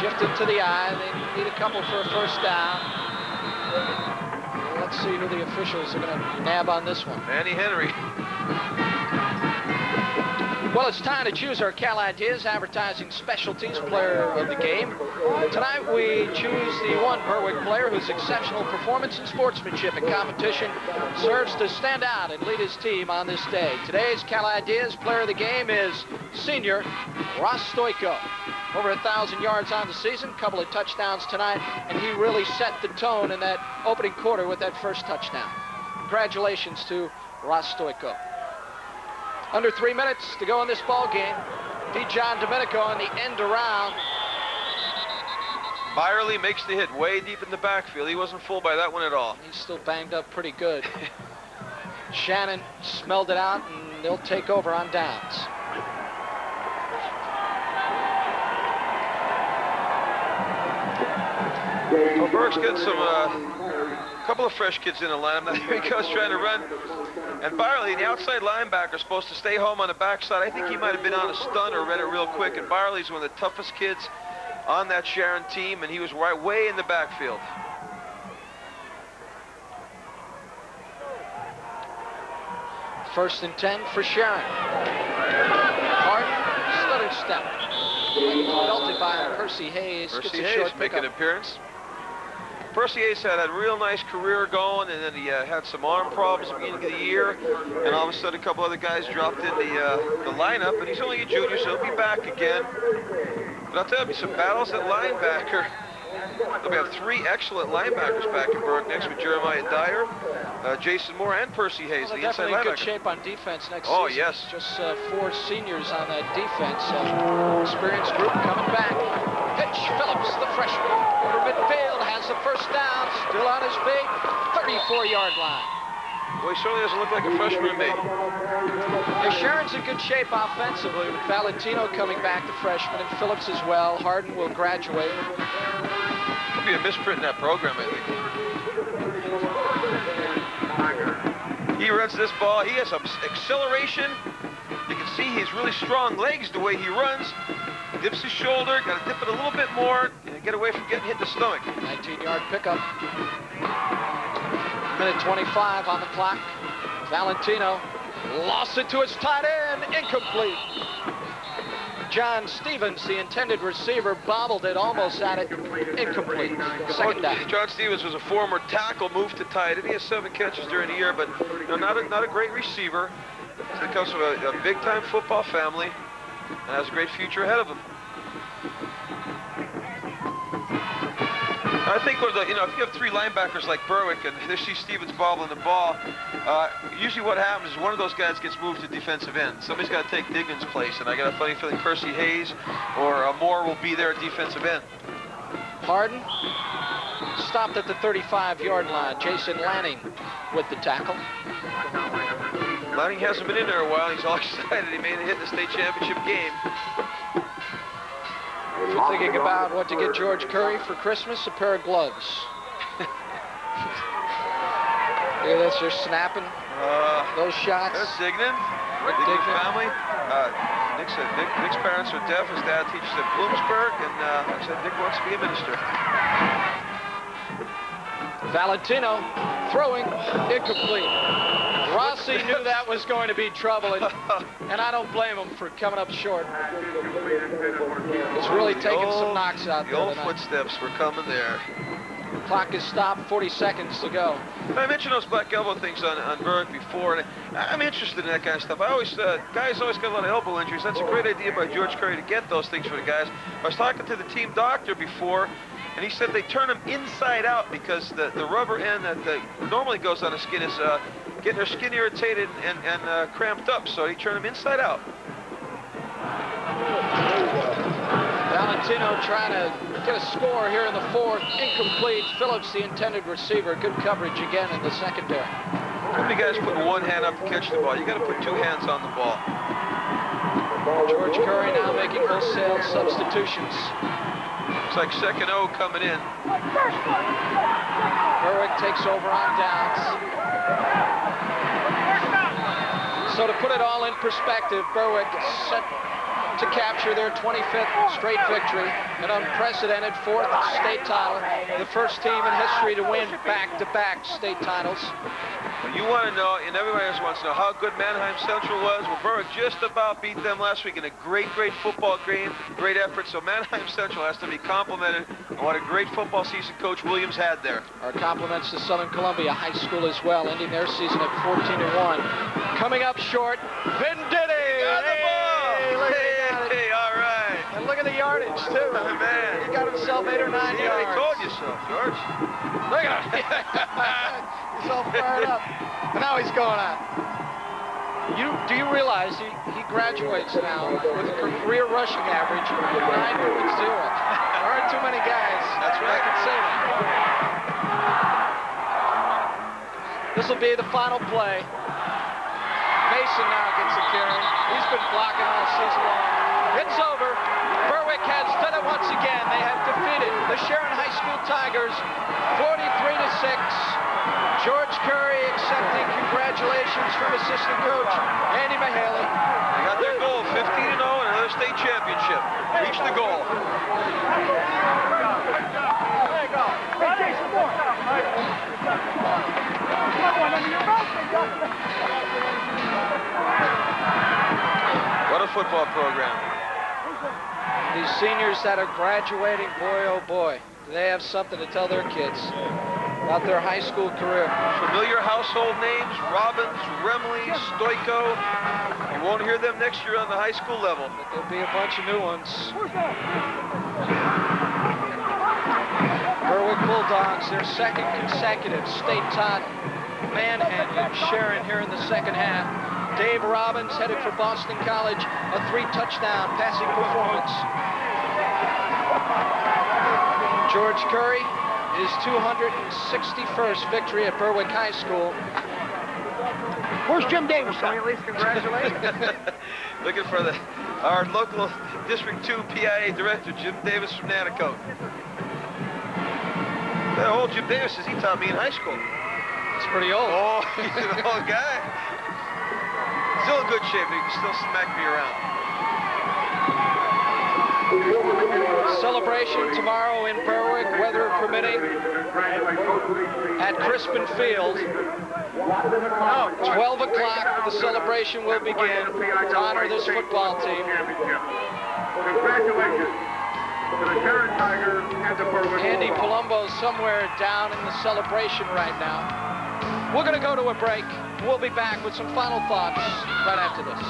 Shifted to the eye. They need a couple for a first down. Let's see who the officials are going to nab on this one. Manny Henry. Well, it's time to choose our Cal Ideas Advertising Specialties Player of the Game. Tonight we choose the one Berwick player whose exceptional performance and sportsmanship in competition serves to stand out and lead his team on this day. Today's Cal Ideas Player of the Game is senior Ross Stoico. Over 1,000 yards on the season, couple of touchdowns tonight, and he really set the tone in that opening quarter with that first touchdown. Congratulations to Ross Stoico. Under 3 minutes to go in this ball game. D. John Domenico on the end around. Byerly makes the hit way deep in the backfield. He wasn't fooled by that one at all. He's still banged up pretty good. Shannon smelled it out, and they'll take over on downs. Well, Berwick's getting some, couple of fresh kids in the lineup. Now here he goes trying to run. And Byerly, the outside linebacker, is supposed to stay home on the backside. I think he might have been on a stun or read it real quick. And Byerly's one of the toughest kids on that Sharon team, and he was right way in the backfield. First and 10 for Sharon. Hard stutter step. Belted by Percy Hayes. Percy Hayes making an appearance. Percy Hayes had a real nice career going, and then he had some arm problems at the beginning of the year, and all of a sudden a couple other guys dropped in the lineup, and he's only a junior, so he'll be back again. But I'll tell you, some battles at linebacker. We have 3 excellent linebackers back in Berwick next with Jeremiah Dyer, Jason Moore, and Percy Hayes, Well, the inside definitely in linebacker. good shape on defense next Oh, season. yes. Just 4 seniors on that defense. Experienced group coming back. Pitch, Phillips, the freshman. Over midfield, has the first down, still on his feet, 34-yard line. Well, he certainly doesn't look like a freshman to me. Yeah, Sharon's in good shape offensively with Valentino coming back, the freshman, and Phillips as well. Harden will graduate. Could be a misprint in that program, I think. He runs this ball. He has some acceleration. You can see he has really strong legs the way he runs. Dips his shoulder, got to dip it a little bit more, and get away from getting hit in the stomach. 19-yard pickup. Minute 25 on the clock. Valentino lost it to his tight end, incomplete. John Stevens, the intended receiver, bobbled it, almost at it, incomplete. Second down. John Stevens was a former tackle, moved to tight end. He has 7 catches during the year, but not a great receiver. He comes from a big-time football family and has a great future ahead of him. I think if you have 3 linebackers like Berwick and they see Stevens bobbling the ball, usually what happens is one of those guys gets moved to defensive end. Somebody's got to take Digman's place, and I got a funny feeling Percy Hayes or Moore will be there at defensive end. Harden stopped at the 35-yard line. Jason Lanning with the tackle. Lanning hasn't been in there a while. He's all excited. He made it hit the state championship game. If you're thinking about what to get George Curry for Christmas, a pair of gloves. Look at this, they're snapping those shots. There's Dignan. Rick Dignan's Dignan. family. Nick's parents are deaf. His dad teaches at Bloomsburg, and like I said, Nick wants to be a minister. Valentino throwing, incomplete. Rossi knew that was going to be trouble, and I don't blame him for coming up short. It's really taking some knocks out there. The old footsteps were coming there. Clock is stopped, 40 seconds to go. I mentioned those black elbow things on Berwick before, and I'm interested in that kind of stuff. Guys always got a lot of elbow injuries. That's a great idea by George Curry to get those things for the guys. I was talking to the team doctor before, and he said they turn them inside out because the rubber end that normally goes on the skin is getting their skin irritated and cramped up, so they turn them inside out. Valentino trying to get a score here in the 4th. Incomplete. Phillips, the intended receiver. Good coverage again in the secondary. Too many guys putting one hand up to catch the ball. You got to put 2 hands on the ball. George Curry now making wholesale substitutions. Looks like second O coming in. Berwick takes over on downs. So to put it all in perspective, Berwick set to capture their 25th straight victory, an unprecedented 4th state title, the first team in history to win back-to-back state titles. You want to know, and everybody else wants to know how good Manheim Central was. Well, Berwick just about beat them last week in a great football game, great effort. So Manheim Central has to be complimented on what a great football season Coach Williams had there. Our compliments to Southern Columbia High School as well, ending their season at 14-1. Coming up short, Venditti! Got the ball! Hey, all right. And look at the yardage, too. Oh, man. He got himself 8 or 9 yards. I told you so, George. Look at him. He's all fired up. And now he's going on. Do you realize he graduates now with a career rushing average of 9.0. There aren't too many guys. That's right. I can say that. This will be the final play. Mason now gets the carry. He's been blocking all season long. It's over. Berwick has done it once again. They have defeated the Sharon High School Tigers 43-6. George Curry accepting congratulations from assistant coach Andy Mahaley. They got their goal, 15-0 and another state championship. Reach the goal. There you go. Hey, Jason Moore. What a football program. These seniors that are graduating, boy, oh boy, do they have something to tell their kids about their high school career. Familiar household names: Robbins, Remley, Stoiko. You won't hear them next year on the high school level. But there'll be a bunch of new ones. Berwick Bulldogs, their second consecutive state title. Manhandling Sharon here in the second half. Dave Robbins headed for Boston College, a 3-touchdown passing performance. George Curry, his 261st victory at Berwick High School. Where's Jim Davis? Can we at least congratulate? Looking for our local District 2 PIAA director, Jim Davis from Nanticoke. That old Jim Davis, he taught me in high school. He's pretty old. Oh, he's an old guy. Still in good shape, he can still smack me around. Celebration tomorrow in Berwick, weather permitting, at Crispin Field. 12 o'clock, the celebration will begin to honor this football team. Congratulations to the Sharon Tigers and the Berwick Andy Bulldogs. Palumbo's somewhere down in the celebration right now. We're going to go to a break. We'll be back with some final thoughts right after this.